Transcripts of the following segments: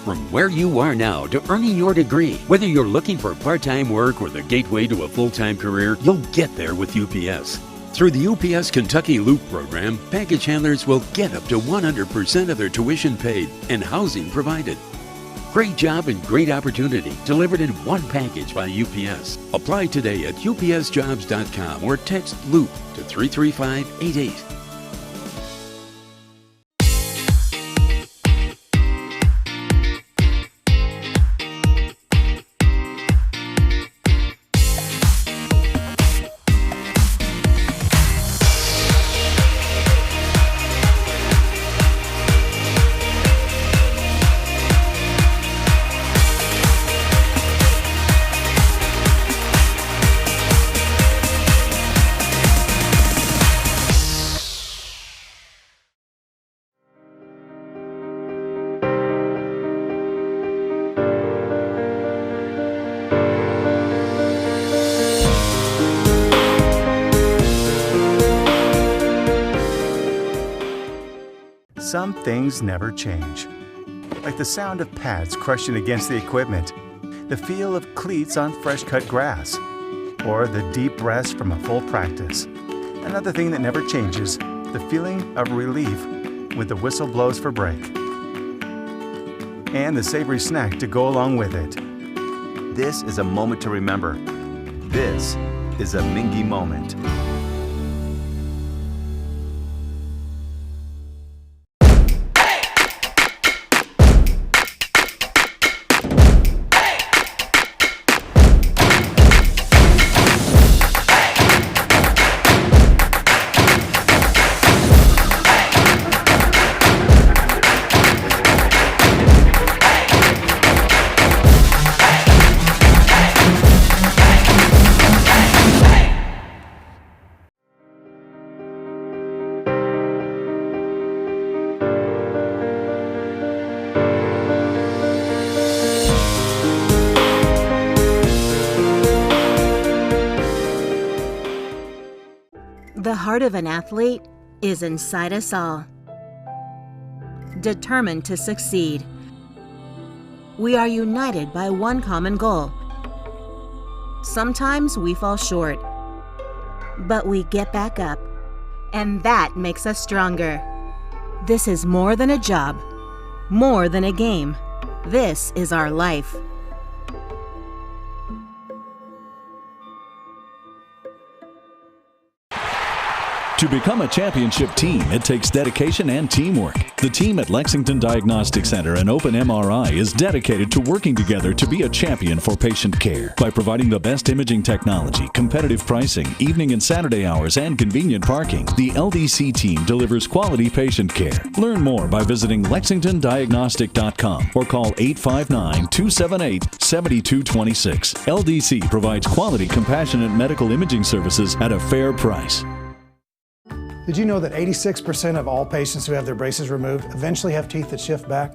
From where you are now to earning your degree, whether you're looking for part-time work or the gateway to a full-time career, you'll get there with UPS. Through the UPS Kentucky Loop program, package handlers will get up to 100% of their tuition paid and housing provided. Great job and great opportunity delivered in one package by UPS. Apply today at upsjobs.com or text LOOP to 33588. Some things never change, like the sound of pads crushing against the equipment, the feel of cleats on fresh-cut grass, or the deep rest from a full practice. Another thing that never changes, the feeling of relief when the whistle blows for break, and the savory snack to go along with it. This is a moment to remember. This is a Mingua moment. The heart of an athlete is inside us all, determined to succeed. We are united by one common goal. Sometimes we fall short, but we get back up, and that makes us stronger. This is more than a job, more than a game. This is our life. To become a championship team, it takes dedication and teamwork. The team at Lexington Diagnostic Center and Open MRI is dedicated to working together to be a champion for patient care. By providing the best imaging technology, competitive pricing, evening and Saturday hours, and convenient parking, the LDC team delivers quality patient care. Learn more by visiting lexingtondiagnostic.com or call 859-278-7226. LDC provides quality, compassionate medical imaging services at a fair price. Did you know that 86% of all patients who have their braces removed eventually have teeth that shift back?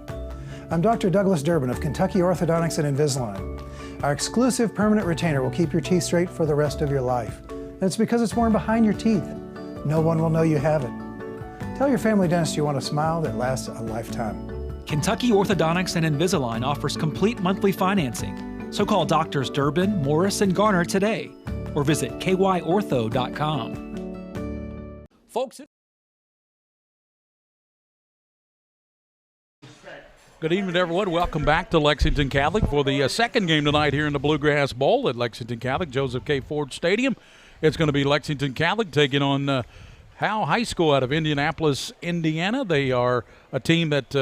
I'm Dr. Douglas Durbin of Kentucky Orthodontics and Invisalign. Our exclusive permanent retainer will keep your teeth straight for the rest of your life. And it's because it's worn behind your teeth. No one will know you have it. Tell your family dentist you want a smile that lasts a lifetime. Kentucky Orthodontics and Invisalign offers complete monthly financing. So call Doctors Durbin, Morris, and Garner today or visit kyortho.com. Folks, good evening, everyone. Welcome back to Lexington Catholic for the second game tonight here in the Bluegrass Bowl at Lexington Catholic, Joseph K. Ford Stadium. It's going to be Lexington Catholic taking on Howe High School out of Indianapolis, Indiana. They are a team that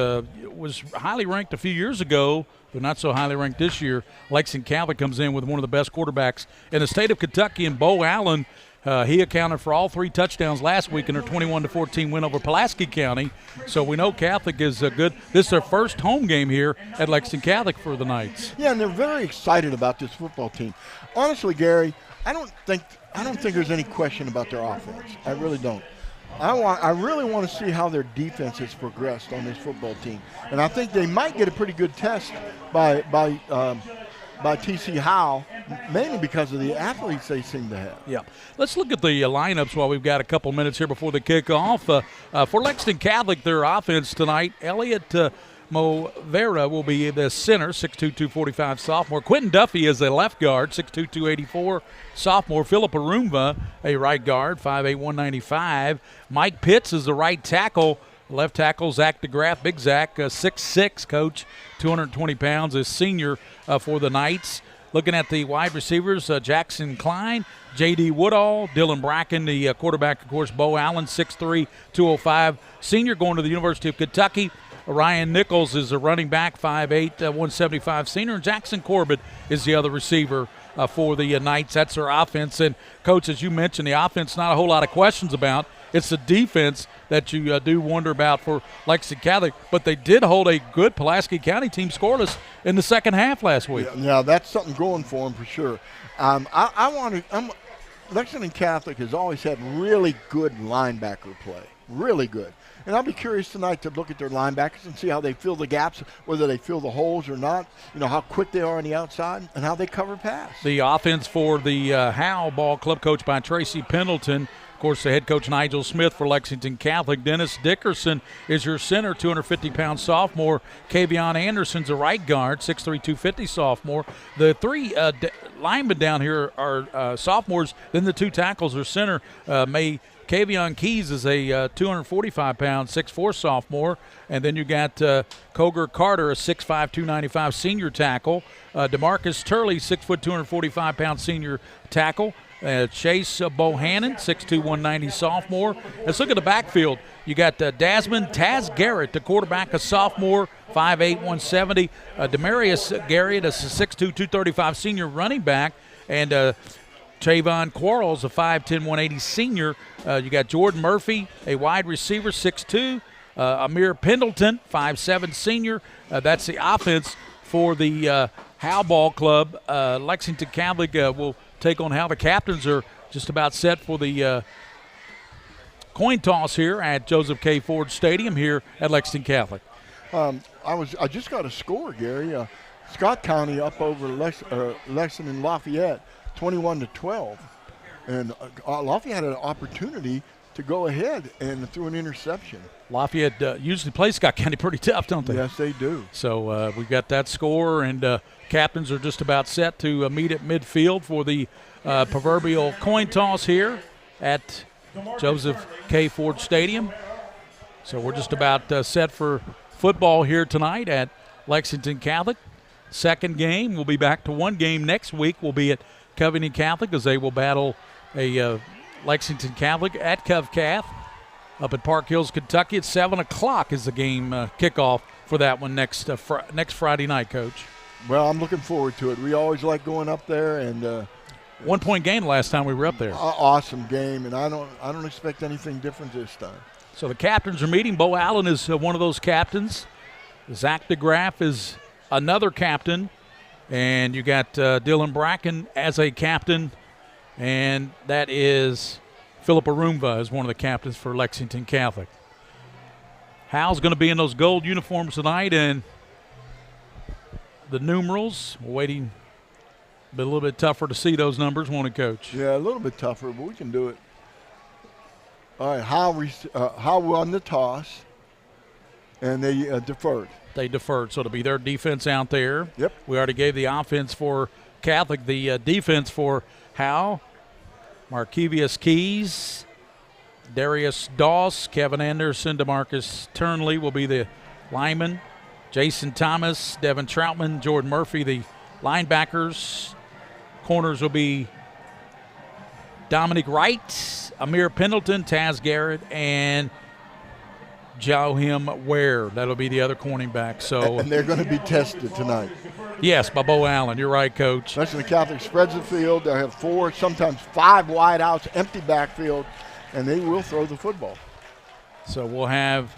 was highly ranked a few years ago. They're not so highly ranked this year. Lexington Catholic comes in with one of the best quarterbacks in the state of Kentucky, and Bo Allen. He accounted for all 3 touchdowns last week in their 21-14 win over Pulaski County. So we know Catholic is good. This is their first home game here at Lexington Catholic for the Knights. Yeah, and they're very excited about this football team. Honestly, Gary, I don't think there's any question about their offense. I really don't. I really want to see how their defense has progressed on this football team, and I think they might get a pretty good test by TC Howe, mainly because of the athletes they seem to have. Yeah. Let's look at the lineups while we've got a couple minutes here before the kickoff. For Lexington Catholic, their offense tonight, Elliot Movera will be the center, 6'2", 245 sophomore. Quentin Duffy is a left guard, 6'2", 284 sophomore. Philip Arumva, a right guard, 5'8", 195. Mike Pitts is the right tackle. Left tackle, Zach DeGraff, Big Zach, 6'6", coach, 220 pounds, is senior for the Knights. Looking at the wide receivers, Jackson Klein, J.D. Woodall, Dylan Bracken, the quarterback, of course, Bo Allen, 6'3", 205, senior, going to the University of Kentucky. Ryan Nichols is a running back, 5'8", 175 senior. And Jackson Corbett is the other receiver for the Knights. That's their offense. And, Coach, as you mentioned, the offense, not a whole lot of questions about. It's the defense that you do wonder about for Lexington Catholic. But they did hold a good Pulaski County team scoreless in the second half last week. Yeah, that's something going for them for sure. Lexington Catholic has always had really good linebacker play, really good. And I'll be curious tonight to look at their linebackers and see how they fill the gaps, whether they fill the holes or not, how quick they are on the outside and how they cover pass. The offense for the Howe ball club, coached by Tracy Pendleton. Of course, the head coach Nigel Smith for Lexington Catholic. Dennis Dickerson is your center, 250-pound sophomore. Kavion Anderson's a right guard, 6'3", 250 sophomore. The 3 linemen down here are sophomores. Then the 2 tackles are center. Kavion Keys is a 245-pound, 6'4 sophomore. And then you got Coger Carter, a 6'5", 295 senior tackle. DeMarcus Turley, 6', 245-pound senior tackle. Chase Bohannon, 6'2", 190 sophomore. Let's look at the backfield. You got Dasmond Taz Garrett, the quarterback, a sophomore, 5'8", 170. Demarius Garrett, a 6'2", 235 senior running back. And Trayvon Quarles, a 5'10", 180 senior. You got Jordan Murphy, a wide receiver, 6'2". Amir Pendleton, 5'7", senior. That's the offense for the Howe Ball Club. Lexington Catholic will take on Howe. The captains are just about set for the coin toss here at Joseph K. Ford Stadium here at Lexington Catholic. I just got a score, Gary. Scott County up over Lexington Lafayette, 21-12, and Lafayette had an opportunity to go ahead and threw an interception. Lafayette usually plays Scott County pretty tough, don't they? Yes, they do. So we've got that score, and captains are just about set to meet at midfield for the proverbial coin toss here at Joseph K. Ford Stadium. So we're just about set for football here tonight at Lexington Catholic. Second game, we'll be back to one game next week. We'll be at Covington Catholic as they will battle a Lexington Catholic at CovCath up at Park Hills, Kentucky. At 7 o'clock is the game kickoff for that one next Friday night, Coach. Well, I'm looking forward to it. We always like going up there, and 1 point game the last time we were up there. Awesome game, and I don't expect anything different this time. So the captains are meeting. Bo Allen is one of those captains. Zach DeGraff is another captain, and you got Dylan Bracken as a captain, and that is Philip Arumva is one of the captains for Lexington Catholic. Howe's going to be in those gold uniforms tonight, and the numerals, waiting, a little bit tougher to see those numbers, won't it, Coach? Yeah, a little bit tougher, but we can do it. All right, Howe won the toss, and they deferred. They deferred, so it'll be their defense out there. Yep. We already gave the offense for Catholic, the defense for Howe. Markevius Keys, Darius Doss, Kevin Anderson, DeMarcus Turnley will be the linemen. Jason Thomas, Devin Troutman, Jordan Murphy, the linebackers. Corners will be Dominic Wright, Amir Pendleton, Taz Garrett, and Joachim Ware. That'll be the other cornerback. So, and they're going to be tested tonight. Yes, by Bo Allen. You're right, Coach. Lexington Catholic spreads the field. They have 4, sometimes 5 wideouts, empty backfield, and they will throw the football. So we'll have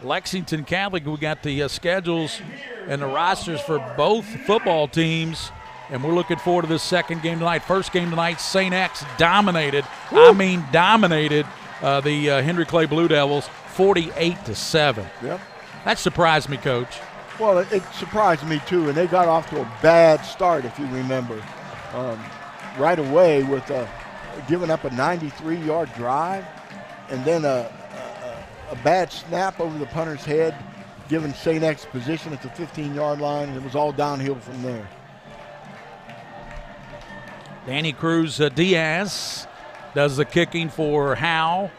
Lexington Catholic. We got the schedules and the rosters for both football teams, and we're looking forward to this second game tonight. First game tonight, St. X dominated. Woo! I mean dominated the Henry Clay Blue Devils 48-7. Yep. That surprised me, Coach. Well, it surprised me too, and they got off to a bad start, if you remember, right away with giving up a 93-yard drive, and then a bad snap over the punter's head, giving St. X position at the 15-yard line, and it was all downhill from there. Danny Cruz Diaz does the kicking for Howe.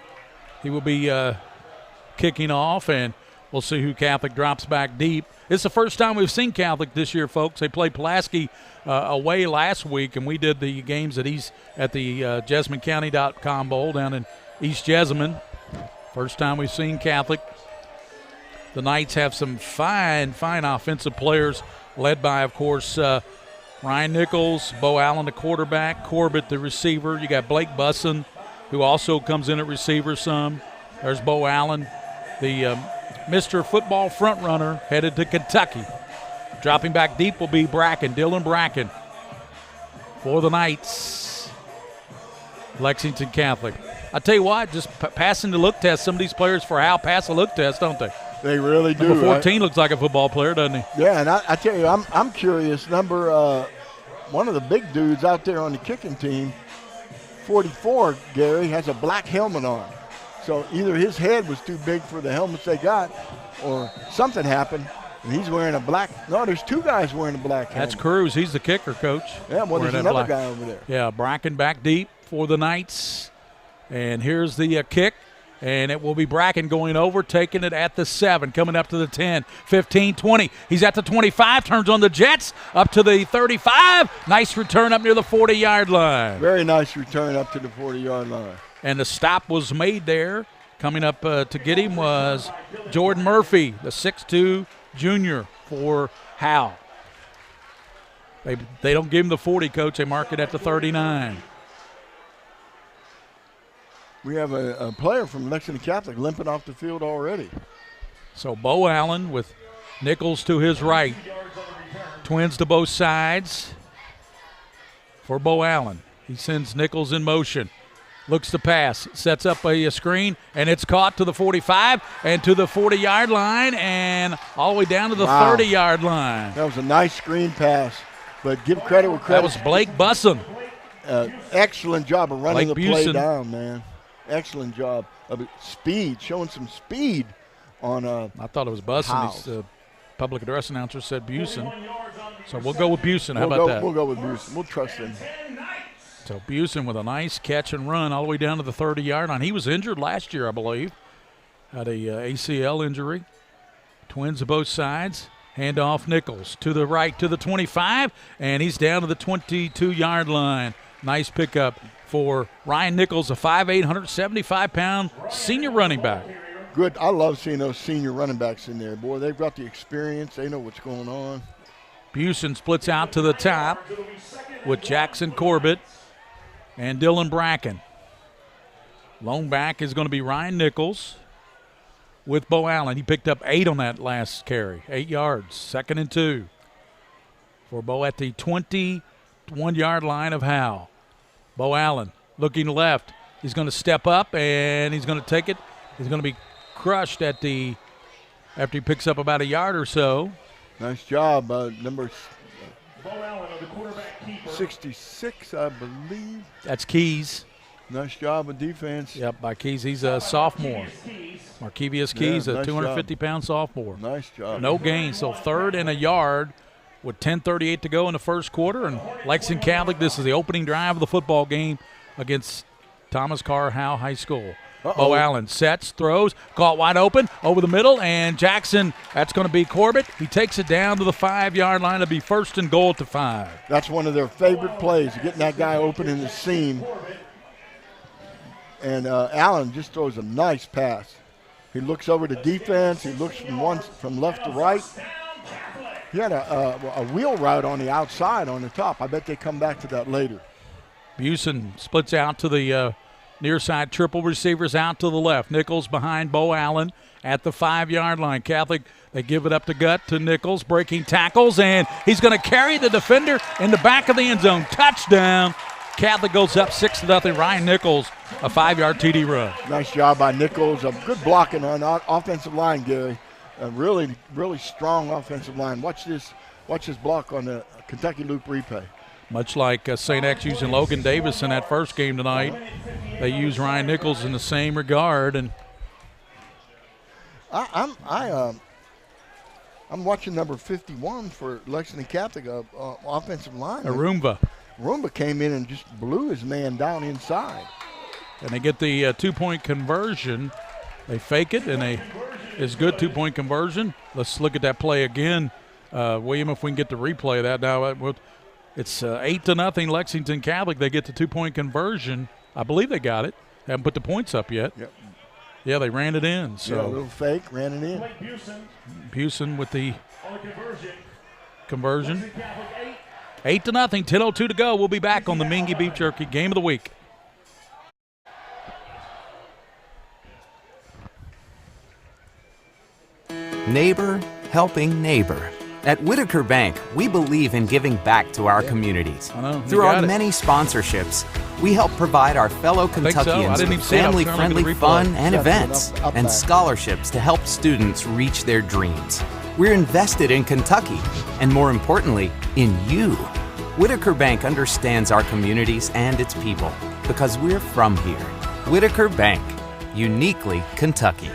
He will be kicking off, and we'll see who Catholic drops back deep. It's the first time we've seen Catholic this year, folks. They played Pulaski away last week, and we did the games at the JesmondCounty.com Bowl down in East Jessamine. First time we've seen Catholic. The Knights have some fine offensive players, led by, of course, Ryan Nichols, Bo Allen, the quarterback, Corbett, the receiver. You got Blake Busson, who also comes in at receiver some. There's Bo Allen, the Mr. Football frontrunner, headed to Kentucky. Dropping back deep will be Dylan Bracken for the Knights. Lexington Catholic. I tell you what, just passing the look test. Some of these players for Howe pass the look test, don't they? They really do. Number 14 looks like a football player, doesn't he? Yeah, and I tell you, I'm curious. One of the big dudes out there on the kicking team, 44, Gary, has a black helmet on. So either his head was too big for the helmets they got, or something happened, and he's wearing a black. No, there's 2 guys wearing a black helmet. That's Cruz. He's the kicker, Coach. Yeah, well, there's another guy over there. Yeah, Bracken back deep for the Knights. And here's the kick, and it will be Bracken going over, taking it at the 7, coming up to the 10, 15, 20. He's at the 25, turns on the Jets, up to the 35. Nice return up near the 40-yard line. Very nice return up to the 40-yard line. And the stop was made there. Coming up to get him was Jordan Murphy, the 6'2 junior for Howe. They don't give him the 40, Coach. They mark it at the 39. We have a player from Lexington Catholic limping off the field already. So Bo Allen with Nichols to his right. Twins to both sides for Bo Allen. He sends Nichols in motion. Looks to pass, sets up a screen, and it's caught to the 45 and to the 40-yard line and all the way down to the 30-yard line. That was a nice screen pass, but give credit where credit. That was Blake Busson. Excellent job of running Blake the play Busen. down, man. Excellent job of speed, showing some speed on I thought it was Busson. His public address announcer said Busen. So we'll go with Busen. How about that? We'll go with Busen. We'll trust him. So Busen with a nice catch and run all the way down to the 30-yard line. He was injured last year, I believe. Had a ACL injury. Twins to both sides. Hand off Nichols to the right to the 25, and he's down to the 22-yard line. Nice pickup for Ryan Nichols, a 5'8", 175-pound senior running back. Good. I love seeing those senior running backs in there. Boy, they've got the experience. They know what's going on. Busen splits out to the top with Jackson Corbett and Dylan Bracken. Lone back is going to be Ryan Nichols with Bo Allen. He picked up 8 on that last carry, 8 yards, 2nd and 2 for Bo at the 21-yard line of Howe. Bo Allen looking left. He's going to step up, and he's going to take it. He's going to be crushed after he picks up about a yard or so. Nice job, number 66, I believe. That's Keys. Nice job of defense. Yep, by Keys. He's a sophomore. Markevius Keys, nice a 250-pound sophomore. Nice job. No gain, so 3rd and a yard with 10:38 to go in the first quarter. And Lexington Catholic, this is the opening drive of the football game against Thomas Carr Howe High School. Bo Allen sets, throws, caught wide open, over the middle, and Jackson, that's going to be Corbett. He takes it down to the 5-yard line. It'll be 1st and goal to 5. That's one of their favorite plays, getting that guy open in the seam. And Allen just throws a nice pass. He looks over the defense. He looks from left to right. He had a wheel route on the outside on the top. I bet they come back to that later. Busen splits out to the near side, triple receivers out to the left. Nichols behind Bo Allen at the 5-yard line. Catholic, they give it up to Gut to Nichols, breaking tackles, and he's going to carry the defender in the back of the end zone. Touchdown. Catholic goes up 6-0. Ryan Nichols, a 5-yard TD run. Nice job by Nichols. A good blocking on offensive line, Gary. A really, really strong offensive line. Watch this block on the Kentucky Loop replay. Much like St. X using Logan Davis in that first game tonight, they use Ryan Nichols in the same regard. And I'm watching number 51 for Lexington Catholic, offensive line. Roomba came in and just blew his man down inside. And they get the 2-point conversion. They fake it, and it's good 2-point conversion. Let's look at that play again, William, if we can get the replay of that now. It's 8-0 Lexington Catholic. They get the 2-point conversion. I believe they got it. Haven't put the points up yet. Yep. Yeah, they ran it in. So a little fake, ran it in. Busen with the conversion. 8-0, 10:02 to go. We'll be back on the Mingua Beef Jerky Game of the Week. Neighbor helping neighbor. At Whitaker Bank, we believe in giving back to our communities. Through our many sponsorships, we help provide our fellow Kentuckians with family-friendly fun and events, and scholarships to help students reach their dreams. We're invested in Kentucky, and more importantly, in you. Whitaker Bank understands our communities and its people, because we're from here. Whitaker Bank, uniquely Kentucky.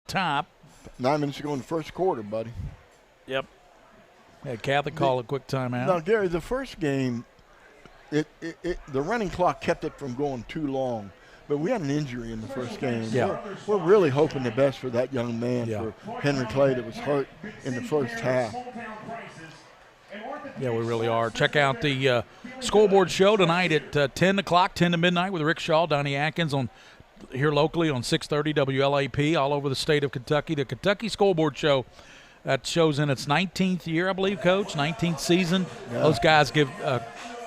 top. 9 minutes to go in the first quarter, buddy. Yep. Had Catholic call a quick timeout. Now, Gary, the first game, the running clock kept it from going too long. But we had an injury in the first game. Yeah. We're really hoping the best for that young man, for Henry Clay that was hurt in the first half. Yeah, we really are. Check out the scoreboard show tonight at 10 o'clock, 10 to midnight with Rick Shaw, Donnie Atkins here locally on 630 WLAP all over the state of Kentucky. The Kentucky Scoreboard Show, that show's in its 19th year, I believe, Coach, 19th season. Yeah. Those guys give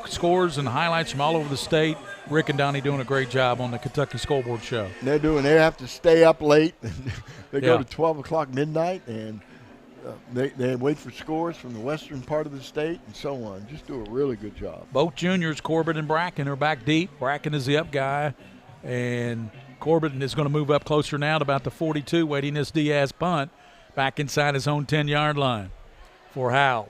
scores and highlights from all over the state. Rick and Donnie doing a great job on the Kentucky Scoreboard Show. They have to stay up late. They go to 12 o'clock midnight, and they wait for scores from the western part of the state and so on. Just do a really good job. Both juniors, Corbin and Bracken, are back deep. Bracken is the up guy, and Corbin is going to move up closer now to about the 42, waiting this Diaz punt back inside his own 10-yard line for Howe.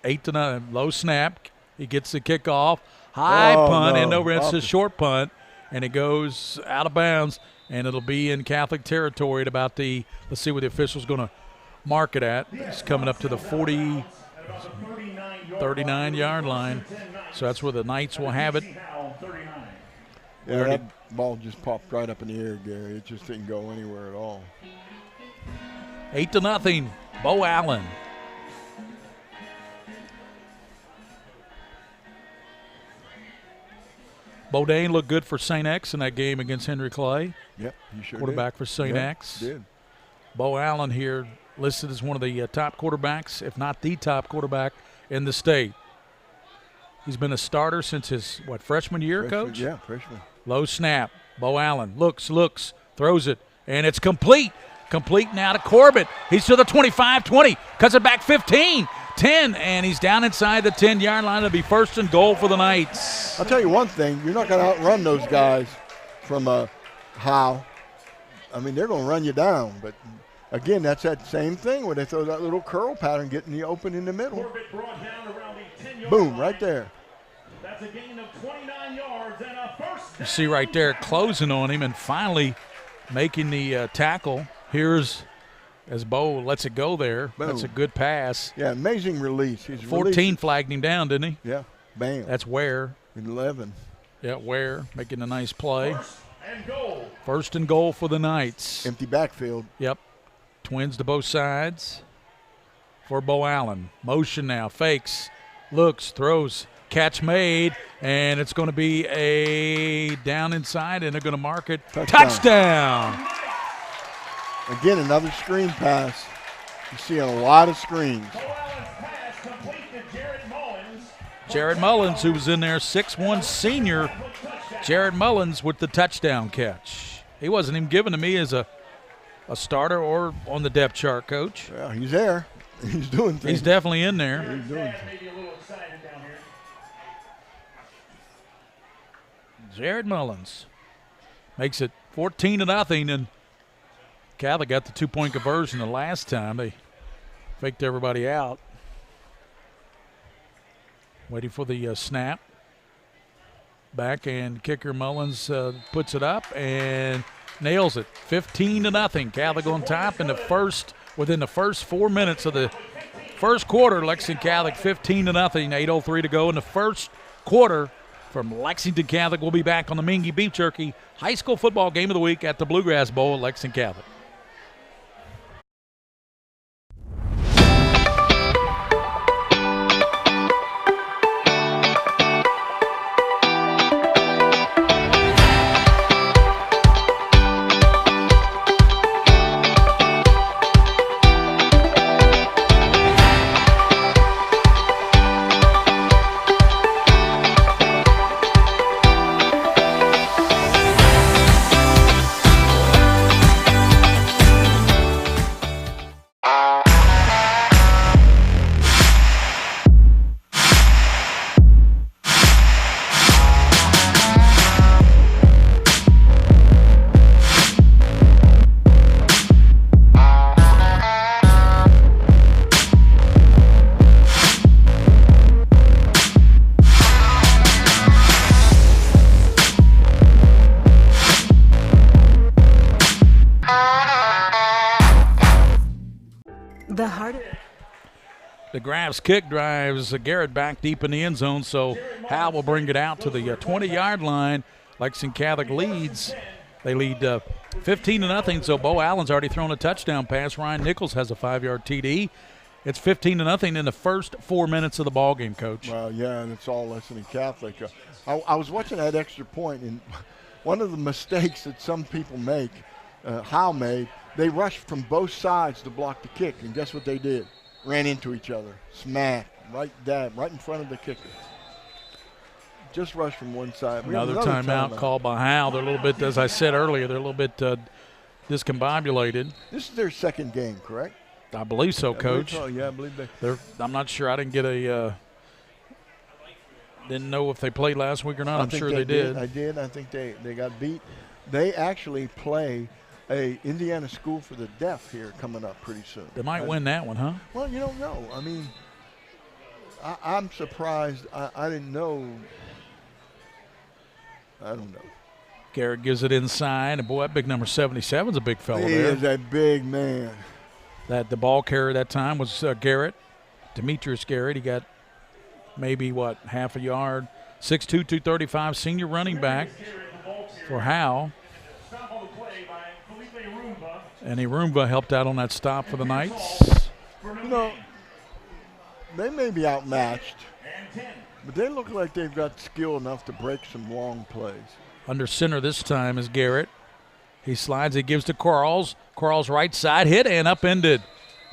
8-9, low snap. He gets the kickoff. High punt, and over. It's a short punt, and it goes out of bounds, and it'll be in Catholic territory at about the, let's see what the official's going to mark it at. It's coming up to the 39-yard line. So that's where the Knights will have it. Yeah, that ball just popped right up in the air, Gary. It just didn't go anywhere at all. 8-0, Bo Allen. Bodine looked good for St. X in that game against Henry Clay. Yep, he sure Quarterback did. for St. X. Did. Bo Allen here listed as one of the top quarterbacks, if not the top quarterback in the state. He's been a starter since his, freshman year, Coach? Yeah, freshman. Low snap. Bo Allen looks, throws it, and it's complete. Complete now to Corbett. He's to the 25, 20, cuts it back 15, 10, and he's down inside the 10-yard line. It'll be first and goal for the Knights. I'll tell you one thing. You're not going to outrun those guys from Howe. I mean, they're going to run you down. But, again, that's that same thing where they throw that little curl pattern, getting you open in the middle. Boom, right there. That's a gain of 29 yards and a first. You see right there closing on him and finally making the tackle. Here's as Bo lets it go there. Boom. That's a good pass. Yeah, amazing release. He's 14 flagged him down, didn't he? Yeah, bam. That's Ware. 11. Yeah, Ware making a nice play. First and goal for the Knights. Empty backfield. Yep. Twins to both sides for Bo Allen. Motion now, fakes, looks, throws, catch made, and it's going to be a down inside, and they're going to mark it. Touchdown. Again, another screen pass. You see a lot of screens. Jared Mullins, who was in there, 6'1" senior. Jared Mullins with the touchdown catch. He wasn't even given to me as a starter or on the depth chart, Coach. Well, he's there. He's doing things. He's definitely in there. He's doing Jared Mullins makes it 14-0, and Catholic got the 2-point conversion the last time. They faked everybody out. Waiting for the snap. Back, and kicker Mullins puts it up and nails it. 15-0. Catholic on top in within the first 4 minutes of the first quarter. Lexington Catholic 15-0. 8:03 to go in the first quarter. From Lexington Catholic, we'll be back on the Mingua Beef Jerky High School Football Game of the Week at the Bluegrass Bowl at Lexington Catholic. The Graf's kick drives Garrett back deep in the end zone, so Howe will bring it out to the 20-yard line. Lexington Catholic leads. They lead 15-0, so Bo Allen's already thrown a touchdown pass. Ryan Nichols has a 5-yard TD. It's 15-0 in the first 4 minutes of the ball game, Coach. Well, yeah, and it's all Lexington Catholic. I was watching that extra point, and one of the mistakes that some people make, Howe made, they rushed from both sides to block the kick, and guess what they did? Ran into each other, smacked, right in front of the kicker. Just rushed from one side. Another timeout called by Howe. They're a little bit, as I said earlier, they're a little bit discombobulated. This is their second game, correct? I believe so, Coach. Yeah, I believe they. I'm not sure. I didn't get didn't know if they played last week or not. I'm sure they did. I did. I think they got beat. They actually play a Indiana School for the Deaf here coming up pretty soon. They might win that one, huh? Well, you don't know. I mean, I'm surprised. I didn't know. I don't know. Garrett gives it inside, and boy, that big number 77 is a big fellow there. He is a big man. That the ball carrier that time was Garrett, Demetrius Garrett. He got maybe half a yard. 6'2", 235, senior running back for Howe. And Irumba helped out on that stop for the Knights. You know, they may be outmatched, but they look like they've got skill enough to break some long plays. Under center this time is Garrett. He slides, he gives to Quarles. Quarles right side, hit and upended.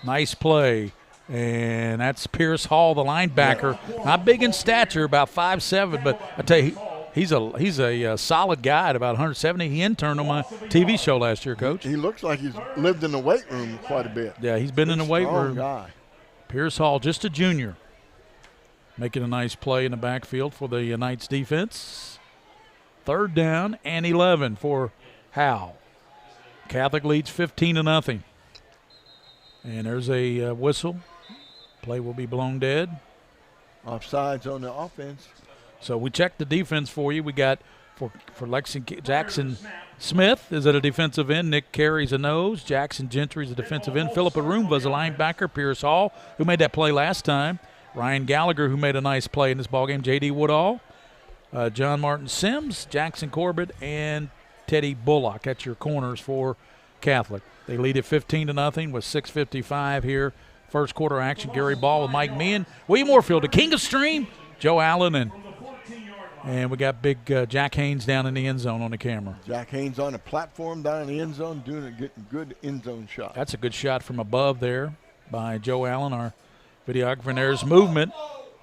Nice play. And that's Pierce Hall, the linebacker. Yeah. Not big in stature, about 5'7", but I tell you, he's a solid guy at about 170. He interned on my TV show last year, Coach. He looks like he's lived in the weight room quite a bit. Yeah, he's been in the weight room. Guy. Pierce Hall, just a junior, making a nice play in the backfield for the Knights defense. 3rd down and 11 for Howe. Catholic leads 15-0. And there's a whistle. Play will be blown dead. Offsides on the offense. So we checked the defense for you. We got for Lexington, Jackson Smith is at a defensive end. Nick Carey's a nose. Jackson Gentry's a defensive end. Philip Arumba's a linebacker. Pierce Hall, who made that play last time. Ryan Gallagher, who made a nice play in this ballgame. J.D. Woodall. John Martin Sims, Jackson Corbett, and Teddy Bullock at your corners for Catholic. They lead at 15-0 with 6:55 here. First quarter action. Gary Ball with Mike Meehan. William Moorfield, the King of Stream. Joe Allen, and we got big Jack Haynes down in the end zone on the camera. Jack Haynes on a platform down in the end zone getting good end zone shot. That's a good shot from above there by Joe Allen, our videographer. And there's movement.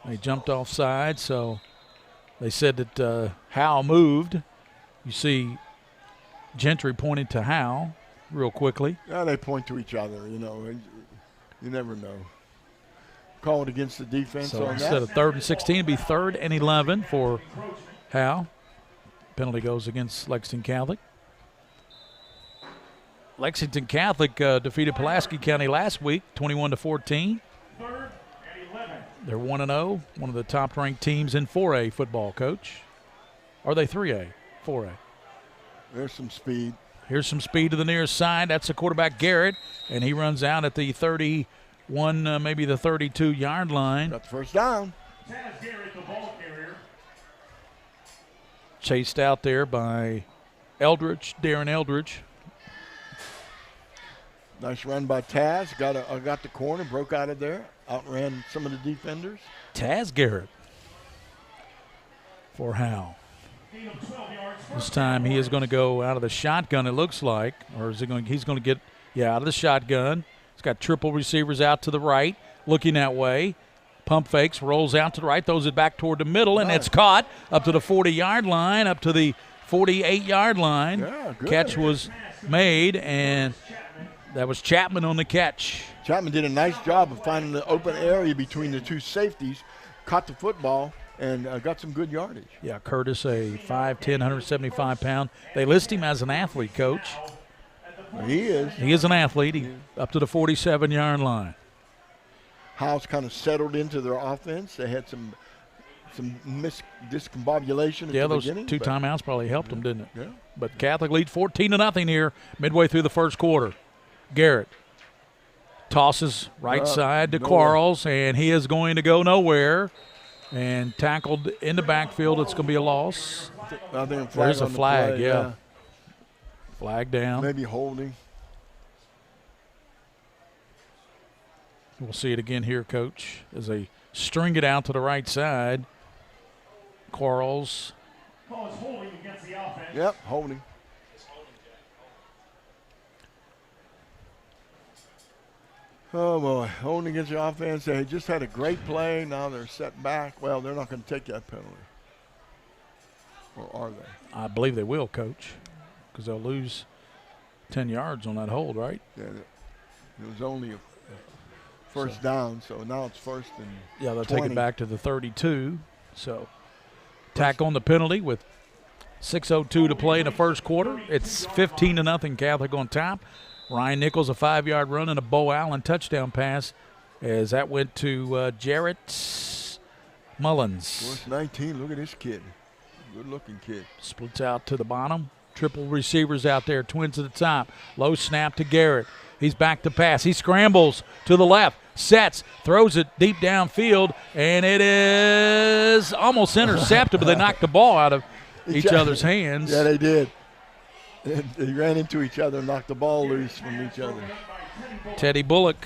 They jumped offside, so they said that Howe moved. You see Gentry pointed to Howe real quickly. Yeah, they point to each other, you know. You never know. Called against the defense so on instead that. of 3rd and 16, it'd be 3rd and 11 for Howe. Penalty goes against Lexington Catholic. Lexington Catholic defeated Pulaski County last week, 21-14. They're 1-0, one of the top-ranked teams in 4A football, Coach. Are they 3A? 4A. There's some speed. Here's some speed to the near side. That's the quarterback, Garrett, and he runs out at the 31, maybe the 32-yard line. Got the first down. Chased out there by Eldridge, Darren Eldridge. Nice run by Taz. Got the corner, broke out of there, outran some of the defenders. Taz Garrett for Howe. This time he is going to go out of the shotgun, it looks like. Or is he going? He's going to get, out of the shotgun. He's got triple receivers out to the right, looking that way. Pump fakes, rolls out to the right, throws it back toward the middle, and it's caught up to the 40-yard line, up to the 48-yard line. Yeah, good. Catch was made, and that was Chapman on the catch. Chapman did a nice job of finding the open area between the two safeties, caught the football, and got some good yardage. Yeah, Curtis, a 5'10", 175-pound. They list him as an athlete, Coach. He is. He is an athlete. Up to the 47-yard line. Howe's kind of settled into their offense. They had some discombobulation at the those beginning. Two timeouts probably helped them, didn't it? Yeah. But Catholic leads 14-0 here midway through the first quarter. Garrett Tosses right side to Quarles, and he is going to go nowhere. And tackled in the backfield. It's going to be a loss. I think there's a flag, play, yeah. Flag down. Maybe holding. We'll see it again here, Coach, as they string it out to the right side. Quarles. Holding against the offense. Yep, holding. Oh, boy. Holding against the offense. They just had a great play. Now they're set back. Well, they're not going to take that penalty. Or are they? I believe they will, Coach, because they'll lose 10 yards on that hold, right? Yeah, it was only a first down, so now it's first and yeah, they'll 20. take it back to the 32. So tack on the penalty with 6:02 to play in the first quarter. It's 15-0 Catholic on top. Ryan Nichols, a 5-yard run and a Bo Allen touchdown pass as that went to Jarrett Mullins. First 19, look at this kid. Good-looking kid. Splits out to the bottom. Triple receivers out there, twins at the top. Low snap to Garrett. He's back to pass. He scrambles to the left, sets, throws it deep downfield, and it is almost intercepted, but they knocked the ball out of each other's hands. Yeah, they did. They ran into each other and knocked the ball loose from each other. Teddy Bullock.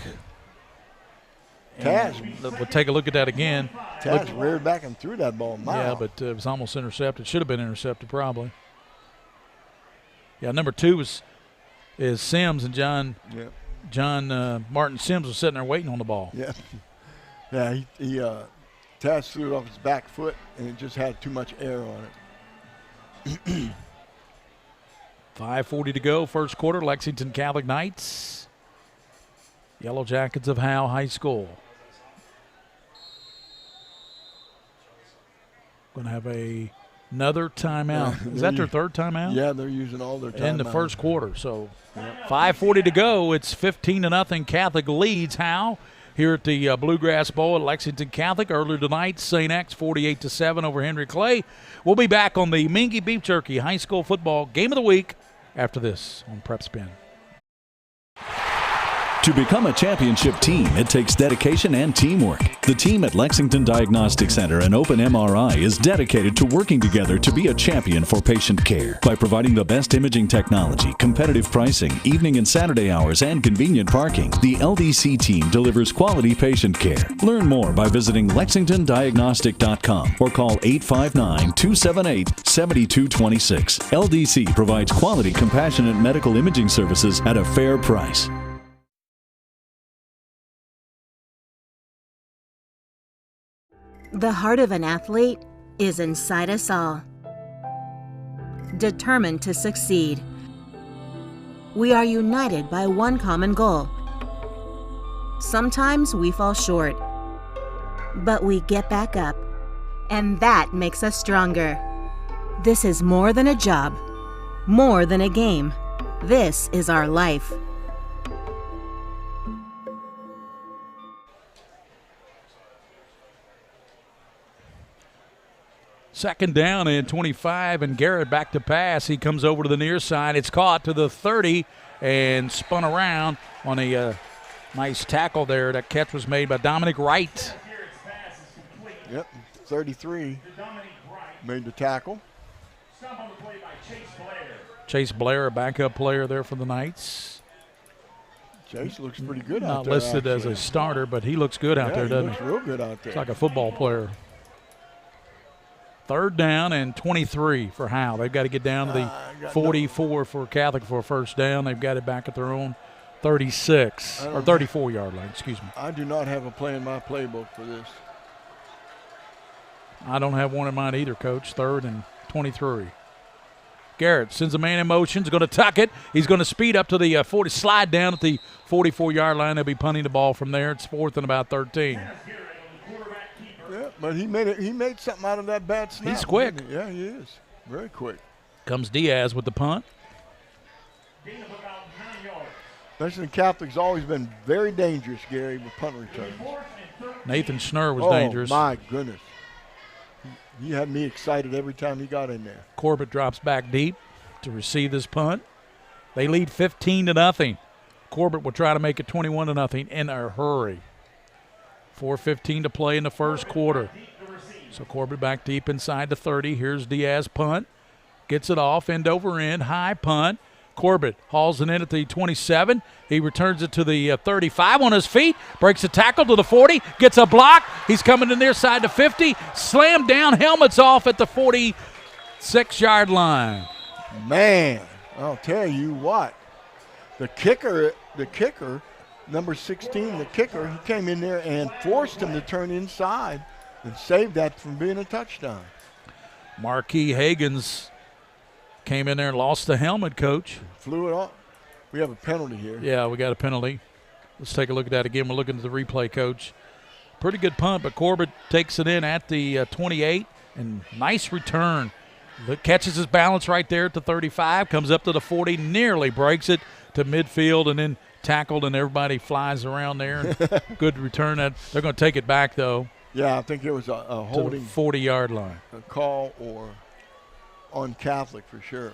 Taz. We'll take a look at that again. Taz reared back and threw that ball. Yeah, but it was almost intercepted. Should have been intercepted probably. Yeah, number 2 is Sims, and John Martin Sims was sitting there waiting on the ball. Yeah. Yeah, Taz threw it off his back foot, and it just had too much air on it. 5:40 to go, first quarter. Lexington Catholic Knights. Yellow Jackets of Howe High School. Going to have another timeout. Is that their third timeout? Yeah, they're using all their timeouts. In the first quarter. So 5:40 to go. It's 15-0 Catholic leads Howe here at the Bluegrass Bowl at Lexington Catholic. Earlier tonight, St. X 48-7 over Henry Clay. We'll be back on the Mingua Beef Jerky High School Football Game of the Week after this on PrepSpin. To become a championship team, it takes dedication and teamwork. The team at Lexington Diagnostic Center and Open MRI is dedicated to working together to be a champion for patient care. By providing the best imaging technology, competitive pricing, evening and Saturday hours, and convenient parking, the LDC team delivers quality patient care. Learn more by visiting lexingtondiagnostic.com or call 859-278-7226. LDC provides quality, compassionate medical imaging services at a fair price. The heart of an athlete is inside us all, determined to succeed. We are united by one common goal. Sometimes we fall short, but we get back up, and that makes us stronger. This is more than a job, more than a game. This is our life. Second down and 25, and Garrett back to pass. He comes over to the near side. It's caught to the 30 and spun around on a nice tackle there. That catch was made by Dominic Wright. Yep, 33 made the tackle. Chase Blair, a backup player there for the Knights. Chase looks pretty good Not out there. listed as a starter, but he looks good out there, doesn't he? He looks real good out there. It's like a football player. Third down and 23 for Howe. They've got to get down to the 44 for Catholic for a first down. They've got it back at their own 36 or 34-yard line, excuse me. I do not have a play in my playbook for this. I don't have one in mine either, Coach. Third and 23. Garrett sends a man in motion. He's going to tuck it. He's going to speed up to the 40, slide down at the 44-yard line. They'll be punting the ball from there. It's fourth and about 13. Yeah, but he made something out of that bad snap. He's quick. Yeah, he is. Very quick. Comes Diaz with the punt. Lexington Catholic's always been very dangerous, Gary, with punt returns. Nathan Schnurr was dangerous. Oh, my goodness. He had me excited every time he got in there. Corbett drops back deep to receive this punt. They lead 15-0. Corbett will try to make it 21-0 in a hurry. 4:15 to play in the first quarter. So Corbett back deep inside the 30. Here's Diaz punt. Gets it off, end over end, high punt. Corbett hauls it in at the 27. He returns it to the 35 on his feet. Breaks a tackle to the 40. Gets a block. He's coming to near side to 50. Slammed down. Helmet's off at the 46-yard line. Man, I'll tell you what. The kicker, number 16, the kicker, he came in there and forced him to turn inside and saved that from being a touchdown. Marquis Hagens came in there and lost the helmet, Coach. Flew it off. We have a penalty here. Yeah, we got a penalty. Let's take a look at that again. We're looking at the replay, Coach. Pretty good punt, but Corbett takes it in at the 28, and nice return. Catches his balance right there at the 35, comes up to the 40, nearly breaks it to midfield, and then tackled, and everybody flies around there. Good return. They're going to take it back, though. Yeah, I think it was a holding. 40-yard line. A call or on Catholic for sure.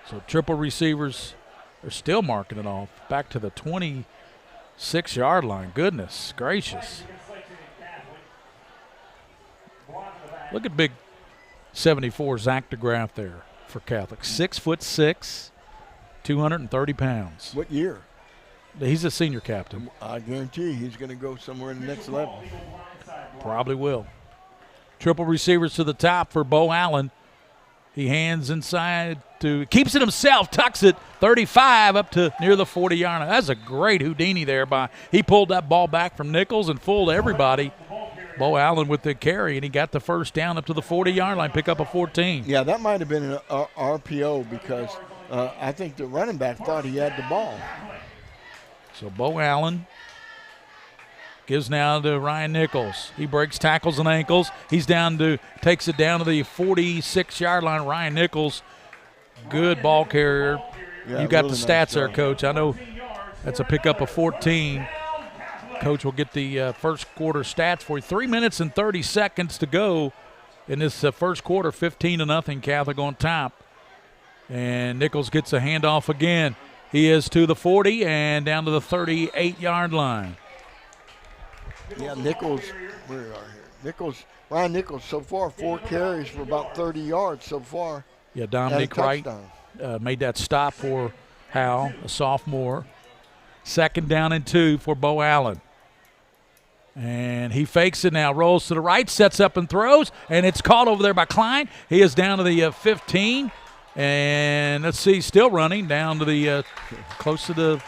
So triple receivers are still marking it off. Back to the 26-yard line. Goodness gracious. Look at big 74 Zach DeGraff there for Catholic. 6'6", 230 pounds. What year? He's a senior captain. I guarantee he's going to go somewhere in the next level. Probably will. Triple receivers to the top for Bo Allen. He hands inside to, keeps it himself, tucks it, 35 up to near the 40-yard line. That's a great Houdini there. He pulled that ball back from Nichols and fooled everybody. Bo Allen with the carry, and he got the first down up to the 40-yard line, pick up a 14. Yeah, that might have been an RPO because I think the running back thought he had the ball. So Bo Allen gives now to Ryan Nichols. He breaks tackles and ankles. He's takes it down to the 46-yard line. Ryan Nichols, good ball carrier. Yeah, you got really the nice stats there, job. Coach. I know that's a pickup of 14. Coach will get the first quarter stats for you. 3 minutes and 30 seconds to go in this first quarter. 15-0 Catholic on top. And Nichols gets a handoff again. He is to the 40 and down to the 38-yard line. Yeah, Nichols, where are here? Ryan Nichols so far 4 carries for about 30 yards so far. Yeah, Dominic Wright made that stop for Howe, a sophomore. 2nd down and 2 for Bo Allen. And he fakes it now, rolls to the right, sets up and throws, and it's caught over there by Klein. He is down to the 15, and let's see, still running down to the close to the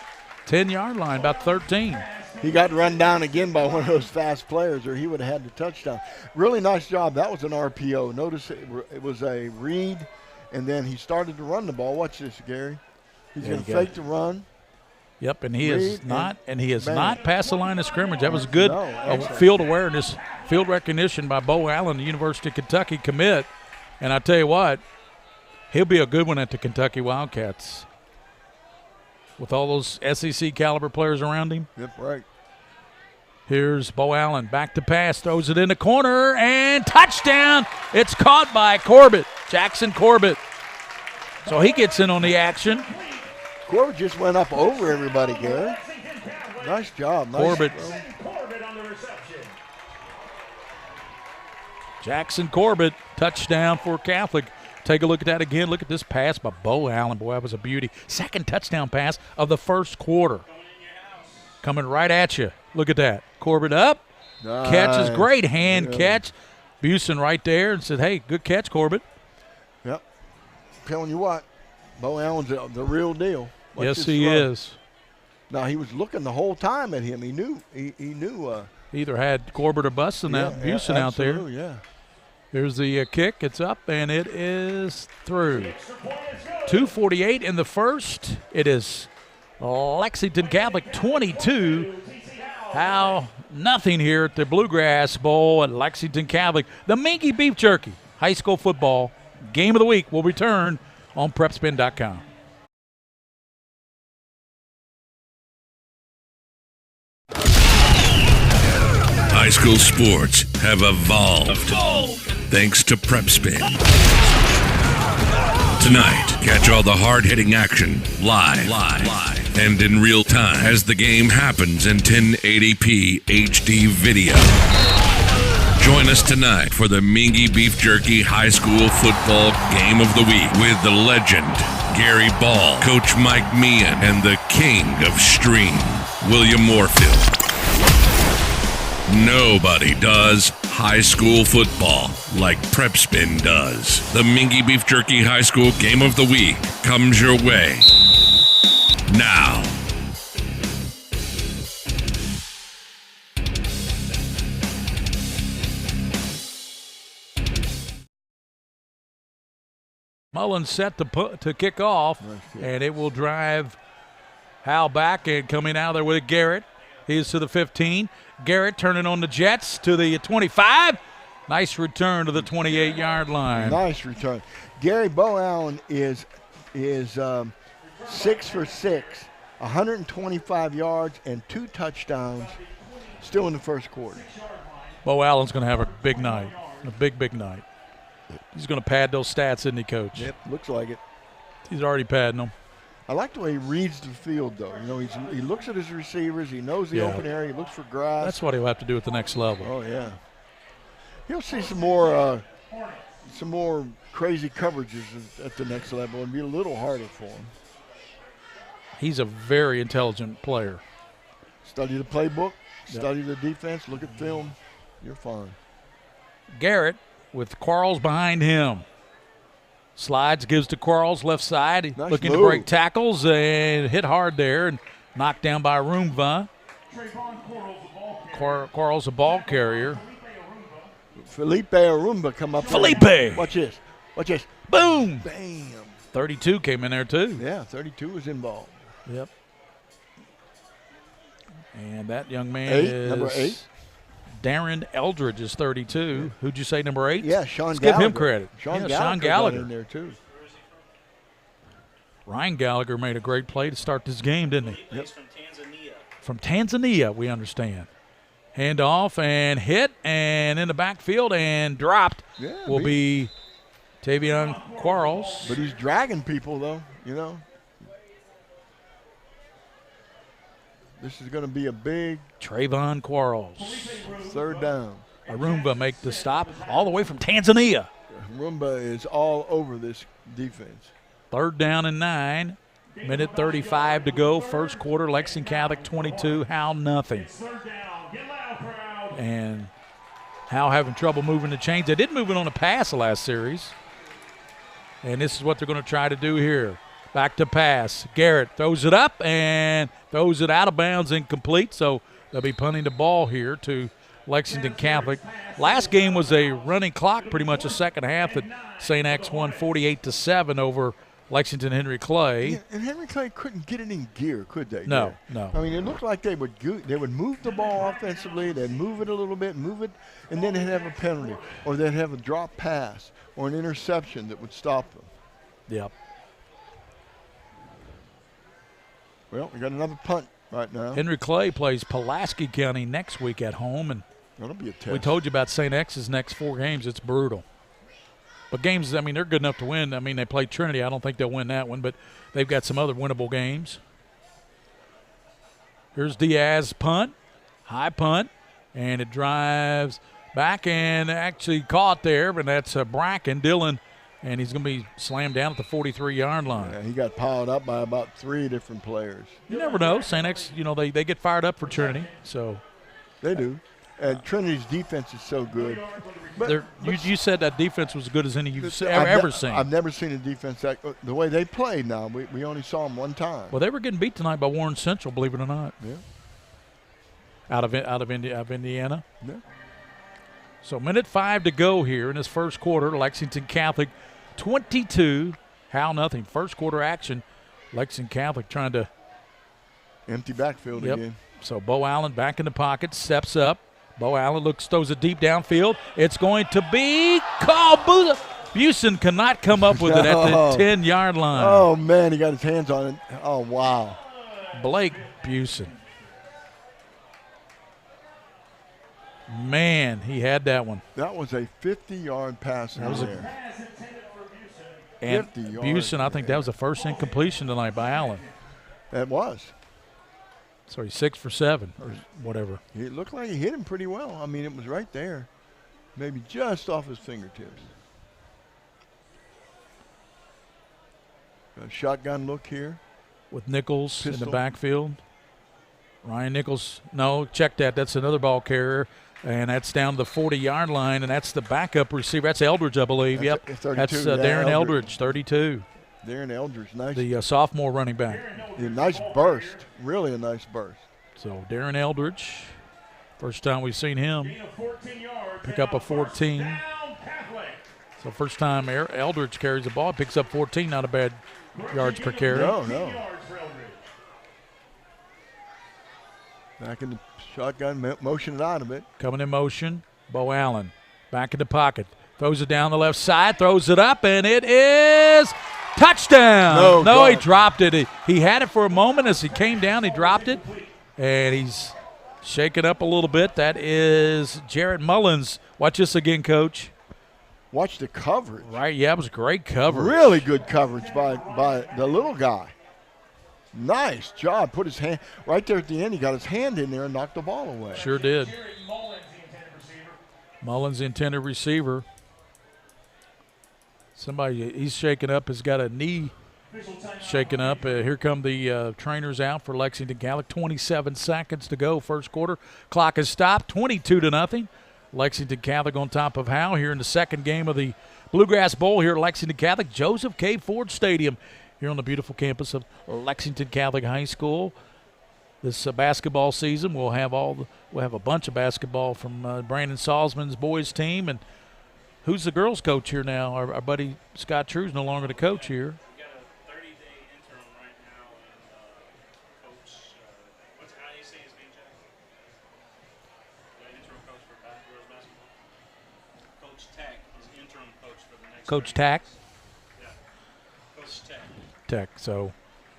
10-yard line, about 13. He got run down again by one of those fast players, or he would have had the touchdown. Really nice job. That was an RPO. Notice it was a read, and then he started to run the ball. Watch this, Gary. He's going to fake the run. Yep, and he is not past the line of scrimmage. That was good field awareness, field recognition by Bo Allen, the University of Kentucky commit. And I tell you what, he'll be a good one at the Kentucky Wildcats with all those SEC caliber players around him. Yep, right. Here's Bo Allen, back to pass, throws it in the corner, and touchdown. It's caught by Corbett, Jackson Corbett. So he gets in on the action. Corbett just went up over everybody, Gary. Nice job. Nice Corbett. Corbett on the reception. Jackson Corbett, touchdown for Catholic. Take a look at that again. Look at this pass by Bo Allen. Boy, that was a beauty. 2nd touchdown pass of the first quarter. Coming right at you. Look at that. Corbett up. Nice. Catch is great. Hand catch. Busen right there and said, hey, good catch, Corbett. Yep. Telling you what, Bo Allen's the real deal. Watch yes, this he throw. is. Now, he was looking the whole time at him. He knew. He knew. Either had Corbett or Busen Busen out there. Yeah. Here's the kick. It's up, and it is through. 2:48 in the first. It is Lexington Catholic 22. Howe nothing here at the Bluegrass Bowl at Lexington Catholic. The Minky Beef Jerky High School Football Game of the Week will return on PrepSpin.com. High school sports have evolved thanks to PrepSpin. Tonight, catch all the hard-hitting action live. and in real time as the game happens in 1080p HD video. Join us tonight for the Mingua Beef Jerky High School Football Game of the Week with the legend, Gary Ball, Coach Mike Meehan, and the king of stream, William Moorfield. Nobody does high school football like PrepSpin does. The Mingua Beef Jerky High School Game of the Week comes your way now. Mullins set to kick off, and it will drive Howe back, and coming out there with Garrett. He's to the 15. Garrett turning on the Jets to the 25. Nice return to the 28-yard line. Nice return. Gary Bo Allen is 6 for 6, 125 yards and 2 touchdowns still in the first quarter. Bo Allen's going to have a big night, a big night. He's going to pad those stats, isn't he, Coach? Yep, looks like it. He's already padding them. I like the way he reads the field, though. You know, he looks at his receivers. He knows the open area. He looks for grass. That's what he'll have to do at the next level. Oh, yeah. He'll see some more crazy coverages at the next level and be a little harder for him. He's a very intelligent player. Study the playbook. Study the defense. Look at film. You're fine. Garrett with Quarles behind him. Slides, gives to Quarles, left side. Nice looking move. to break tackles and hit hard there and knocked down by Roomba. Quarles, a ball carrier. Felipe Arumba come up. Felipe! Watch this. Boom! Bam. 32 came in there, too. Yeah, 32 was involved. Yep. And that young man is number 8. Darren Eldridge is 32. Who'd you say, number 8? Yeah, Sean Let's Gallagher. give him credit. Sean Gallagher got in there, too. Ryan Gallagher made a great play to start this game, didn't he? Yep. From Tanzania, we understand. Hand off and hit, and in the backfield and dropped will be Tavion Quarles. But he's dragging people, though, you know. This is going to be a big Trayvon Quarles. 3rd down. Arumba make the stop all the way from Tanzania. Arumba is all over this defense. 3rd down and 9. Minute 35 to go. First quarter, Lexington Catholic 22, Howe nothing. And Howe having trouble moving the chains. They did move it on a pass the last series. And this is what they're going to try to do here. Back to pass. Garrett throws it up and throws it out of bounds, incomplete. So they'll be punting the ball here to Lexington Catholic. Last game was a running clock, pretty much a second half that St. X won 48-7 over Lexington Henry Clay. Yeah, and Henry Clay couldn't get it in gear, could they? No. I mean, it looked like they would move the ball offensively, they'd move it a little bit, and then they'd have a penalty, or they'd have a drop pass or an interception that would stop them. Yep. Well, we got another punt right now. Henry Clay plays Pulaski County next week at home, and that'll be a test. We told you about St. X's next 4 games. It's brutal. But games, I mean, they're good enough to win. I mean, they played Trinity. I don't think they'll win that one, but they've got some other winnable games. Here's Diaz punt, high punt, and it drives back and actually caught there, but that's Bracken Dillon, and he's going to be slammed down at the 43-yard line. Yeah, he got piled up by about 3 different players. You never know. St. X, you know, they get fired up for Trinity. So they do. And Trinity's defense is so good. But you said that defense was as good as any you've ever seen. I've never seen a defense that the way they played now. We only saw them one time. Well, they were getting beat tonight by Warren Central, believe it or not. Yeah. Out of Indiana. Yeah. So minute 5 to go here in this first quarter. Lexington Catholic 22, Howe nothing. First quarter action. Lexington Catholic trying to empty backfield again. So Bo Allen back in the pocket, steps up. Bo Allen throws it deep downfield. It's going to be called. Busen cannot come up with it at the 10-yard line. Oh, man, he got his hands on it. Oh, wow. Blake Busen. Man, he had that one. That was a 50-yard pass in there. And Busen, I think that was the first incompletion tonight by Allen. That was. So he's 6 for 7 or whatever. It looked like he hit him pretty well. I mean, it was right there. Maybe just off his fingertips. A shotgun look here. With Nichols Pistol. in the backfield. Ryan Nichols, no, check that. That's another ball carrier. And that's down to the 40-yard line, and that's the backup receiver. That's Eldridge, I believe. Yep. That's Darren Eldridge, 32. Darren Eldridge, nice. The sophomore running back. Yeah, nice burst. Really a nice burst. So Darren Eldridge, first time we've seen him pick up a 14. So first time Eldridge carries the ball, picks up 14, not a bad yards per carry. No. Back in the shotgun, motion it out of it. Coming in motion, Bo Allen back in the pocket. Throws it down the left side, throws it up, and it is touchdown. No, he dropped it. He had it for a moment. As he came down, he dropped it, and he's shaken up a little bit. That is Jarrett Mullins. Watch this again, Coach. Watch the coverage. Right, yeah, it was great coverage. Really good coverage by the little guy. Nice job. Put his hand right there at the end. He got his hand in there and knocked the ball away. Sure did. Mullins, the intended receiver. Somebody, he's shaken up, has got a knee shaken up. Here come the trainers out for Lexington Catholic. 27 seconds to go, first quarter. Clock is stopped, 22-0. Lexington Catholic on top of Howe here in the second game of the Bluegrass Bowl here at Lexington Catholic. Joseph K. Ford Stadium here on the beautiful campus of Lexington Catholic High School. This basketball season, we'll have a bunch of basketball from Brandon Salzman's boys team. And who's the girls coach here now? Our buddy Scott True's no longer the coach here. We got a 30-day interim right now, and Coach, how do you say his name, Jack? The interim coach for girls basketball. Coach Tack is interim coach for the next. Coach Tack. Yeah, Coach Tack. So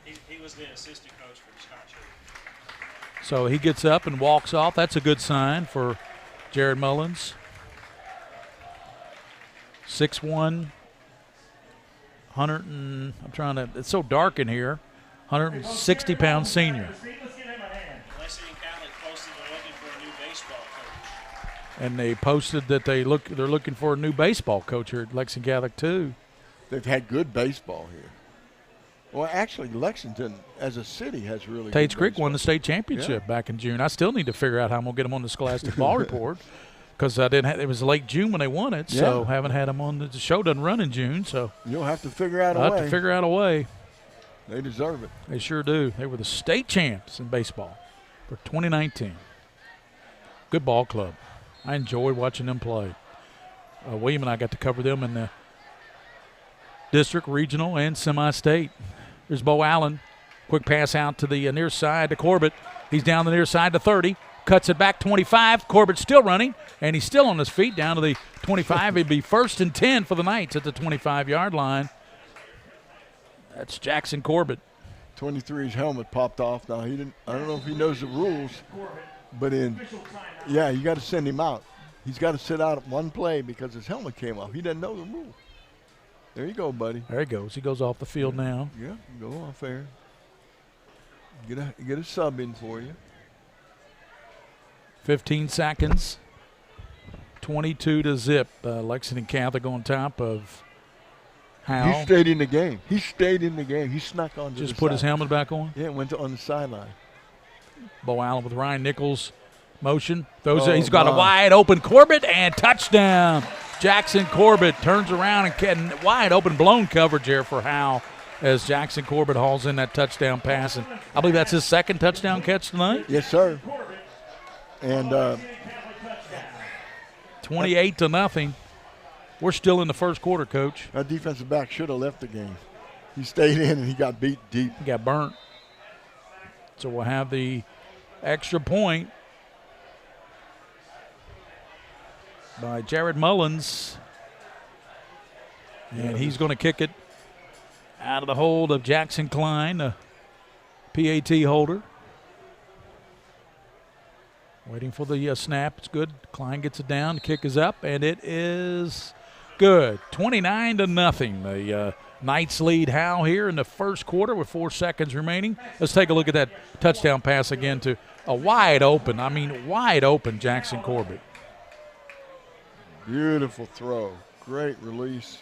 he was the assistant coach for Scott True. So he gets up and walks off. That's a good sign for Jared Mullins. 6'1", it's so dark in here, 160-pound senior. Lexington Catholic posted they're looking for a new baseball coach. And they posted that they're looking for a new baseball coach here at Lexington Catholic too. They've had good baseball here. Well, actually, Lexington as a city has really Tate's good Creek baseball. won the state championship back in June. I still need to figure out how I'm going to get them on the Scholastic Ball Report because it was late June when they won it, so haven't had them on. The show doesn't run in June, so you'll have to figure out a way. I'll have to figure out a way. They deserve it. They sure do. They were the state champs in baseball for 2019. Good ball club. I enjoyed watching them play. William and I got to cover them in the district, regional, and semi-state. There's Bo Allen. Quick pass out to the near side to Corbett. He's down the near side to 30. Cuts it back 25. Corbett's still running, and he's still on his feet down to the 25. It'd be 1st and 10 for the Knights at the 25-yard line. That's Jackson Corbett. 23's helmet popped off. Now, I don't know if he knows the rules, but you got to send him out. He's got to sit out at one play because his helmet came off. He doesn't know the rule. There you go, buddy. There he goes. He goes off the field now. Yeah, go off there. Get a sub in for you. 15 seconds. 22-0. Lexington Catholic on top of Howe. He stayed in the game. He snuck on. Just put his helmet back on? Yeah, went on the sideline. Bo Allen with Ryan Nichols. Motion. He's got a wide open Corbett and touchdown. Jackson Corbett turns around and wide open blown coverage here for Howe as Jackson Corbett hauls in that touchdown pass. And I believe that's his second touchdown catch tonight. Yes, sir. And 28-0. We're still in the first quarter, Coach. That defensive back should have left the game. He stayed in and he got beat deep. He got burnt. So we'll have the extra point by Jared Mullins. And he's going to kick it out of the hold of Jackson Klein, the PAT holder. Waiting for the snap. It's good. Klein gets it down. The kick is up, and it is good. 29-0. The Knights lead Howe here in the first quarter with 4 seconds remaining. Let's take a look at that touchdown pass again to a wide open Jackson Corbett. Beautiful throw. Great release.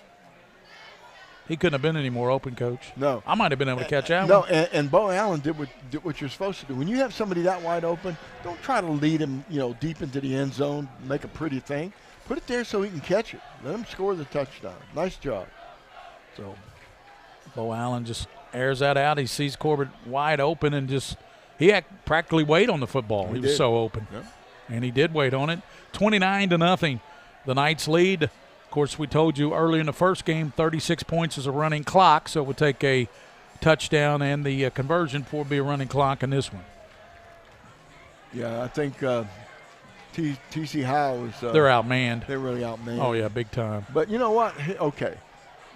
He couldn't have been any more open, Coach. No. I might have been able to catch that one. No, and Bo Allen did what you're supposed to do. When you have somebody that wide open, don't try to lead him, deep into the end zone, make a pretty thing. Put it there so he can catch it. Let him score the touchdown. Nice job. So Bo Allen just airs that out. He sees Corbett wide open and he had practically wait on the football. He was so open. Yep. And he did wait on it. 29-0. The Knights lead. Of course, we told you early in the first game, 36 points is a running clock, so it would take a touchdown and the conversion for it to be a running clock in this one. Yeah, I think TC Howe is they're outmanned. They're really outmanned. Oh, yeah, big time. But you know what? Okay.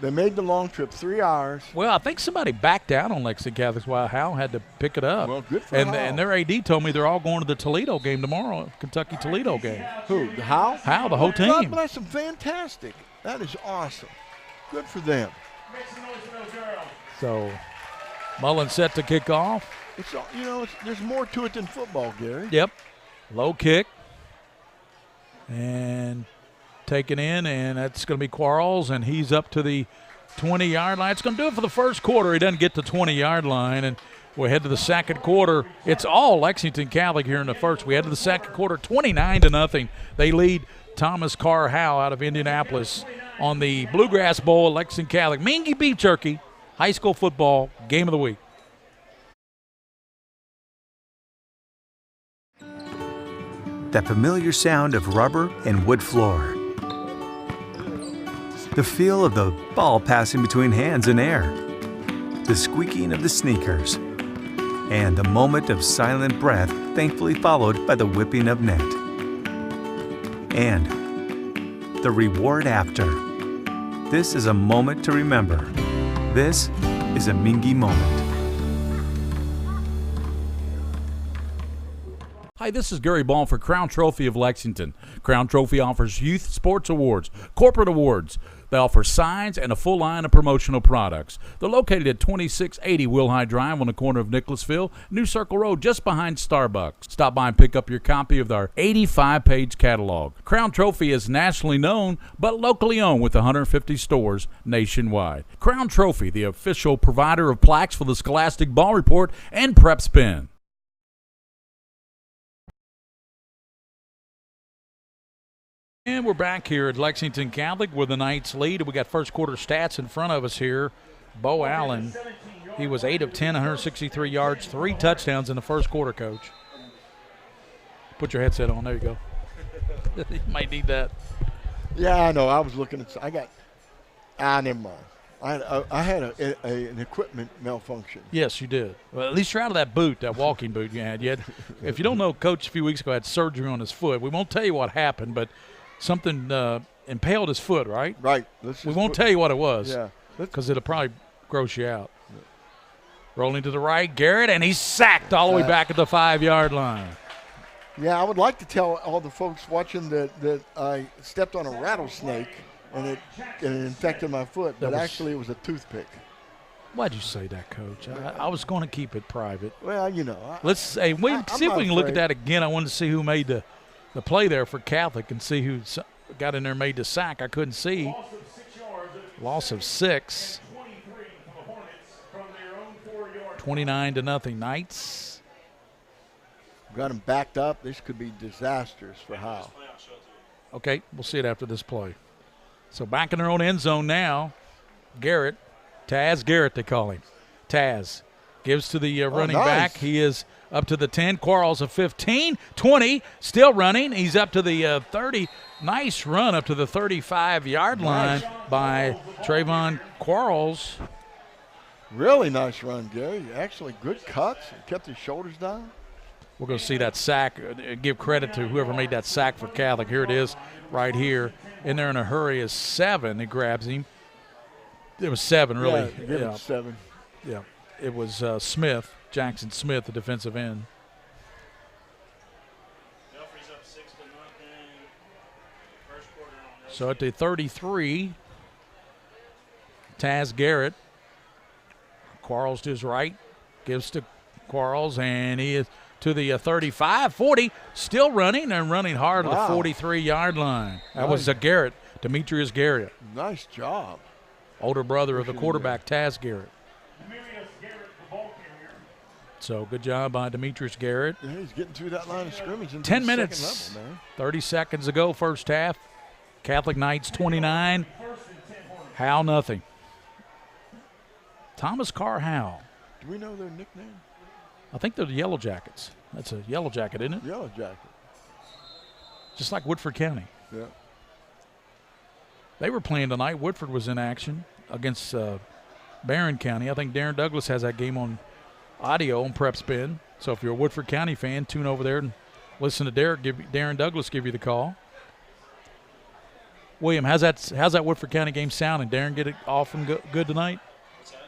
They made the long trip, 3 hours. Well, I think somebody backed out on Lexington Catholic while Howe had to pick it up. Well, good for Howe. Howe. And their AD told me they're all going to the Toledo game tomorrow, Kentucky-Toledo game. Who, the Howe? Howe, the whole team. God bless them. Fantastic. That is awesome. Good for them. So, Mullen set to kick off. There's more to it than football, Gary. Yep. Low kick. And taken in, and that's going to be Quarles, and he's up to the 20-yard line. It's going to do it for the first quarter. He doesn't get to the 20-yard line, and we head to the second quarter. It's all Lexington Catholic here in the first. We head to the second quarter, 29-0. They lead Thomas Carr Howe out of Indianapolis on the Bluegrass Bowl, Lexington Catholic. Mingua beef jerky, high school football, game of the week. That familiar sound of rubber and wood floor. The feel of the ball passing between hands and air. The squeaking of the sneakers. And the moment of silent breath, thankfully followed by the whipping of net. And the reward after. This is a moment to remember. This is a Mingua moment. Hi, this is Gary Ball for Crown Trophy of Lexington. Crown Trophy offers youth sports awards, corporate awards. They offer signs and a full line of promotional products. They're located at 2680 Wilhite Drive on the corner of Nicholasville, New Circle Road, just behind Starbucks. Stop by and pick up your copy of our 85-page catalog. Crown Trophy is nationally known, but locally owned with 150 stores nationwide. Crown Trophy, the official provider of plaques for the Scholastic Ball Report and PrepSpin. And we're back here at Lexington Catholic where the Knights lead. We got first quarter stats in front of us here. Bo Allen, he was 8 of 10, 163 yards, 3 touchdowns in the first quarter, Coach. Put your headset on. There you go. You might need that. Yeah, I know. I was looking at never mind. I had an equipment malfunction. Yes, you did. Well, at least you're out of that boot, that walking boot you had. If you don't know, Coach a few weeks ago had surgery on his foot. We won't tell you what happened, but something impaled his foot, right? Right. We won't tell you what it was. Yeah. Because it'll probably gross you out. Yeah. Rolling to the right, Garrett, and he's sacked all the way back at the 5-yard line. Yeah, I would like to tell all the folks watching that I stepped on a rattlesnake and it infected my foot, but actually it was a toothpick. Why'd you say that, Coach? I was going to keep it private. Well, Let's see if we can look at that again. I wanted to see who made the play there for Catholic and see who got in there and made the sack. I couldn't see. Loss of 6. 29-0 Knights. Got him backed up. This could be disastrous for Howe. Okay, we'll see it after this play. So back in their own end zone now. Garrett, Taz Garrett they call him. Taz gives to the running back. He is up to the 10. Quarles of 15, 20, still running. He's up to the 30. Nice run up to the 35-yard line by Trayvon Quarles. Really nice run, Gary. Actually good cuts. Kept his shoulders down. We're going to see that sack. Give credit to whoever made that sack for Catholic. Here it is right here. In there in a hurry is 7. He grabs him. It was 7, really. Yeah, 7. Yeah. It was Smith, Jackson Smith, the defensive end. So at the 33, Taz Garrett. Quarles to his right, gives to Quarles, and he is to the 35, 40, still running and running hard at the 43-yard line. That was Garrett, Demetrius Garrett. Nice job. Older brother of the quarterback, Taz Garrett. So good job by Demetrius Garrett. Yeah, he's getting through that line of scrimmage. 10 minutes, level, 30 seconds ago, first half. Catholic Knights 29, Howe nothing. Thomas Carr Howe. Do we know their nickname? I think they're the Yellow Jackets. That's a Yellow Jacket, isn't it? Yellow Jacket. Just like Woodford County. Yeah. They were playing tonight. Woodford was in action against Barron County. I think Darren Douglas has that game on audio on PrepSpin. So if you're a Woodford County fan, tune over there and listen to Darren Douglas give you the call. William, how's that Woodford County game sounding? Darren get it off and good tonight?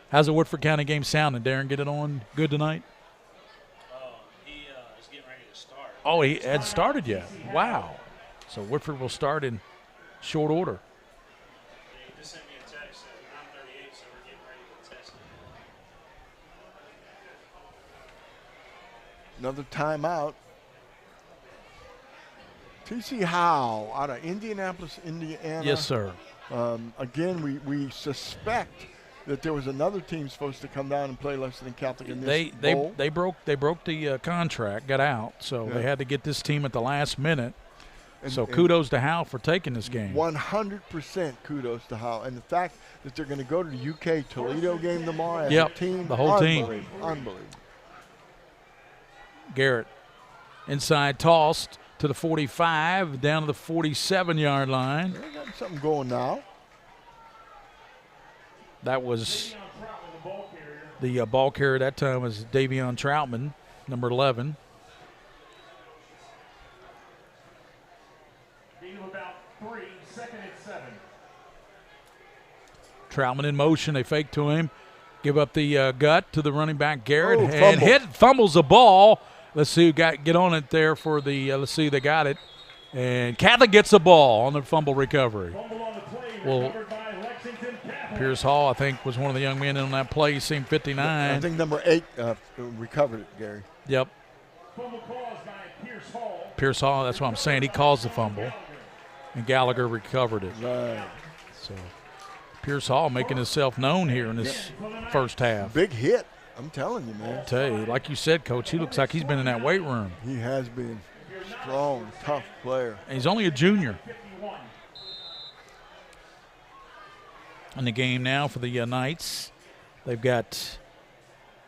How's the Woodford County game sounding? Darren get it on good tonight? He is getting ready to start. Oh, he had started yet. Wow. So Woodford will start in short order. He just sent me a text at 9:38, so we're getting ready to test it. Another timeout. T.C. Howe out of Indianapolis, Indiana. Yes, sir. Again, we suspect that there was another team supposed to come down and play Lexington Catholic in this bowl. They broke the contract, got out, so they had to get this team at the last minute. So kudos to Howe for taking this game. 100% kudos to Howe. And the fact that they're going to go to the UK Toledo game tomorrow as a team. The whole team. Unbelievable. Garrett inside tossed to the 45, down to the 47-yard line. They got something going now. That was the ball carrier that time was Davion Troutman, number 11. About 3, second and 7. Troutman in motion. They fake to him. Give up the gut to the running back, Garrett. Oh, and fumbles the ball. Let's see who get on it there for the let's see, they got it. And Catholic gets the ball on the fumble recovery. Well, Pierce Hall, I think, was one of the young men on that play. He seemed 59. I think number 8 recovered it, Gary. Yep. Fumble caused by Pierce Hall. Pierce Hall, that's what I'm saying. He caused the fumble. And Gallagher recovered it. Right. So Pierce Hall making himself known here in this first half. Big hit. I'm telling you, man. I tell you, like you said, Coach, he looks like he's been in that weight room. He has been. Strong, tough player. And he's only a junior. In the game now for the Knights, they've got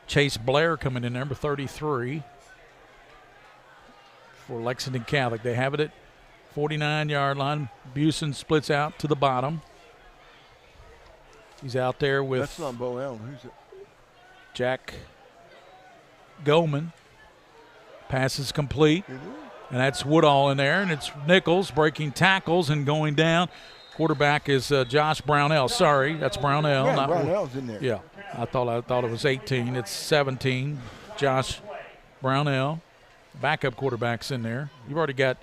Chase Blair coming in, number 33 for Lexington Catholic. They have it at 49-yard line. Busen splits out to the bottom. He's out there with That's not Bo Allen. Who's it? Jack Goldman. Pass is complete. And that's Woodall in there, and it's Nichols breaking tackles and going down. Quarterback is Josh Brownell. Sorry, that's Brownell. Yeah, Brownell's in there. Yeah, I thought it was 18. It's 17. Josh Brownell, backup quarterback's in there. You've already got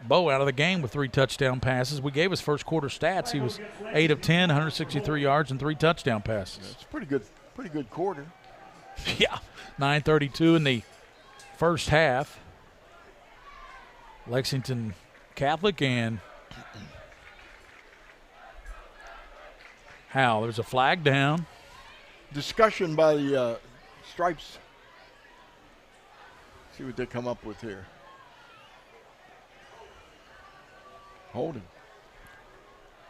Bo out of the game with 3 touchdown passes. We gave his first quarter stats. He was 8 of 10, 163 yards, and 3 touchdown passes. It's pretty good quarter. Yeah, 9:32 in the first half. Lexington Catholic and Howe. There's a flag down. Discussion by the Stripes. See what they come up with here. Holding.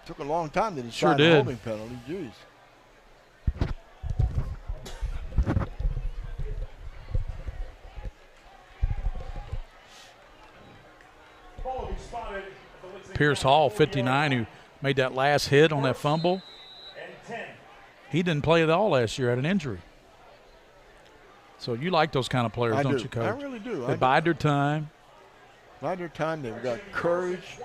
Took a long time to decide Sure the did. holding penalty. Jeez. Pierce Hall, 59, who made that last hit on that fumble. He didn't play at all last year, had an injury. So you like those kind of players, don't you, Coach? I really do. They bide their time. Bide their time. They've got courage,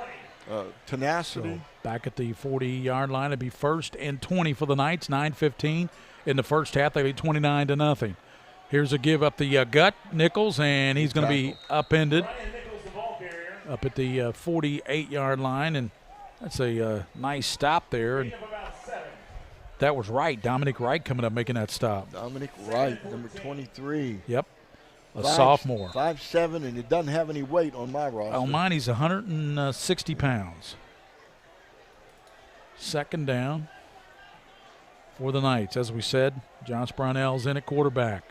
tenacity. So back at the 40-yard line, it'd be 1st and 20 for the Knights, 9:15 in the first half. They lead 29-0. Here's a give up the gut, Nichols, and he's going to be upended up at the 48-yard line, and that's a nice stop there. And That was Wright. Dominic Wright coming up making that stop. Dominic Wright, number 23. Yep. A sophomore. 5'7", and it doesn't have any weight on my roster. On mine, he's 160 pounds. Second down for the Knights. As we said, Josh Brownell's in at quarterback.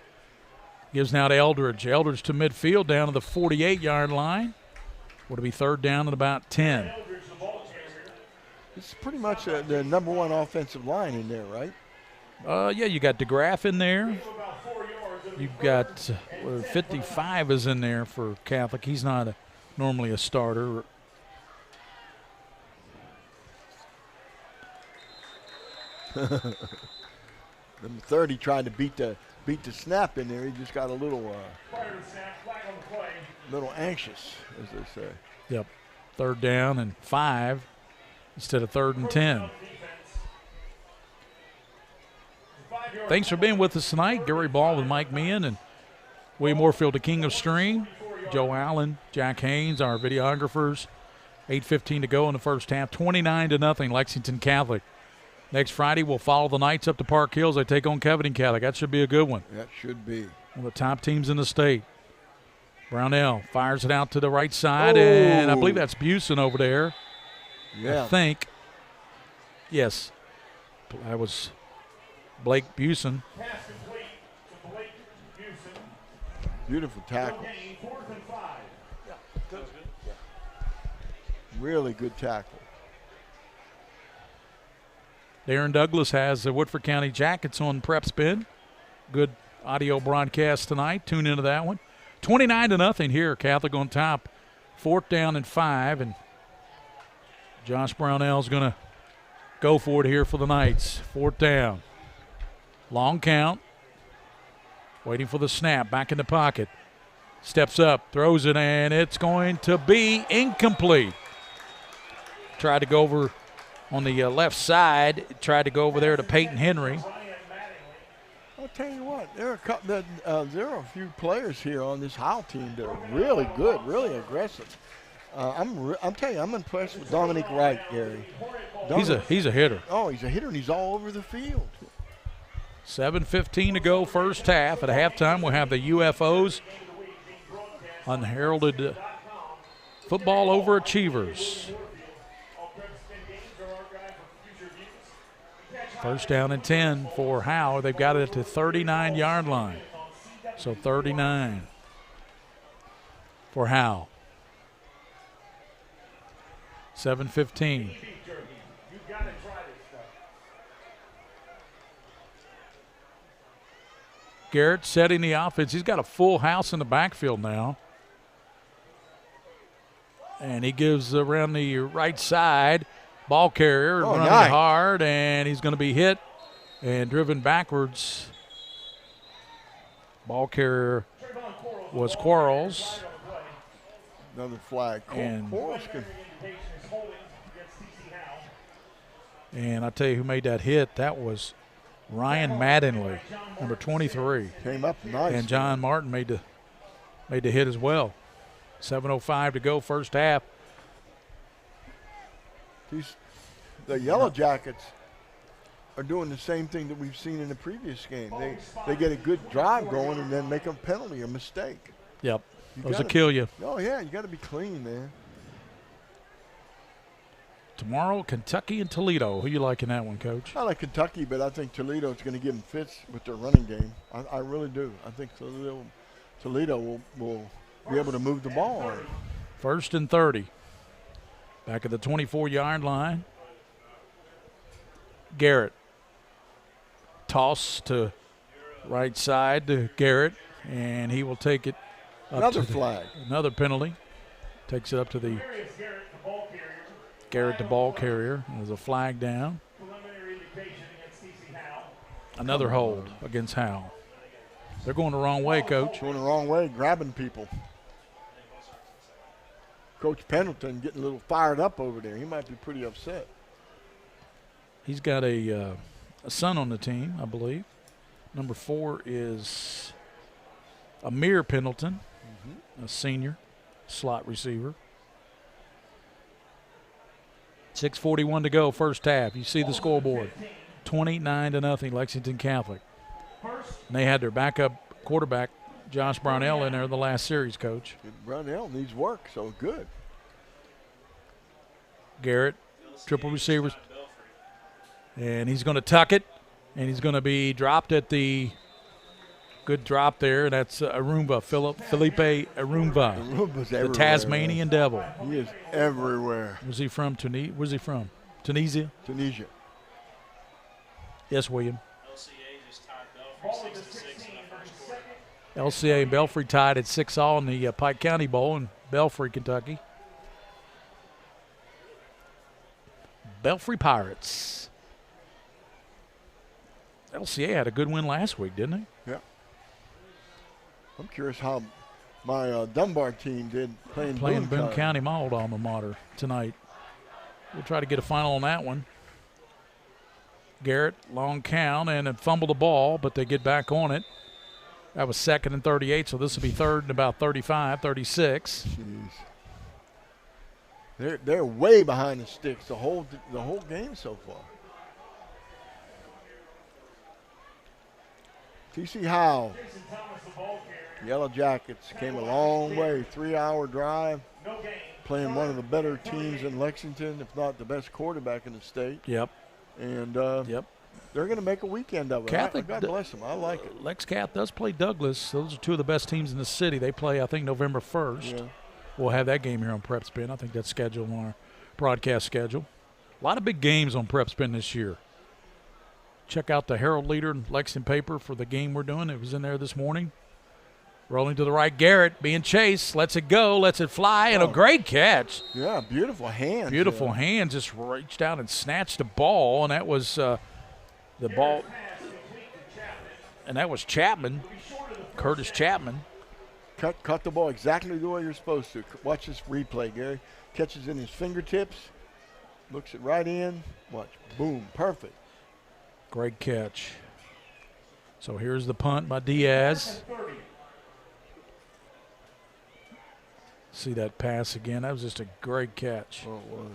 Gives now to Eldridge. Eldridge to midfield down to the 48-yard line. Would it be third down at about 10? It's pretty much the number one offensive line in there, right? Yeah, you got DeGraff in there. You've got 55 is in there for Catholic. He's not normally a starter. Number 30 tried to beat the snap in there. He just got a little anxious, as they say. Yep. Third down and 5 instead of third and 10. Thanks for being with us tonight. Gary Ball with Mike Meehan and William Moorfield, the King of Stream. Joe Allen, Jack Haynes, our videographers. 8:15 to go in the first half. 29-0 Lexington Catholic. Next Friday, we'll follow the Knights up to Park Hills. They take on Covington Catholic. That should be a good one. That should be. One of the top teams in the state. Brownell fires it out to the right side, and I believe that's Busen over there. Yeah. I think. Yes. That was Blake Busen. Beautiful tackle. Really good tackle. Darren Douglas has the Woodford County Jackets on PrepSpin. Good audio broadcast tonight. Tune into that one. 29-0 here. Catholic on top. Fourth down and 5, and Josh Brownell's going to go for it here for the Knights. Fourth down. Long count. Waiting for the snap. Back in the pocket. Steps up. Throws it, and it's going to be incomplete. Tried to go over on the left side. Tried to go over there to Peyton Henry. I'll tell you what, there are a few players here on this Howe team that are really good, really aggressive. I'm telling you, I'm impressed with Dominic Wright, Gary. He's a hitter. Oh, he's a hitter, and he's all over the field. 7:15 to go first half. At halftime, we'll have the UFOs, Unheralded Football Overachievers. First down and 10 for Howe. They've got it at the 39-yard line. So 39 for Howe. 7:15. Garrett setting the offense. He's got a full house in the backfield now. And he gives around the right side. Ball carrier running hard, and he's going to be hit and driven backwards. Ball carrier was Quarles. Another flag. And I tell you who made that hit. That was Ryan Mattingly, number 23. Came up nice. And John Martin made the hit as well. 7:05 to go first half. The Yellow Jackets are doing the same thing that we've seen in the previous game. They get a good drive going and then make a penalty or mistake. Yep. Those will kill you. Oh, yeah, you got to be clean, man. Tomorrow, Kentucky and Toledo. Who you like in that one, Coach? I like Kentucky, but I think Toledo's going to give them fits with their running game. I really do. I think Toledo will be able to move the ball on it. First and 30. Back at the 24-yard line. Garrett. Toss to right side to Garrett, and he will take it up. Another flag. Another penalty. Takes it up to the Garrett, the ball carrier. There's a flag down. Another hold against Howe. They're going the wrong way, Coach. Going the wrong way, grabbing people. Coach Pendleton getting a little fired up over there. He might be pretty upset. He's got a son on the team, I believe. Number 4 is Amir Pendleton, a senior slot receiver. 6:41 to go, first half. You see the scoreboard. 29-0, Lexington Catholic. And they had their backup quarterback, Josh Brownell, in there the last series, Coach. Brownell needs work, so good. Garrett, triple receivers. And he's going to tuck it, and he's going to be dropped at the good drop there. That's Arumba, Felipe Arumba, the Tasmanian Devil. He is everywhere. Was he from Tunisia? Where's he from? Tunisia? Tunisia. Yes, William. LCA just tied Belfry 6-6 in the first quarter. LCA and Belfry tied at 6-all in the Pike County Bowl in Belfry, Kentucky. Belfry Pirates. LCA had a good win last week, didn't they? Yeah. I'm curious how my Dunbar team did playing Boone County, my old alma mater, tonight. We'll try to get a final on that one. Garrett, long count, and it fumbled the ball, but they get back on it. That was 2nd and 38, so this will be 3rd and about 35, 36. Jeez. They're way behind the sticks the whole game so far. TC Howe, Yellow Jackets came a long way, 3-hour drive, playing one of the better teams in Lexington, if not the best quarterback in the state. Yep. And they're going to make a weekend of it. Catholic, God bless them. I like it. Lex Cath does play Douglas. Those are two of the best teams in the city. They play, I think, November 1st. Yeah. We'll have that game here on PrepSpin. I think that's scheduled on our broadcast schedule. A lot of big games on PrepSpin this year. Check out the Herald Leader and Lexington paper for the game we're doing. It was in there this morning. Rolling to the right, Garrett being chased. Lets it go, lets it fly, and a great catch. Yeah, beautiful hands. Beautiful hands. Just reached out and snatched the ball, and that was the ball. And that was Chapman, Curtis Chapman. Cut the ball exactly the way you're supposed to. Watch this replay, Gary. Catches in his fingertips, looks it right in. Watch, boom, perfect. Great catch. So here's the punt by Diaz. See that pass again. That was just a great catch. Oh, it was.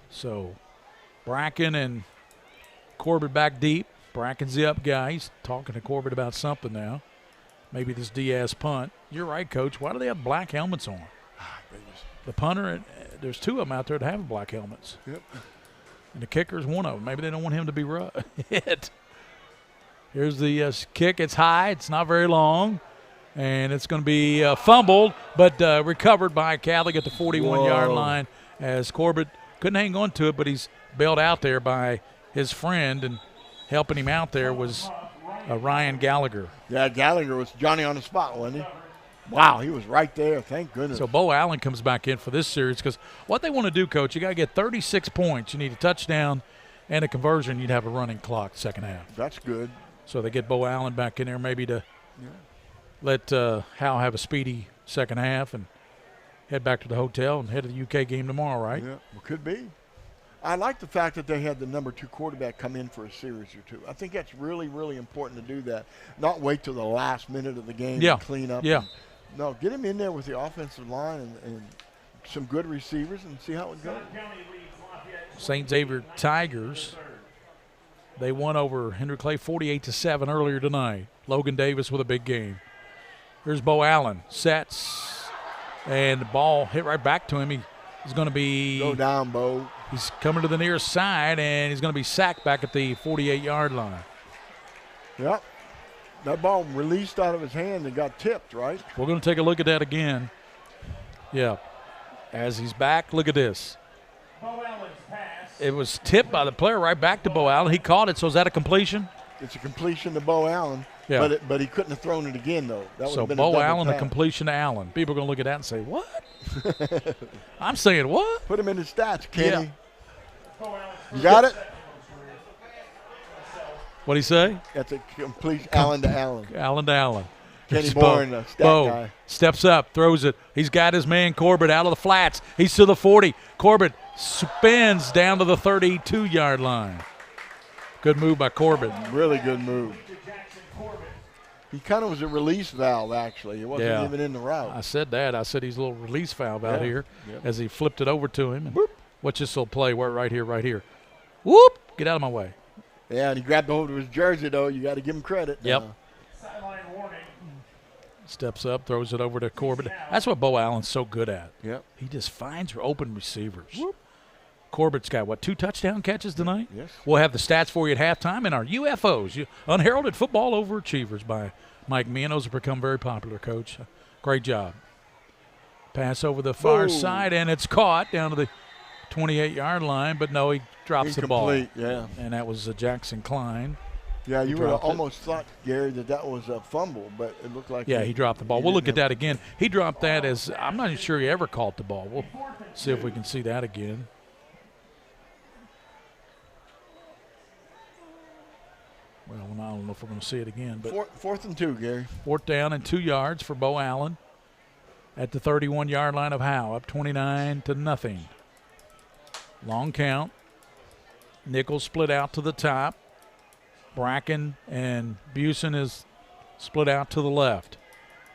So Bracken and Corbett back deep. Bracken's the up guy. He's talking to Corbett about something now. Maybe this Diaz punt. You're right, Coach. Why do they have black helmets on? The punter, there's two of them out there that have black helmets. Yep. And the kicker's one of them. Maybe they don't want him to be hit. Here's the kick. It's high. It's not very long. And it's going to be fumbled, but recovered by Catholic at the 41-yard line as Corbett couldn't hang on to it, but he's bailed out there by his friend, and helping him out there was Ryan Gallagher. Yeah, Gallagher was Johnny on the spot, wasn't he? Wow, he was right there. Thank goodness. So Bo Allen comes back in for this series because what they want to do, Coach, you got to get 36 points. You need a touchdown and a conversion. You'd have a running clock second half. That's good. So they get Bo Allen back in there maybe to let Howe have a speedy second half and head back to the hotel and head to the UK game tomorrow, right? Yeah, well, could be. I like the fact that they had the number 2 quarterback come in for a series or two. I think that's really, really important to do that. Not wait till the last minute of the game to clean up. Yeah. No, get him in there with the offensive line and some good receivers and see how it goes. St. Xavier Tigers, they won over Henry Clay 48-7 earlier tonight. Logan Davis with a big game. Here's Bo Allen, sets, and the ball hit right back to him. He's going to be – go down, Bo. He's coming to the near side, and he's going to be sacked back at the 48-yard line. Yep. That ball released out of his hand and got tipped, right? We're going to take a look at that again. Yeah. As he's back, look at this. It was tipped by the player right back to Bo Allen. He caught it, so is that a completion? It's a completion to Bo Allen, but he couldn't have thrown it again, though. That so Bo Allen, a completion to Allen. People are going to look at that and say, what? I'm saying what? Put him in the stats, Kenny. Yeah. You got it? What'd he say? That's a complete Allen to Allen. Allen to Allen. Kenny Bourne, the stat guy. Steps up, throws it. He's got his man Corbett out of the flats. He's to the 40. Corbett spins down to the 32-yard line. Good move by Corbett. Really good move. He kind of was a release valve, actually. He wasn't even in the route. I said that. I said he's a little release valve out here as he flipped it over to him. And watch this little play right here. Whoop! Get out of my way. Yeah, and he grabbed a hold of his jersey, though. You got to give him credit. Yep. Steps up, throws it over to Corbett. That's what Bo Allen's so good at. Yep. He just finds open receivers. Whoop. Corbett's got, 2 touchdown catches tonight? Yes. We'll have the stats for you at halftime in our UFOs, Unheralded Football Overachievers by Mike Meehan. Those have become very popular, Coach. Great job. Pass over the far side, and it's caught down to the 28-yard line, but no, he drops the ball. Yeah. And that was Jackson Klein. Yeah, you would have almost thought, Gary, that was a fumble, but it looked like he dropped the ball. We'll look at that again. He dropped that as – I'm not even sure he ever caught the ball. We'll see if we can see that again. Well, I don't know if we're going to see it again. But 4th and 2, Gary. 4th down and 2 yards for Bo Allen at the 31-yard line of Howe, up 29-0. Long count. Nichols split out to the top. Bracken and Busen is split out to the left.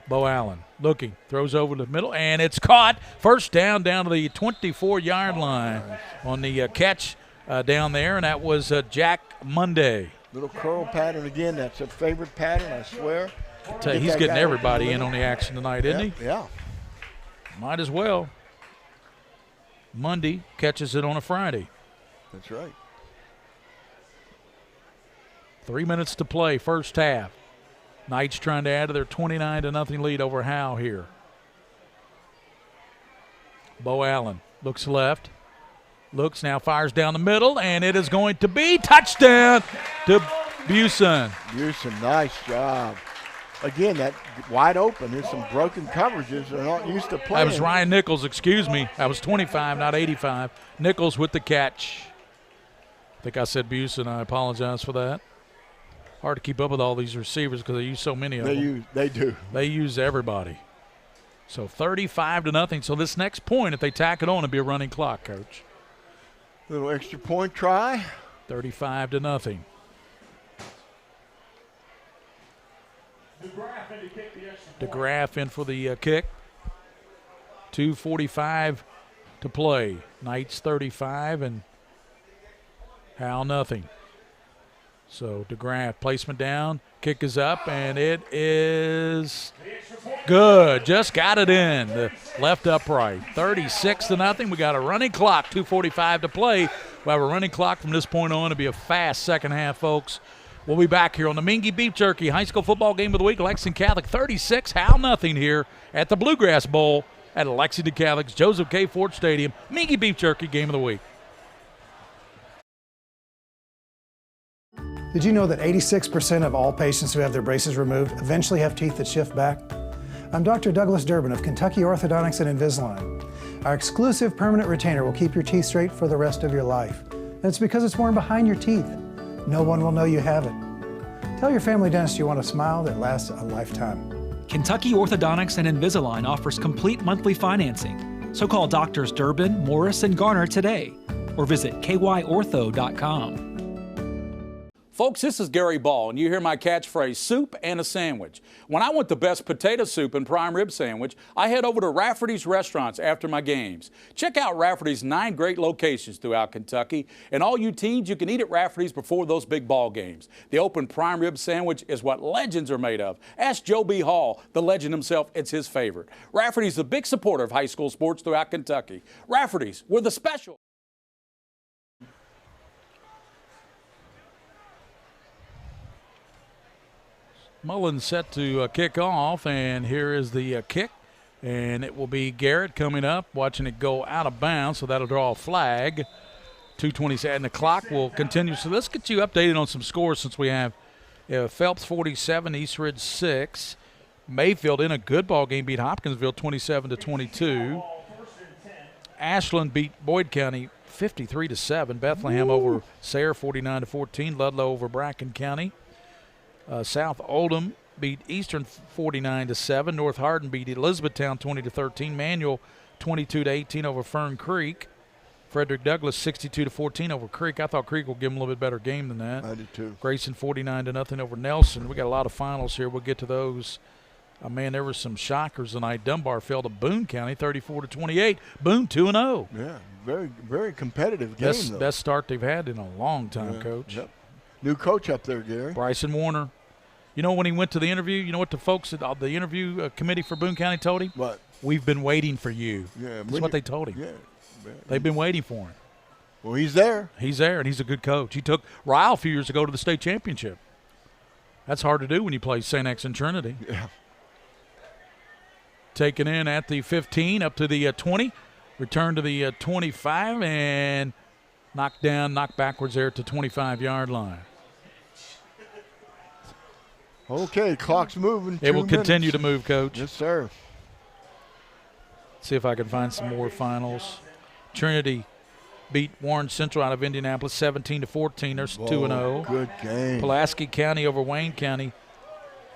Bo Allen looking, throws over the middle, and it's caught. First down to the 24-yard line on the catch down there, and that was Jack Monday. Little curl pattern again. That's a favorite pattern, I swear. He's getting everybody in on the action tonight, isn't he? Yeah. Might as well. Monday catches it on a Friday. That's right. 3 minutes to play, first half. Knights trying to add to their 29-0 lead over Howe here. Bo Allen looks left. Looks now, fires down the middle, and it is going to be touchdown to Busen. Busen, nice job. Again, that wide open. There's some broken coverages. They're not used to playing. That was Ryan Nichols, excuse me. That was 25, not 85. Nichols with the catch. I think I said Busen. I apologize for that. Hard to keep up with all these receivers because they use so many of them. They do. They use everybody. So 35-0. So this next point, if they tack it on, it'll be a running clock, Coach. Little extra point try. 35-0. DeGraff in for the kick. 2:45 to play. Knights 35 and Howe nothing. So DeGraff, placement down, kick is up, and it is good. Just got it in. The left upright. 36-0. We got a running clock, 2:45 to play. We'll have a running clock from this point on. It'll be a fast second half, folks. We'll be back here on the Mingua Beef Jerky High School Football Game of the Week. Lexington Catholic 36, Howe nothing here at the Bluegrass Bowl at Lexington Catholic's Joseph K. Ford Stadium. Mingua Beef Jerky Game of the Week. Did you know that 86% of all patients who have their braces removed eventually have teeth that shift back? I'm Dr. Douglas Durbin of Kentucky Orthodontics and Invisalign. Our exclusive permanent retainer will keep your teeth straight for the rest of your life. And it's because it's worn behind your teeth. No one will know you have it. Tell your family dentist you want a smile that lasts a lifetime. Kentucky Orthodontics and Invisalign offers complete monthly financing. So call Doctors Durbin, Morris, and Garner today or visit kyortho.com. Folks, this is Gary Ball, and you hear my catchphrase, soup and a sandwich. When I want the best potato soup and prime rib sandwich, I head over to Rafferty's Restaurants after my games. Check out Rafferty's 9 great locations throughout Kentucky, and all you teens, you can eat at Rafferty's before those big ball games. The open prime rib sandwich is what legends are made of. Ask Joe B. Hall, the legend himself, it's his favorite. Rafferty's a big supporter of high school sports throughout Kentucky. Rafferty's, we're the special. Mullins set to kick off, and here is the kick, and it will be Garrett coming up, watching it go out of bounds, so that'll draw a flag. 2:27, and the clock will continue. So let's get you updated on some scores since we have Phelps 47, Eastridge 6. Mayfield in a good ball game beat Hopkinsville 27-22. Ashland beat Boyd County 53-7. Bethlehem over Sayre 49-14. Ludlow over Bracken County. South Oldham beat Eastern 49-7. North Hardin beat Elizabethtown 20-13. Manual 22-18 over Fern Creek. Frederick Douglass 62-14 over Creek. I thought Creek will give them a little bit better game than that. I did too. Grayson 49-0 over Nelson. We got a lot of finals here. We'll get to those. Man, there were some shockers tonight. Dunbar fell to Boone County 34-28. Boone 2-0. Yeah, very, very competitive game. Best start they've had in a long time, Coach. Yep. New coach up there, Gary. Bryson Warner. You know, when he went to the interview, you know what the folks at the interview committee for Boone County told him? What? We've been waiting for you. Yeah, that's what they told him. Yeah. They've been waiting for him. Well, he's there. He's there, and he's a good coach. He took Ryle a few years ago to the state championship. That's hard to do when you play St. X and Trinity. Yeah. Taken in at the 15, up to the 20. Return to the 25, and knocked backwards there at the 25-yard line. Okay, clock's moving. It will continue to move, Coach. Yes, sir. See if I can find some more finals. Trinity beat Warren Central out of Indianapolis 17-14. There's 2-0. Good game. Pulaski County over Wayne County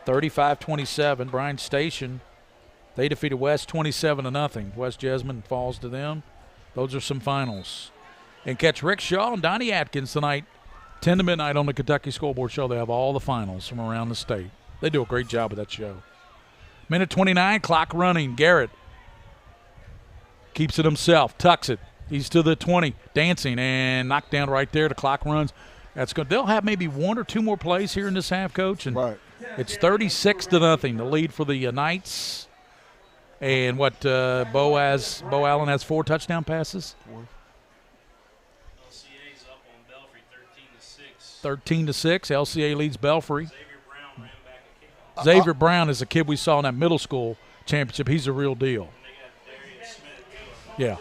35-27. Bryan Station, they defeated West 27-0. West Jessamine falls to them. Those are some finals. And catch Rick Shaw and Donnie Atkins tonight, 10 to midnight on the Kentucky Scoreboard Show. They have all the finals from around the state. They do a great job with that show. Minute 29, clock running. Garrett keeps it himself, tucks it. He's to the 20, dancing, and knocked down right there. The clock runs. That's good. They'll have maybe one or two more plays here in this half, Coach. And it's 36-0, the lead for the Knights. And what Bo Allen has 4 touchdown passes. LCA's up on Belfry 13-6. LCA leads Belfry. Xavier Brown is a kid we saw in that middle school championship. He's a real deal. Yeah.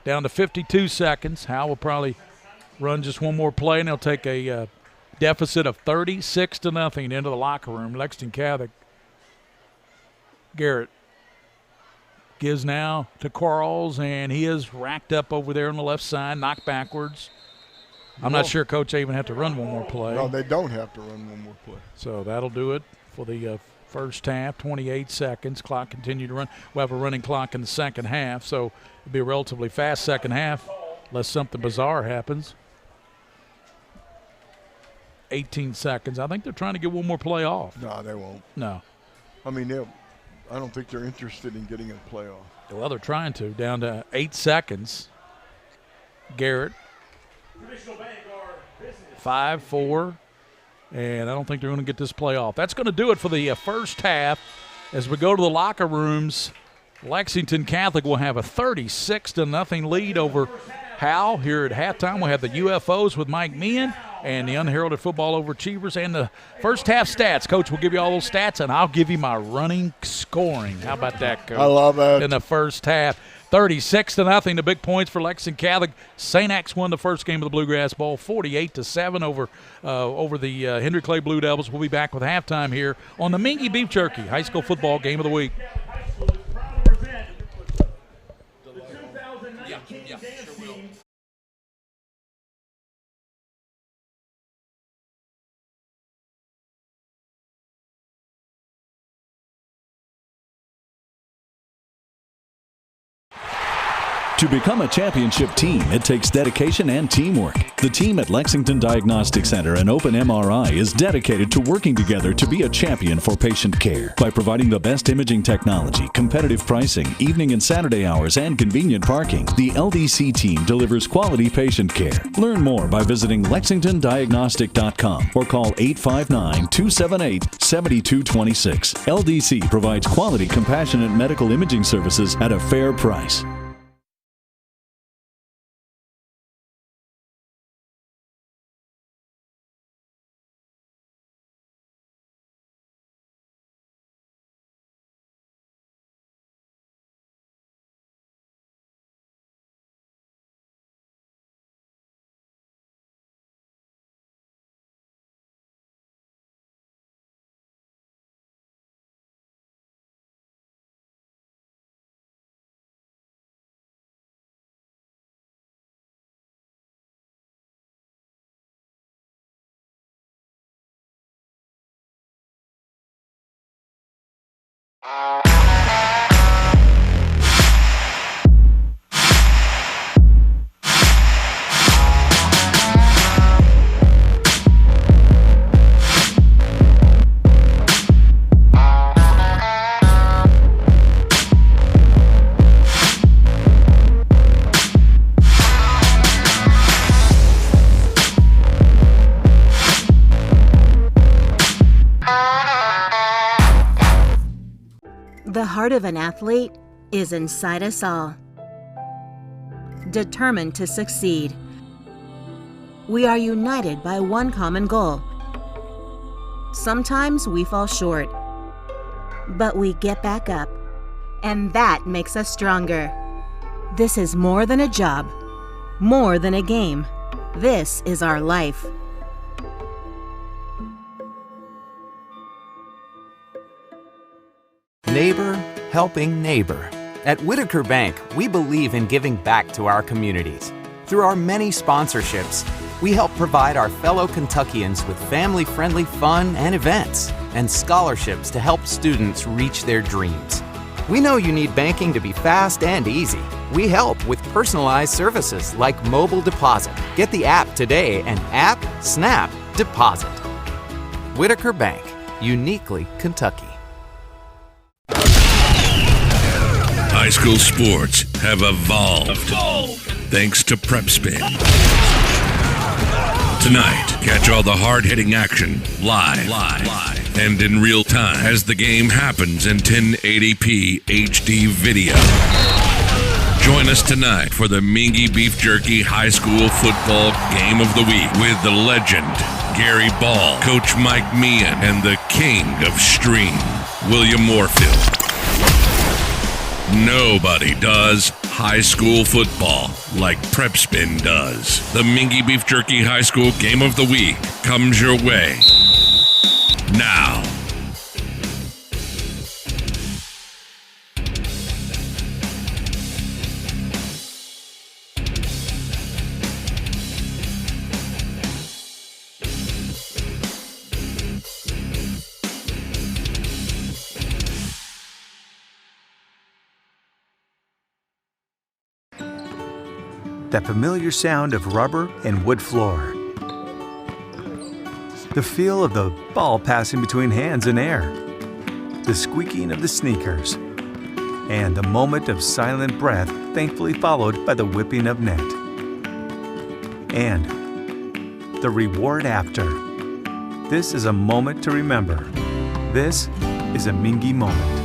Down to 52 seconds. Howe will probably run just one more play, and they'll take a deficit of 36-0 into the locker room. Lexington Catholic. Garrett gives now to Quarles, and he is racked up over there on the left side, knocked backwards. I'm not sure Coach even have to run one more play. No, they don't have to run one more play. So that'll do it for the first half, 28 seconds. Clock continued to run. We'll have a running clock in the second half, so it'll be a relatively fast second half unless something bizarre happens. 18 seconds. I think they're trying to get one more play off. No, they won't. No. I mean, I don't think they're interested in getting a play off. Well, they're trying to. Down to 8 seconds. Garrett. 5-4. And I don't think they're going to get this play off. That's going to do it for the first half. As we go to the locker rooms, Lexington Catholic will have a 36-0 lead over Howe. Here at halftime, we'll have the UFOs with Mike Meehan and the unheralded football overachievers and the first half stats. Coach will give you all those stats, and I'll give you my running scoring. How about that, Coach? I love it. In the first half. 36-0, the big points for Lexington Catholic. St. X won the first game of the Bluegrass Bowl, 48-7 over the Henry Clay Blue Devils. We'll be back with halftime here on the Mingua Beef Jerky High School Football Game of the Week. To become a championship team, it takes dedication and teamwork. The team at Lexington Diagnostic Center and Open MRI is dedicated to working together to be a champion for patient care. By providing the best imaging technology, competitive pricing, evening and Saturday hours, and convenient parking, the LDC team delivers quality patient care. Learn more by visiting lexingtondiagnostic.com or call 859-278-7226. LDC provides quality, compassionate medical imaging services at a fair price. heart of an athlete is inside us all. Determined to succeed. We are united by one common goal. Sometimes we fall short, but we get back up, and that makes us stronger. This is more than a job, more than a game. This is our life. Neighbor helping neighbor. At Whitaker Bank, we believe in giving back to our communities. Through our many sponsorships, we help provide our fellow Kentuckians with family-friendly fun and events, and scholarships to help students reach their dreams. We know you need banking to be fast and easy. We help with personalized services like mobile deposit. Get the app today and app, snap, deposit. Whitaker Bank, uniquely Kentucky. High school sports have evolved thanks to PrepSpin. Tonight, catch all the hard-hitting action live and in real time as the game happens in 1080p HD video. Join us tonight for the Mingua Beef Jerky High School Football Game of the Week with the legend Gary Ball, Coach Mike Meehan, and the King of Stream, William Moorfield. Nobody does high school football like PrepSpin does. The Mingua Beef Jerky High School Game of the Week comes your way now. That familiar sound of rubber and wood floor. The feel of the ball passing between hands and air. The squeaking of the sneakers. And the moment of silent breath thankfully followed by the whipping of net. And the reward after. This is a moment to remember. This is a Mingua moment.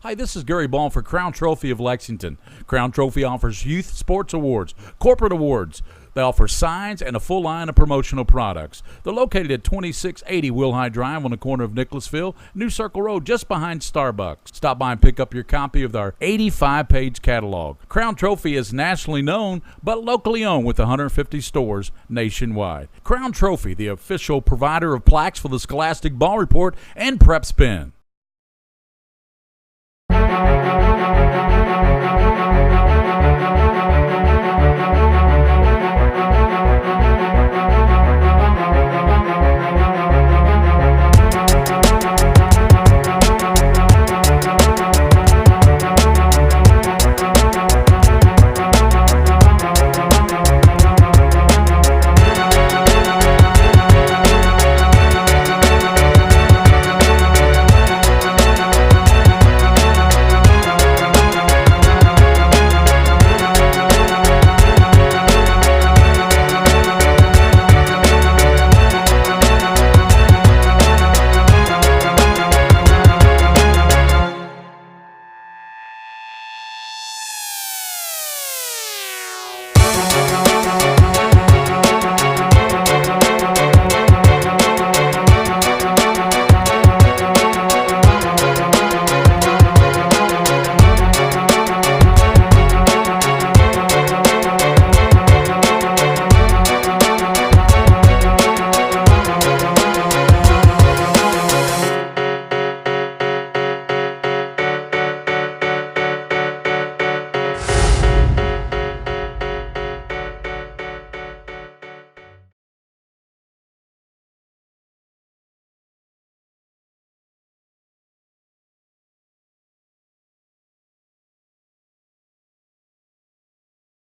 Hi, this is Gary Ball for Crown Trophy of Lexington. Crown Trophy offers youth sports awards, corporate awards. They offer signs and a full line of promotional products. They're located at 2680 Wilhite Drive on the corner of Nicholasville, New Circle Road, just behind Starbucks. Stop by and pick up your copy of our 85-page catalog. Crown Trophy is nationally known, but locally owned with 150 stores nationwide. Crown Trophy, the official provider of plaques for the Scholastic Ball Report and PrepSpin.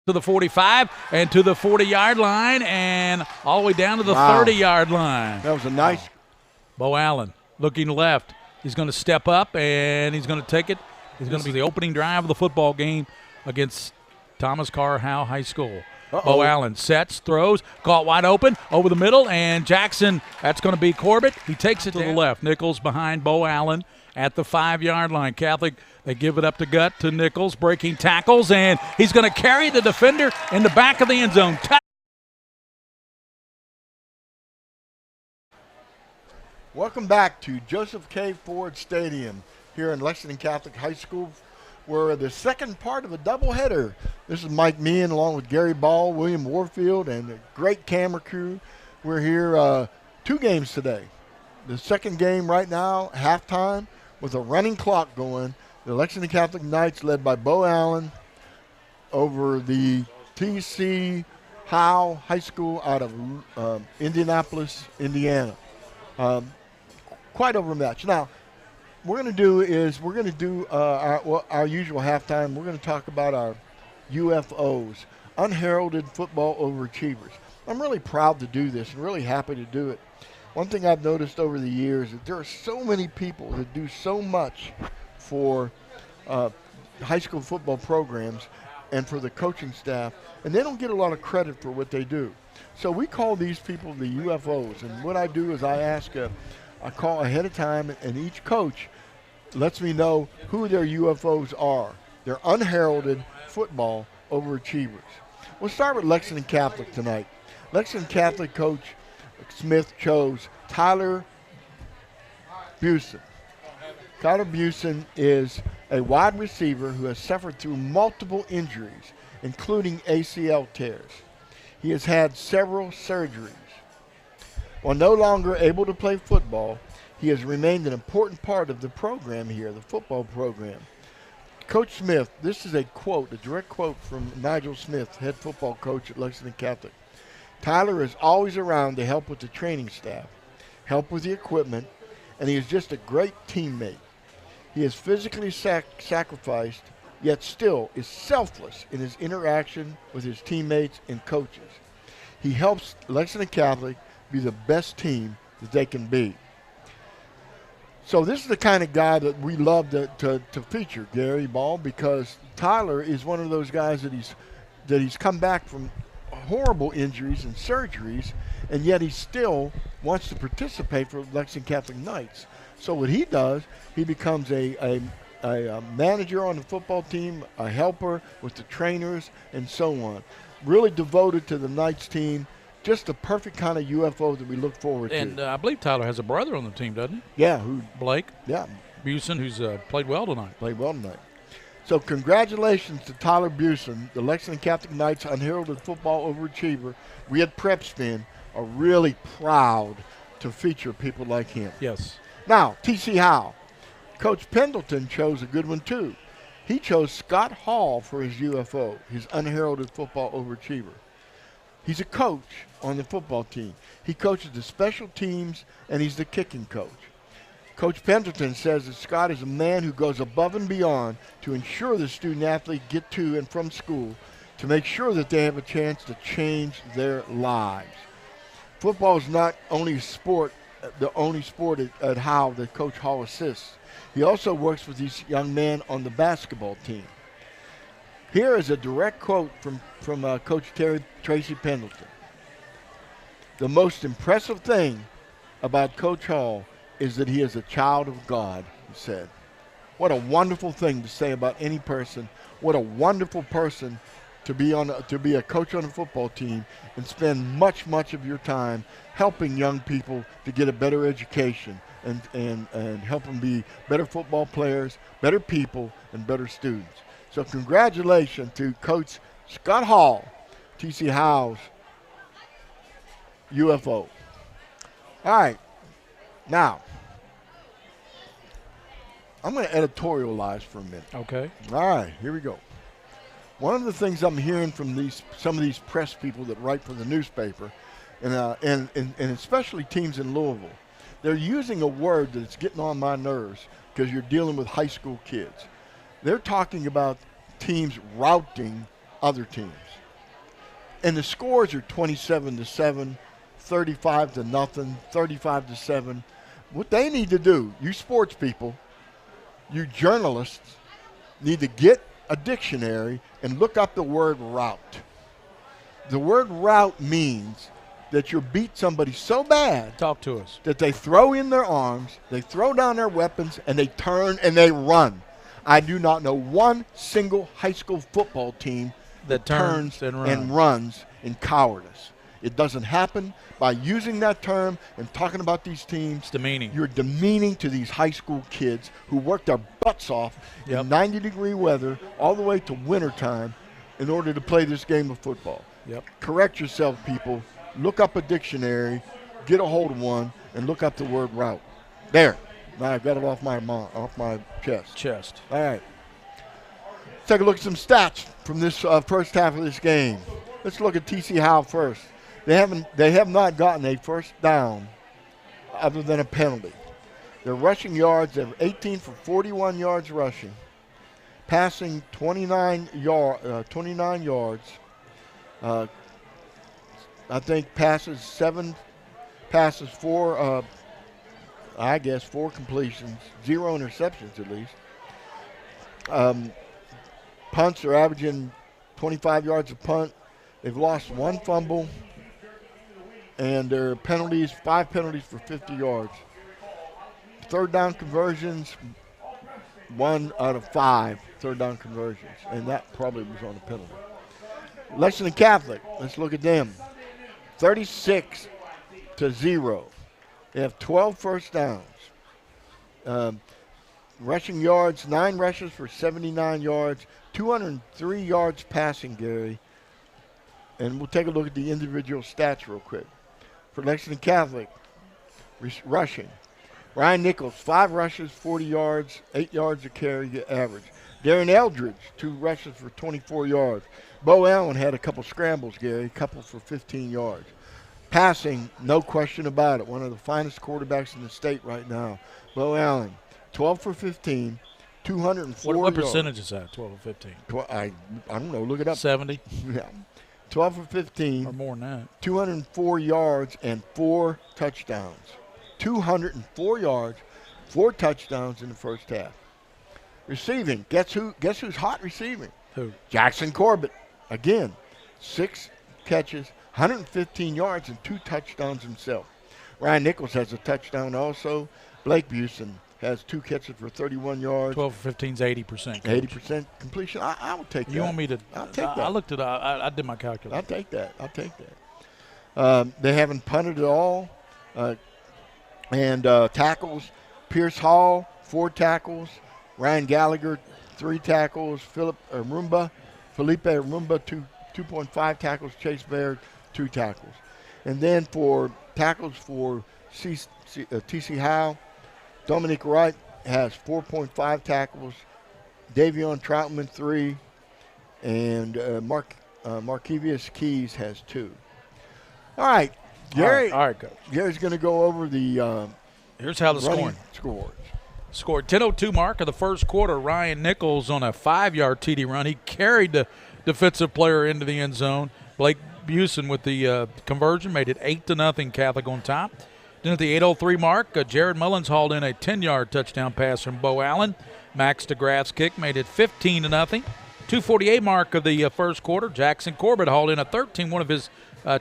To the 45 and to the 40-yard line and all the way down to the 30-yard line. That was a nice. Bo Allen looking left. He's going to step up and he's going to take it. He's going to be the opening drive of the football game against Thomas Carr Howe High School. Bo Allen sets, throws, caught wide open, over the middle, and Jackson, that's going to be Corbett. He takes it to the left. Nichols behind Bo Allen at the 5-yard line. Catholic, they give it up to Gut to Nichols, breaking tackles, and he's going to carry the defender in the back of the end zone. Welcome back to Joseph K. Ford Stadium here in Lexington Catholic High School. We're the second part of a doubleheader. This is Mike Meehan along with Gary Ball, William Warfield, and a great camera crew. We're here 2 games today. The second game right now, halftime, with a running clock going. The Lexington Catholic Knights led by Bo Allen over the T.C. Howe High School out of Indianapolis, Indiana. Quite overmatched. Now, what we're going to do our usual halftime. We're going to talk about our UFOs, unheralded football overachievers. I'm really proud to do this and really happy to do it. One thing I've noticed over the years is that there are so many people that do so much for high school football programs and for the coaching staff, and they don't get a lot of credit for what they do. So we call these people the UFOs, and what I do is I call ahead of time, and each coach lets me know who their UFOs are. They're unheralded football overachievers. We'll start with Lexington Catholic tonight. Lexington Catholic coach Smith chose Tyler Busen. Tyler Busen is a wide receiver who has suffered through multiple injuries, including ACL tears. He has had several surgeries. While no longer able to play football, he has remained an important part of the program here, the football program. Coach Smith, this is a quote, a direct quote from Nigel Smith, head football coach at Lexington Catholic. Tyler is always around to help with the training staff, help with the equipment, and he is just a great teammate. He is physically sacrificed, yet still is selfless in his interaction with his teammates and coaches. He helps Lexington Catholic be the best team that they can be. So this is the kind of guy that we love to feature, Gary Ball, because Tyler is one of those guys that he's come back from horrible injuries and surgeries, and yet he still wants to participate for Lexington Catholic Knights. So what he does, he becomes a manager on the football team, a helper with the trainers, and so on. Really devoted to the Knights team. Just the perfect kind of UFO that we look forward to. And I believe Tyler has a brother on the team, doesn't he? Yeah. Blake? Yeah. Busen, who's played well tonight. So congratulations to Tyler Busen, the Lexington Catholic Knights unheralded football overachiever. We at PrepSpin are really proud to feature people like him. Yes. Now, T.C. Howe. Coach Pendleton chose a good one, too. He chose Scott Hall for his UFO, his unheralded football overachiever. He's a coach on the football team. He coaches the special teams, and he's the kicking coach. Coach Pendleton says that Scott is a man who goes above and beyond to ensure the student-athlete get to and from school to make sure that they have a chance to change their lives. Football is not only the only sport at Howe that Coach Hall assists. He also works with these young men on the basketball team. Here is a direct quote from Coach Tracy Pendleton. The most impressive thing about Coach Hall is that he is a child of God, he said. What a wonderful thing to say about any person. What a wonderful person to be a coach on a football team and spend much of your time helping young people to get a better education and help them be better football players, better people, and better students. So congratulations to Coach Scott Hall, T.C. Howe's UFO. All right. Now, I'm going to editorialize for a minute. Okay. All right, here we go. One of the things I'm hearing from some of these press people that write for the newspaper, and especially teams in Louisville, they're using a word that's getting on my nerves because you're dealing with high school kids. They're talking about teams routing other teams. And the scores are 27-7, 35-0, 35-7. What they need to do, you sports people, you journalists, need to get a dictionary and look up the word route. The word route means that you beat somebody so bad. Talk to us. That they throw in their arms, they throw down their weapons, and they turn and they run. I do not know one single high school football team that turns and runs in cowardice. It doesn't happen. By using that term and talking about these teams, it's demeaning. You're demeaning to these high school kids who work their butts off in 90-degree weather all the way to wintertime in order to play this game of football. Yep. Correct yourself, people. Look up a dictionary, get a hold of one, and look up the word route. There. Now I've got it off my chest. All right. Let's take a look at some stats from this first half of this game. Let's look at TC Howe first. They have not gotten a first down other than a penalty. Their rushing yards, they're 18 for 41 yards rushing, passing 29 yards. I think passes 7 passes, 4 completions, 0 interceptions at least. Punts are averaging 25 yards a punt. They've lost 1 fumble. And their penalties, 5 penalties for 50 yards. Third down conversions, 1 out of 5 third down conversions. And that probably was on a penalty. Lexington Catholic, let's look at them. 36-0. They have 12 first downs. Rushing yards, 9 rushes for 79 yards, 203 yards passing, Gary. And we'll take a look at the individual stats real quick. For Lexington Catholic, rushing. Ryan Nichols, 5 rushes, 40 yards, 8 yards a carry average. Darren Eldridge, 2 rushes for 24 yards. Bo Allen had a couple scrambles, Gary, a couple for 15 yards. Passing, no question about it. One of the finest quarterbacks in the state right now. Bo Allen, 12 for 15, 204 What yards. percentage is that, 12 or 15? I don't know, look it up. 70? Yeah. 12 for 15. Or more than that. 204 yards and 4 touchdowns. 204 yards, 4 touchdowns in the first half. Receiving, guess who's hot receiving? Who? Jackson Corbett. Again, 6 catches, 115 yards, and 2 touchdowns himself. Ryan Nichols has a touchdown also. Blake Busen has 2 catches for 31 yards. 12 for 15 is 80%. 80% completion. I would take that. You want me to? I'll take that. I looked at I did my calculation. I'll take that. They haven't punted at all. And tackles, Pierce Hall, 4 tackles. Ryan Gallagher, 3 tackles. Felipe Arumba, 2.5 tackles. Chase Baird, 2 tackles. And then for tackles for TC Howe, Dominic Wright has 4.5 tackles. Davion Troutman, 3. And Markevius Keys has 2. All right. Gary, all right, Coach. Gary's going to go over the here's how the scores. Scored 10:02 mark of the first quarter. Ryan Nichols on a 5-yard TD run. He carried the defensive player into the end zone. Blake Busen with the conversion made it 8-0 Catholic on top. Then at the 8:03 mark, Jared Mullins hauled in a 10-yard touchdown pass from Bo Allen. Max DeGraff's kick made it 15-0. 2:48 mark of the first quarter, Jackson Corbett hauled in a 13, one of his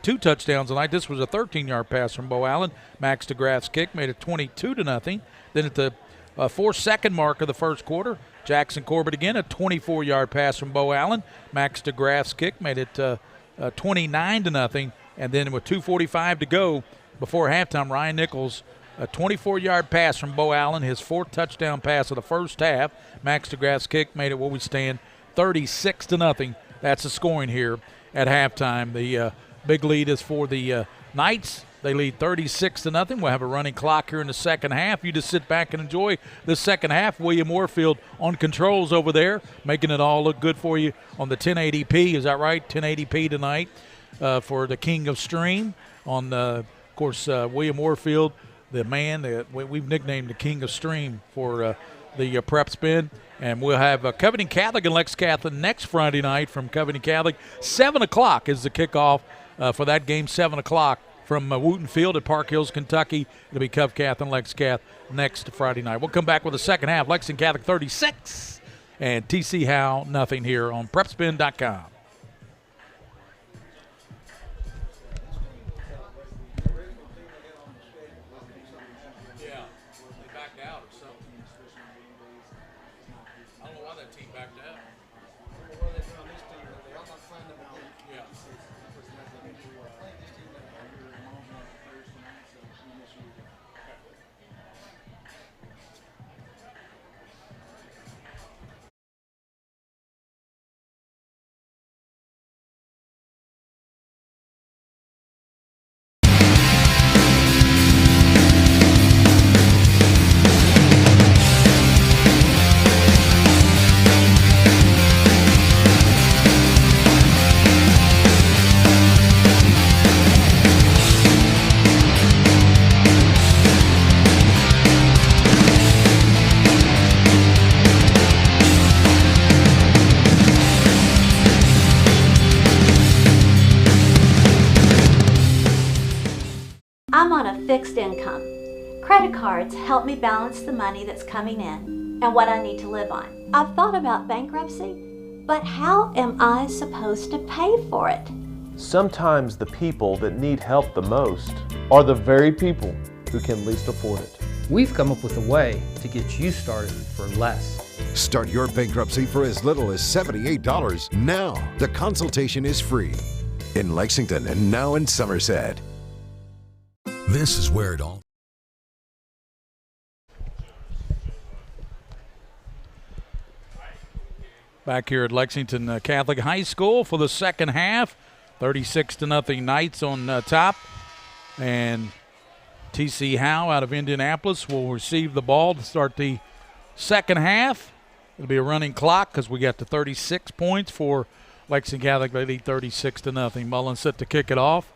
2 touchdowns tonight. This was a 13-yard pass from Bo Allen. Max DeGraff's kick made it 22-0. Then at the 4-second mark of the first quarter, Jackson Corbett again, a 24-yard pass from Bo Allen. Max DeGraff's kick made it 29-0. And then with 2:45 to go before halftime, Ryan Nichols, a 24-yard pass from Bo Allen, his 4th touchdown pass of the first half. Max DeGraff's kick made it where we stand 36-0. That's the scoring here at halftime. The big lead is for the Knights. They lead 36-0. We'll have a running clock here in the second half. You just sit back and enjoy the second half. William Warfield on controls over there, making it all look good for you on the 1080p. Is that right? 1080p tonight for the King of Stream. On, of course, William Warfield, the man that we've nicknamed the King of Stream for the PrepSpin. And we'll have Covington Catholic and Lex Catholic next Friday night from Covington Catholic. 7 o'clock is the kickoff for that game, 7 o'clock from Wooten Field at Park Hills, Kentucky. It'll be Cov Cath and Lex Cath next Friday night. We'll come back with the second half. Lexington Catholic 36 and TC Howe nothing here on PrepSpin.com. backed out. I'm on a fixed income. Credit cards help me balance the money that's coming in and what I need to live on. I've thought about bankruptcy, but how am I supposed to pay for it? Sometimes the people that need help the most are the very people who can least afford it. We've come up with a way to get you started for less. Start your bankruptcy for as little as $78 now. The consultation is free in Lexington and now in Somerset. This is where it all. Back here at Lexington Catholic High School for the second half. 36-0 Knights on top. And TC Howe out of Indianapolis will receive the ball to start the second half. It'll be a running clock because we got to 36 points for Lexington Catholic. They lead 36-0. Mullen set to kick it off.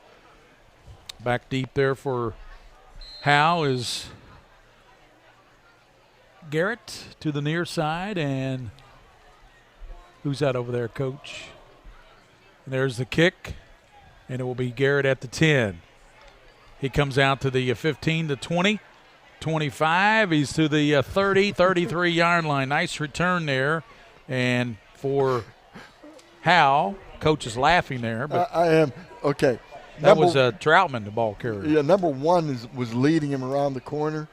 Back deep there for Howe is Garrett to the near side. And who's that over there, Coach? And there's the kick. And it will be Garrett at the 10. He comes out to the 15 to 20, 25. He's to the 30, 33-yard line. Nice return there. And for Howe, Coach is laughing there. But I am. Okay. That was Troutman, the ball carrier. Yeah, number one was leading him around the corner,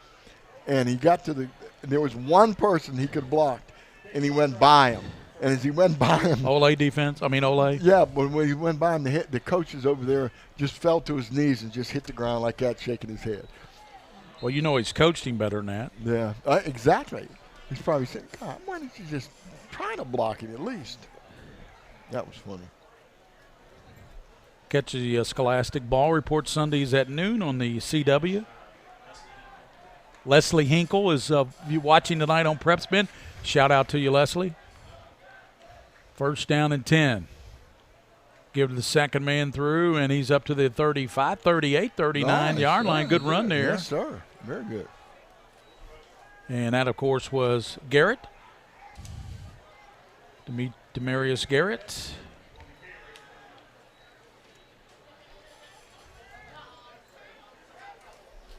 and he got to there was one person he could have blocked, and he went by him. And as he went by him. Ole defense? Ole? Yeah, but when he went by him, the coaches over there just fell to his knees and just hit the ground like that, shaking his head. Well, he's coached him better than that. Yeah, exactly. He's probably saying, God, why didn't you just try to block him at least? That was funny. Catch the Scholastic Ball Report Sundays at noon on the CW. Leslie Hinkle is watching tonight on PrepSpin. Shout out to you, Leslie. First down and 10. Give to the second man through, and he's up to the 35, 38, 39-yard line. Good run there. Yes, sir. Very good. And that, of course, was Garrett. Demarius Garrett.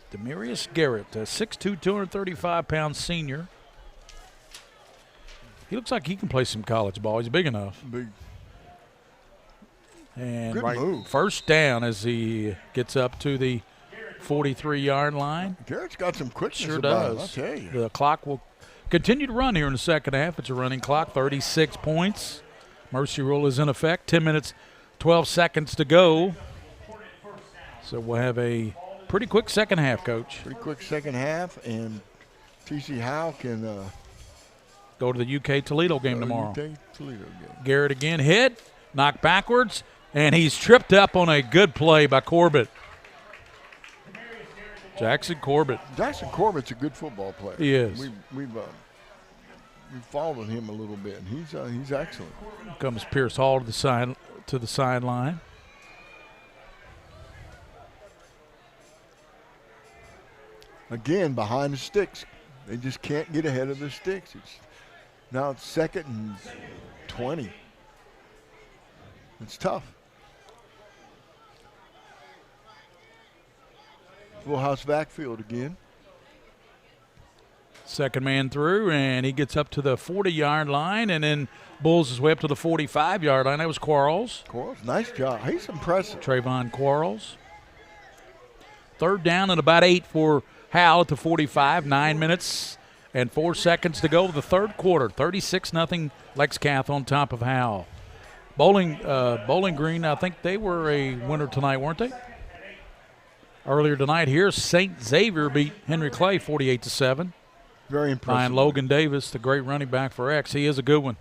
Demarius Garrett, a 6'2", 235-pound senior. He looks like he can play some college ball. He's big enough. Big. And good move. First down as he gets up to the 43-yard line. Garrett's got some quickness. Sure about does. him, I'll tell you. The clock will continue to run here in the second half. It's a running clock, 36 points. Mercy rule is in effect. 10 minutes, 12 seconds to go. So we'll have a pretty quick second half, Coach. Pretty quick second half, and TC Howe can go to the UK Toledo game tomorrow. UK Toledo game. Garrett again hit, knocked backwards, and he's tripped up on a good play by Corbett. Jackson Corbett. Jackson Corbett's a good football player. He is. We've followed him a little bit. He's excellent. Comes Pierce Hall to the sideline. Again, behind the sticks. They just can't get ahead of the sticks. Now it's 2nd and 20. It's tough. Full house backfield again. Second man through, and he gets up to the 40-yard line, and then bulls his way up to the 45-yard line. That was Quarles. Quarles, nice job. He's impressive. Trayvon Quarles. Third down and about 8 for Howe at the 45. 9 minutes and 4 seconds to go. The third quarter, 36-0 Lex Cath on top of Howe. Bowling Green, I think they were a winner tonight, weren't they? Earlier tonight here, St. Xavier beat Henry Clay 48-7. Very impressive. And Logan Davis, the great running back for X. He is a good one.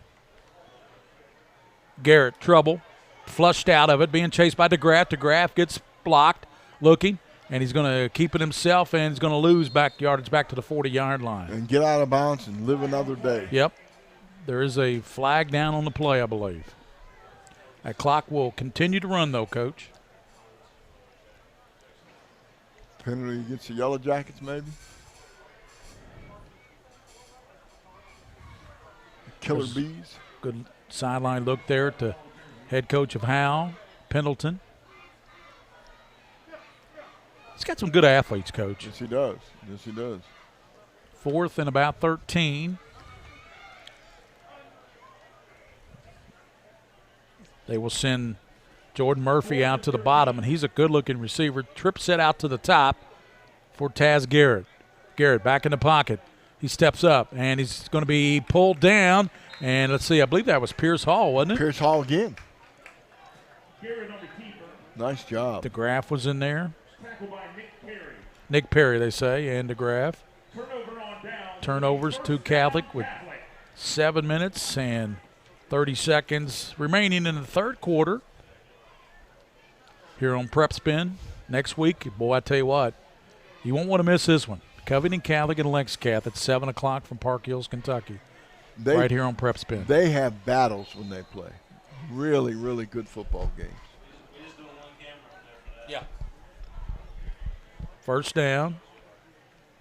Garrett, trouble. Flushed out of it, being chased by DeGraff. DeGraff gets blocked, looking, and he's going to keep it himself, and he's going to lose yardage back to the 40-yard line. And get out of bounds and live another day. Yep. There is a flag down on the play, I believe. That clock will continue to run, though, Coach. Penalty against the Yellow Jackets, maybe? Killer Bees. Good sideline look there at the head coach of Howe, Pendleton. He's got some good athletes, Coach. Yes, he does. Yes, he does. 4th and about 13. They will send Jordan Murphy out to the bottom, and he's a good-looking receiver. Trip set out to the top for Taz Garrett. Garrett back in the pocket. He steps up, and he's going to be pulled down. And let's see, I believe that was Pierce Hall, wasn't it? Pierce Hall again. Nice job. DeGraff was in there. Nick Perry, they say, and DeGraff. Turnovers to Catholic with 7 minutes and 30 seconds remaining in the third quarter. Here on PrepSpin next week. Boy, I tell you what, you won't want to miss this one. Covington Catholic and Lex Cath at 7 o'clock from Park Hills, Kentucky. Right here on PrepSpin. They have battles when they play. Really, really good football games. Yeah. First down.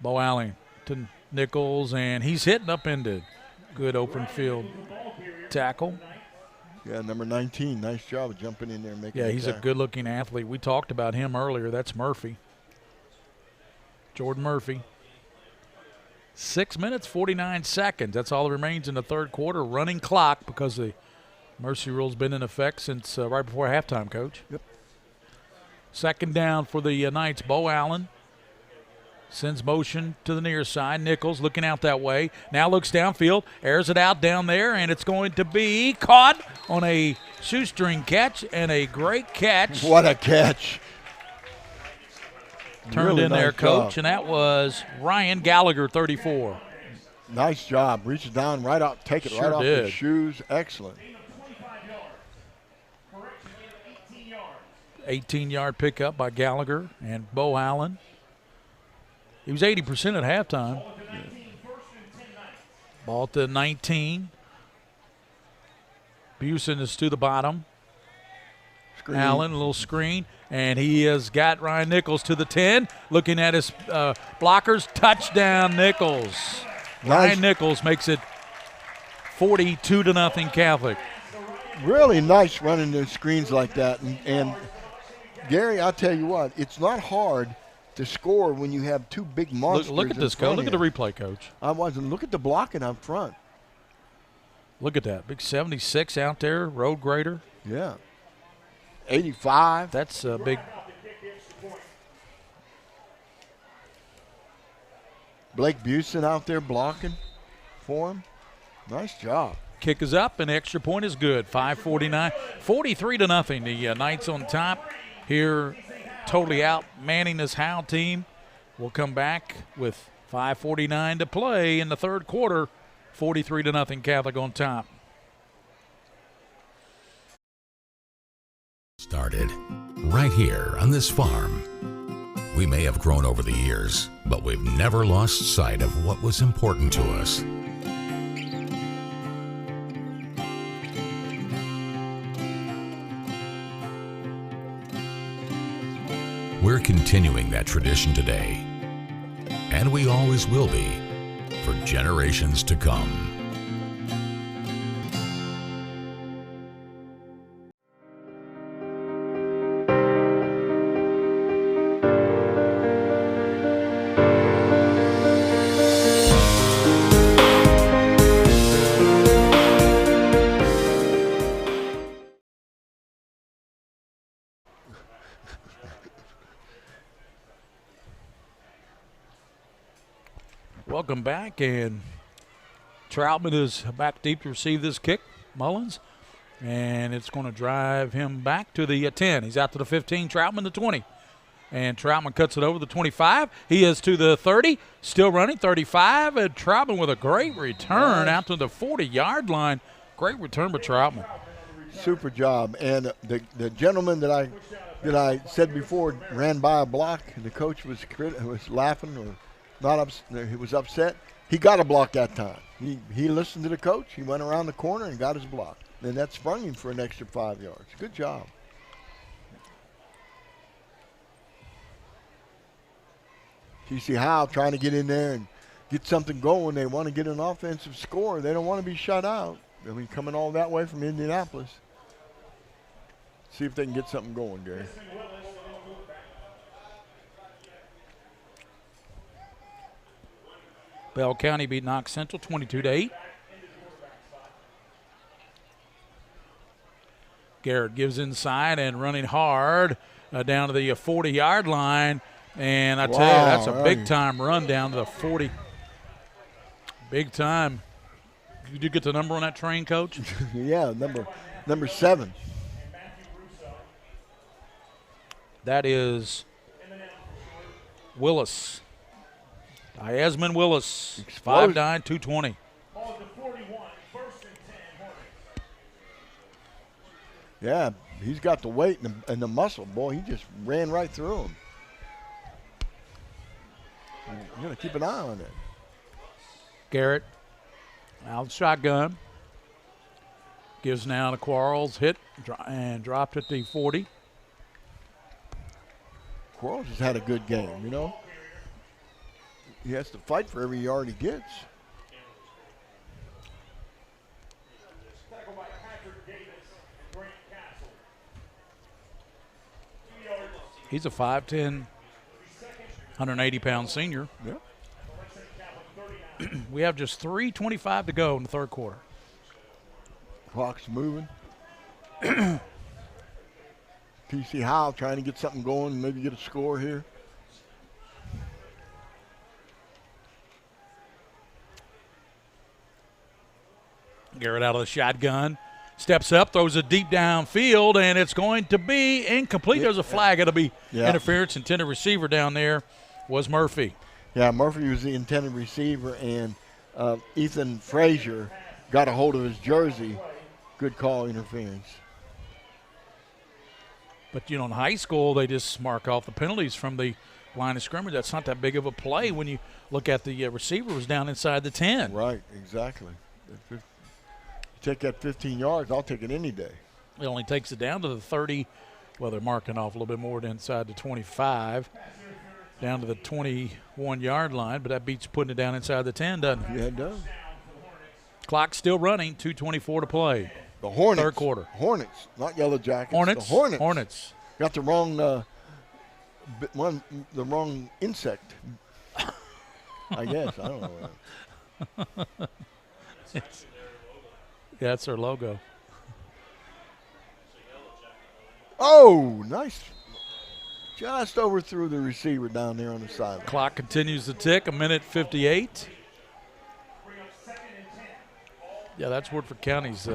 Bo Allen to Nichols, and he's hitting up into good open field tackle. Yeah, number 19. Nice job of jumping in there and making Yeah, he's tackle. a good-looking athlete. We talked about him earlier. That's Murphy. Jordan Murphy. 6 minutes, 49 seconds. That's all that remains in the third quarter. Running clock because the mercy rule's been in effect since right before halftime, Coach. Yep. Second down for the Knights. Bo Allen sends motion to the near side. Nichols looking out that way. Now looks downfield, airs it out down there, and it's going to be caught on a shoestring catch, and a great catch. What a catch. Turned Really in there, nice Coach, job. and that was Ryan Gallagher, 34. Nice job. Reaches down right out, take it Sure right off did. his shoes. Excellent. 18-yard pickup by Gallagher and Bo Allen. He was 80% at halftime. Ball at the 19. Busen is to the bottom. Screen. Allen, a little screen, and he has got Ryan Nichols to the 10. Looking at his blockers, touchdown Nichols. Nice. Ryan Nichols makes it 42-0 Catholic. Really nice running those screens like that. And Gary, I'll tell you what, it's not hard to score when you have two big monsters. Look at this, Coach. Look at the replay, Coach. I wasn't. Look at the blocking up front. Look at that. Big 76 out there, road grader. Yeah. 85. That's a big. Blake Busen out there blocking for him. Nice job. Kick is up, and the extra point is good. 5:49, 43-0. The Knights on top here, totally out manning this Howe team. We'll come back with 5:49 to play in the third quarter. 43-0 Catholic on top. Started right here on this farm. We may have grown over the years, but we've never lost sight of what was important to us. We're continuing that tradition today, and we always will be for generations to come. welcome back, and Troutman is back deep to receive this kick, Mullins, and it's going to drive him back to the 10. He's out to the 15, Troutman the 20. And Troutman cuts it over the 25. He is to the 30, still running, 35. And Troutman with a great return out to the 40-yard line. Great return by Troutman. Super job. And the gentleman that I said before ran by a block, and the coach was laughing or not he was upset. He got a block that time. He listened to the coach. He went around the corner and got his block. And that sprung him for an extra 5 yards. Good job. You see Howe trying to get in there and get something going. They want to get an offensive score. They don't want to be shut out. I mean, coming all that way from Indianapolis. See if they can get something going, Gary. Bell County beat Knox Central 22-8. Garrett gives inside and running hard down to the 40-yard line. And I tell you, that's a big-time run down to the 40. Big time. Did you get the number on that train, Coach? Yeah, number 7. That is Willis. Diasmond Willis, 5'9", 220. Yeah, he's got the weight and the muscle. Boy, he just ran right through him. You got to keep an eye on it. Garrett out shotgun. Gives now to Quarles. Hit and dropped at the 40. Quarles has had a good game, you know. He has to fight for every yard he gets. He's a 5'10", 180-pound senior. Yeah. We have just 3:25 to go in the third quarter. Clock's moving. PC Howe trying to get something going, maybe get a score here. Garrett out of the shotgun. Steps up, throws it deep downfield, and it's going to be incomplete. There's a flag. It'll be interference. Intended receiver down there was Murphy. Yeah, Murphy was the intended receiver, and Ethan Frazier got a hold of his jersey. Good call, interference. But, you know, in high school, they just mark off the penalties from the line of scrimmage. That's not that big of a play when you look at the receiver was down inside the 10. Right, exactly. You take that 15 yards, I'll take it any day. It only takes it down to the 30. Well, they're marking off a little bit more than inside the 25. Down to the 21-yard line, but that beats putting it down inside the 10, doesn't it? Yeah, it does. Clock still running, 2:24 to play. The Hornets. Third quarter. Hornets, not Yellow Jackets. Hornets. The Hornets. Hornets. Got the wrong the wrong insect. I guess. I don't know. Yeah, that's their logo. Oh, nice. Just overthrew the receiver down there on the sideline. Clock continues to tick, 1:58. Yeah, that's Woodford County's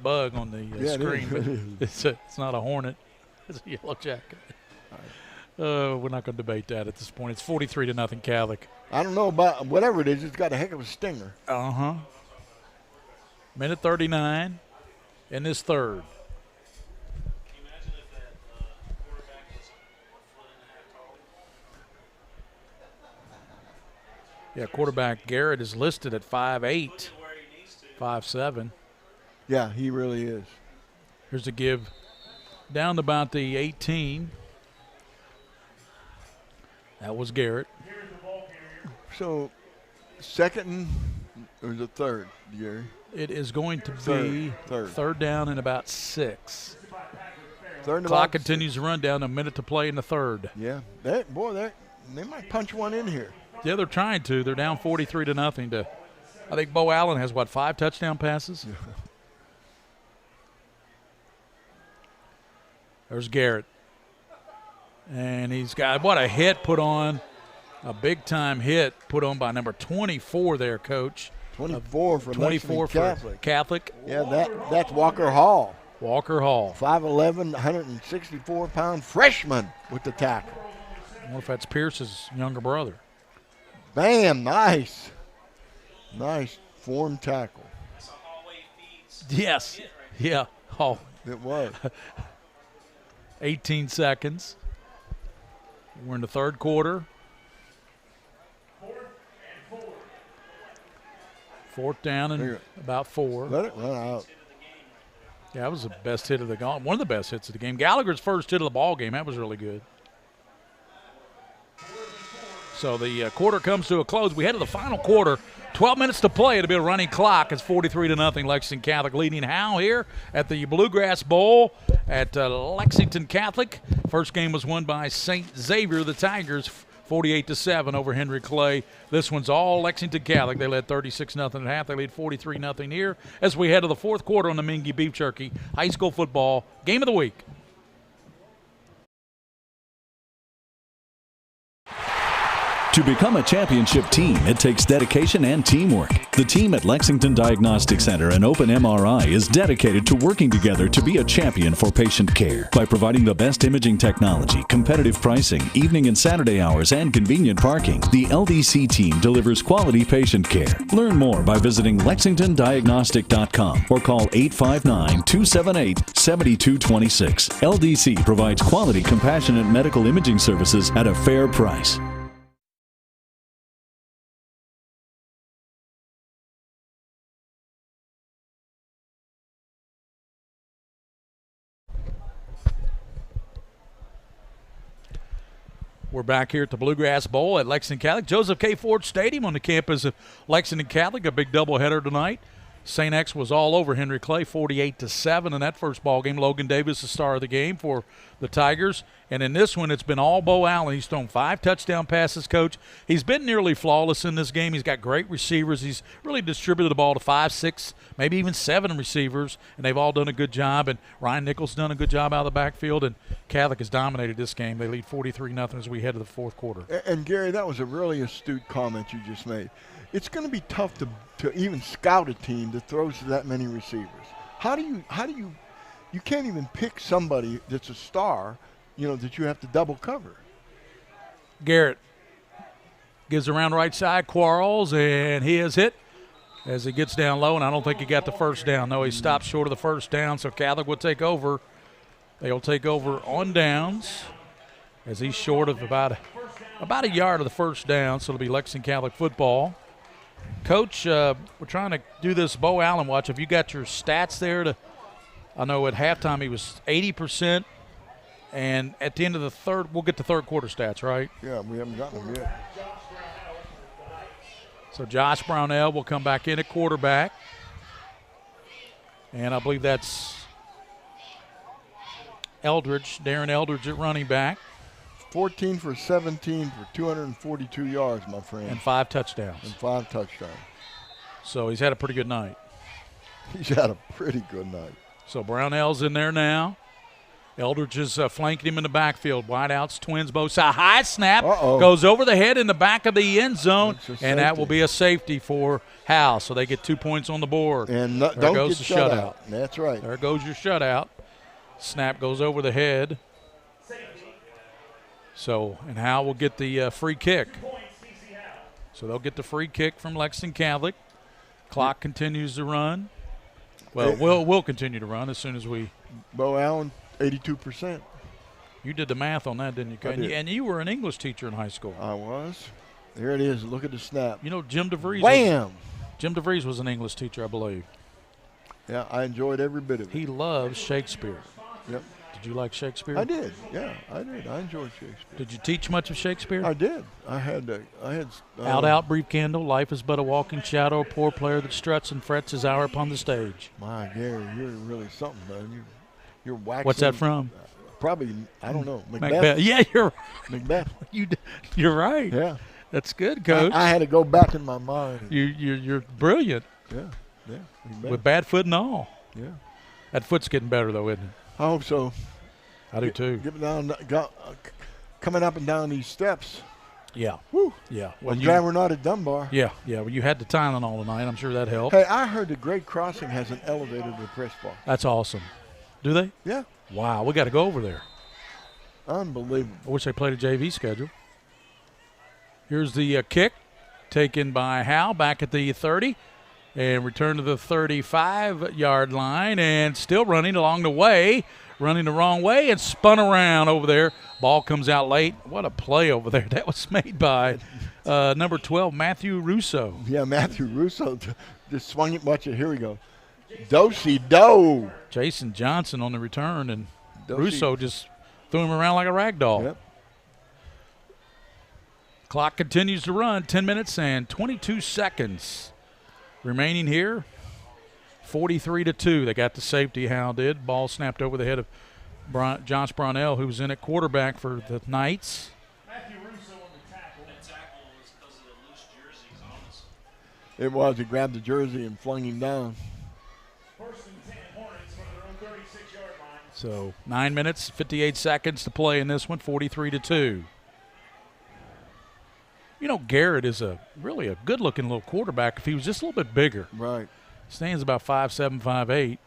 bug on the screen. But it's not a hornet. It's a yellow jacket. We're not going to debate that at this point. It's 43-0 Catholic. I don't know about whatever it is. It's got a heck of a stinger. Uh-huh. 1:39 in this third. Yeah, quarterback Garrett is listed at 5'8", 5'7". Yeah, he really is. Here's a give down to about the 18. That was Garrett. So, second or the third, Gary? It is going to be third down and about 6. Clock continues to run down, a minute to play in the third. Yeah, they might punch one in here. Yeah, they're trying to. They're down 43-0 I think Bo Allen has, 5 touchdown passes? There's Garrett. And he's got, what a hit put on A big-time hit put on by number 24 there, Coach. 24 for 24 for Catholic. Yeah, that's Walker Hall. Walker Hall. 5'11", 164-pound freshman with the tackle. I wonder if that's Pierce's younger brother. Bam, nice. Nice form tackle. Yes. Yeah. Oh. It was. 18 seconds. We're in the third quarter. Fourth down and about 4. Let it run out. Yeah, that was the best hit of the game. One of the best hits of the game. Gallagher's first hit of the ball game. That was really good. So the quarter comes to a close. We head to the final quarter. 12 minutes to play. It'll be a running clock. It's 43-0. Lexington Catholic leading Howe here at the Bluegrass Bowl at Lexington Catholic. First game was won by St. Xavier, the Tigers, 48-7 over Henry Clay. This one's all Lexington Catholic. They led 36-0 at half. They lead 43-0 here as we head to the fourth quarter on the Mingua Beef Jerky High School Football Game of the Week. To become a championship team, it takes dedication and teamwork. The team at Lexington Diagnostic Center and Open MRI is dedicated to working together to be a champion for patient care. By providing the best imaging technology, competitive pricing, evening and Saturday hours, and convenient parking, the LDC team delivers quality patient care. Learn more by visiting lexingtondiagnostic.com or call 859-278-7226. LDC provides quality, compassionate medical imaging services at a fair price. We're back here at the Bluegrass Bowl at Lexington Catholic. Joseph K. Ford Stadium on the campus of Lexington Catholic, a big doubleheader tonight. St. X was all over Henry Clay, 48-7 in that first ball game. Logan Davis, the star of the game for the Tigers. And in this one, it's been all Bo Allen. He's thrown 5 touchdown passes, Coach. He's been nearly flawless in this game. He's got great receivers. He's really distributed the ball to 5, 6, maybe even 7 receivers, and they've all done a good job. And Ryan Nichols done a good job out of the backfield, and Catholic has dominated this game. They lead 43-0 as we head to the fourth quarter. And Gary, that was a really astute comment you just made. It's going to be tough to even scout a team that throws to that many receivers. How do you can't even pick somebody that's a star, that you have to double cover. Garrett gives around right side, Quarles, and he is hit as he gets down low, and I don't think he got the first down. No, he stopped short of the first down, so Catholic will take over. They'll take over on downs as he's short of about a yard of the first down, so it'll be Lexington Catholic football. Coach, we're trying to do this Bo Allen watch. Have you got your stats there? I know at halftime he was 80%, and at the end of the third, we'll get the third quarter stats, right? Yeah, we haven't gotten them yet. So Josh Brownell will come back in at quarterback, and I believe that's Darren Eldridge at running back. 14 for 17 for 242 yards, my friend. And 5 touchdowns. So he's had a pretty good night. He's had a pretty good night. So Brownell's in there now. Eldridge is flanking him in the backfield. Wideouts, twins, both sides. High snap. Goes over the head in the back of the end zone. And that will be a safety for Howe. So they get 2 points on the board. And there goes the shutout. That's right. There goes your shutout. Snap goes over the head. So, and Howe will get the free kick. So they'll get the free kick from Lexington Catholic. Clock continues to run. Well, we'll continue to run as soon as we. Bo Allen, 82%. You did the math on that, didn't you? And you were an English teacher in high school. I was. There it is. Look at the snap. Jim DeVries. Wham! Jim DeVries was an English teacher, I believe. Yeah, I enjoyed every bit of it. He loves Shakespeare. Yep. Did you like Shakespeare? I did. Yeah, I did. I enjoyed Shakespeare. Did you teach much of Shakespeare? I did. I had. Out, brief candle. Life is but a walking shadow. A poor player that struts and frets his hour upon the stage. My Gary, you're really something, man. You're waxing. What's that from? Probably, I don't know. Macbeth. Yeah, you're Macbeth. You're right. Yeah. That's good, Coach. I had to go back in my mind. You're brilliant. Yeah. With bad foot and all. Yeah. That foot's getting better though, isn't it? I hope so. I do too. Coming up and down these steps. Yeah. Whew. Yeah. Well, I'm glad we're not at Dunbar. Yeah. Well, you had the Tylenol tonight. I'm sure that helped. Hey, I heard the Great Crossing has an elevator to the press box. That's awesome. Do they? Yeah. Wow. We got to go over there. Unbelievable. I wish they played a JV schedule. Here's the kick taken by Howe back at the 30 and return to the 35-yard line and still running along the way. Running the wrong way and spun around over there. Ball comes out late. What a play over there. That was made by number 12, Matthew Russo. Yeah, Matthew Russo just swung it. Watch it. Here we go. Do-si-do. Jason Johnson on the return, and Do-si. Russo just threw him around like a rag doll. Yep. Clock continues to run. 10 minutes and 22 seconds remaining here. 43-2. They got the safety, Howe did. Ball snapped over the head of Josh Brownell, who was in at quarterback for the Knights. Matthew Russo on the tackle. That tackle was because of the loose jerseys, honestly. It was. He grabbed the jersey and flung him down. First and 10 Hornets from their own 36-yard line. So 9 minutes, 58 seconds to play in this one, 43-2. You know, Garrett is really a good-looking little quarterback if he was just a little bit bigger. Right. Stands about 5'7", 5'8".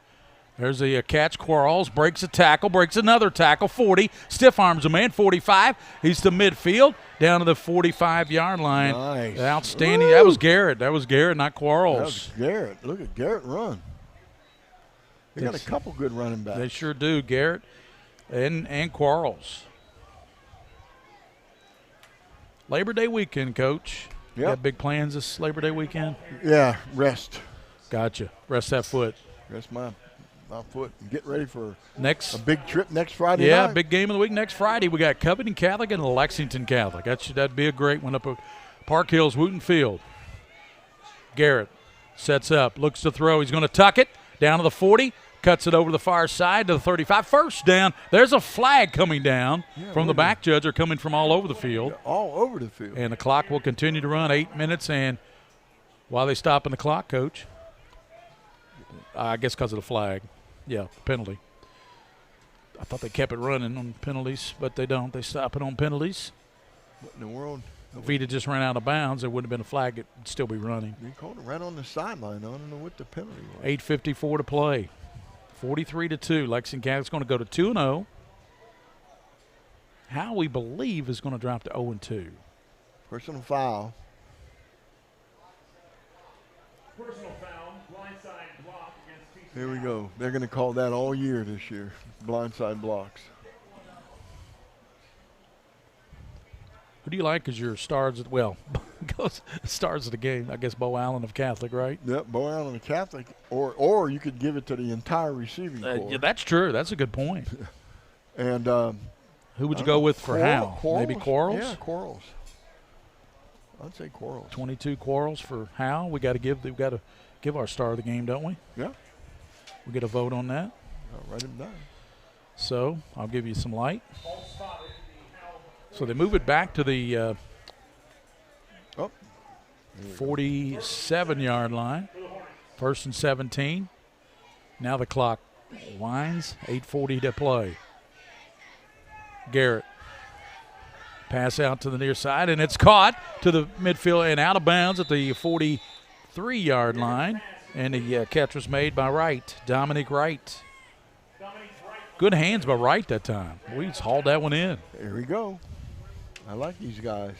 There's a catch. Quarles breaks a tackle, breaks another tackle, 40. Stiff arms a man, 45. He's to midfield, down to the 45-yard line. Nice. Outstanding. Woo! That was Garrett, not Quarles. That was Garrett. Look at Garrett run. They got a couple good running backs. They sure do, Garrett and Quarles. Labor Day weekend, Coach. You got big plans this Labor Day weekend? Yeah, rest. Gotcha. Rest that foot. Rest my foot and get ready for a big trip next Friday night. Yeah, big game of the week next Friday. We got Covington Catholic and Lexington Catholic. That'd be a great one up at Park Hills Wooten Field. Garrett sets up, looks to throw. He's going to tuck it down to the 40. Cuts it over the far side to the 35. First down. There's a flag coming down from the back judge, or coming from all over the field. All over the field. And the clock will continue to run 8 minutes. And while they stop in the clock, Coach, I guess because of the flag. Yeah, penalty. I thought they kept it running on penalties, but they don't. They stop it on penalties. What in the world? If he'd have just ran out of bounds, there wouldn't have been a flag. It'd still be running. They called it right on the sideline. I don't know what the penalty was. 8:54 to play. 43-2. Lexington Catholic's going to go to 2-0. Howe, we believe, is going to drop to 0-2. Personal foul. Personal foul, blindside block against TCI. Here we go. They're going to call that all year this year. Blindside blocks. Who do you like as your stars? Stars of the game. I guess Bo Allen of Catholic, right? Yep, Bo Allen of Catholic. Or you could give it to the entire receiving corps. Yeah, that's true. That's a good point. And who would you go with for Howe? Quarles? Maybe Quarles? Yeah, Quarles. I'd say Quarles. 22 Quarles for Howe. We've got to give our star of the game, don't we? Yeah. We get a vote on that. I'll write him down. So I'll give you some light. So they move it back to the 47-yard line. First and 17. Now the clock winds. 8:40 to play. Garrett. Pass out to the near side, and it's caught to the midfield and out of bounds at the 43-yard line. And the catch was made by Wright, Dominic Wright. Good hands by Wright that time. We just hauled that one in. Here we go. I like these guys.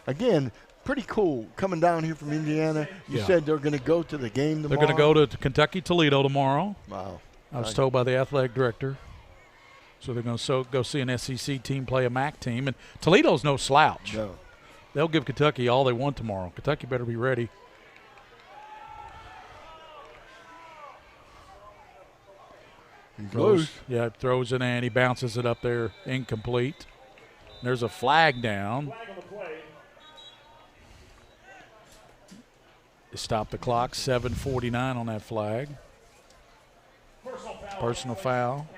Again, pretty cool coming down here from Indiana. You said they're going to go to the game tomorrow. They're going to go to Kentucky-Toledo tomorrow. Wow. I was told by the athletic director. So they're going to go see an SEC team play a MAC team. And Toledo's no slouch. No. They'll give Kentucky all they want tomorrow. Kentucky better be ready. Yeah, throws it and he bounces it up there, incomplete. There's a flag down. They stop the clock, 7:49 on that flag. Personal foul.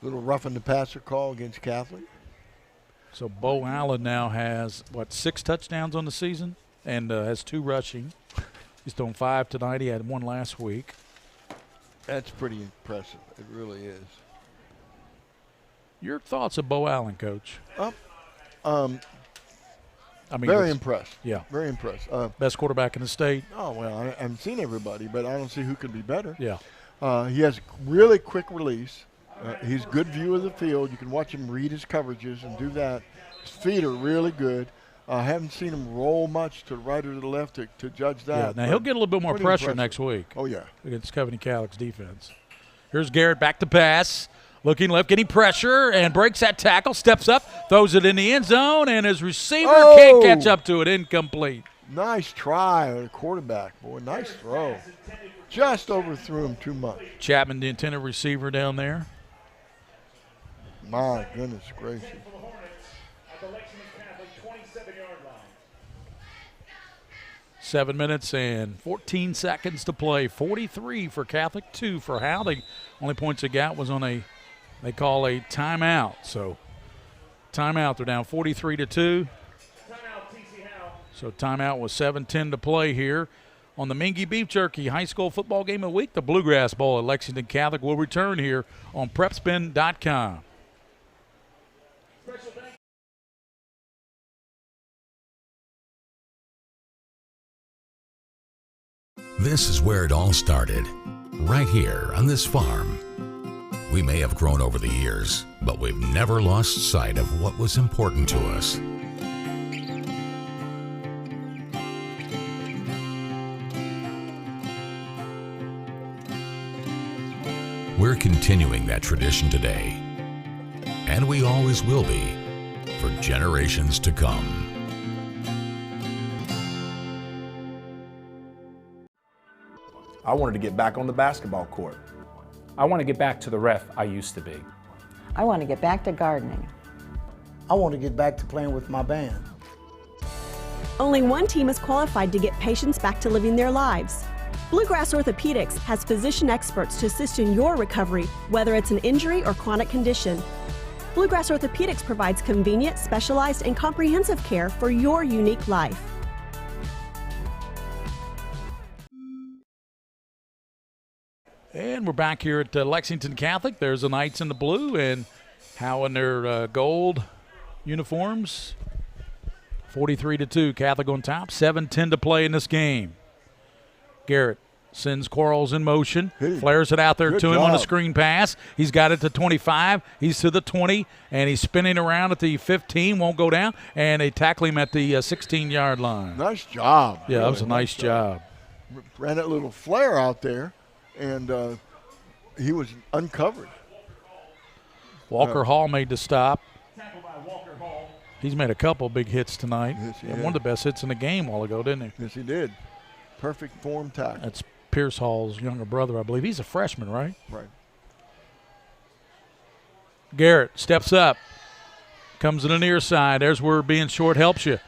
Little roughing the passer call against Catholic. So Bo Allen now has, 6 touchdowns on the season and has 2 rushing. He's thrown 5 tonight. He had 1 last week. That's pretty impressive. It really is. Your thoughts of Bo Allen, Coach? Very impressed. Yeah. Very impressed. Best quarterback in the state. Oh, well, I haven't seen everybody, but I don't see who could be better. Yeah. He has really quick release. He's good view of the field. You can watch him read his coverages and do that. His feet are really good. I haven't seen him roll much to the right or to the left to judge that. Yeah, now he'll get a little bit more pressure next week. Oh, yeah. Against Covenant Catholic's defense. Here's Garrett back to pass. Looking left, getting pressure, and breaks that tackle, steps up, throws it in the end zone, and his receiver can't catch up to it. Incomplete. Nice try on the quarterback, boy. Nice throw. Just overthrew him too much. Chapman, the intended receiver down there. My goodness gracious. 7 minutes and 14 seconds to play. 43 for Catholic, 2 for Howe. The only points they got was on they call a timeout. So timeout, they're down 43-2. So timeout with 7:10 to play here on the Mingua Beef Jerky High School Football Game of the Week. The Bluegrass Bowl at Lexington Catholic will return here on PrepSpin.com. This is where it all started, right here on this farm. We may have grown over the years, but we've never lost sight of what was important to us. We're continuing that tradition today, and we always will be for generations to come. I wanted to get back on the basketball court. I want to get back to the ref I used to be. I want to get back to gardening. I want to get back to playing with my band. Only one team is qualified to get patients back to living their lives. Bluegrass Orthopedics has physician experts to assist in your recovery, whether it's an injury or chronic condition. Bluegrass Orthopedics provides convenient, specialized, and comprehensive care for your unique life. And we're back here at Lexington Catholic. There's the Knights in the blue and Howe in their gold uniforms. 43-2, Catholic on top. 7:10 to play in this game. Garrett sends Quarles in motion, flares it out there to him on a screen pass. He's got it to 25. He's to the 20, and he's spinning around at the 15, won't go down, and they tackle him at the 16-yard line. Nice job. Yeah, that was a nice job. Ran that little flare out there, and he was uncovered. Walker Hall made the stop. He's made a couple big hits tonight. Yes, he One has. of the best hits in the game a while ago, didn't he? Yes, he did. Perfect form tackle. That's Pierce Hall's younger brother, I believe. He's a freshman, right? Right. Garrett steps up, comes to the near side. There's where being short helps you.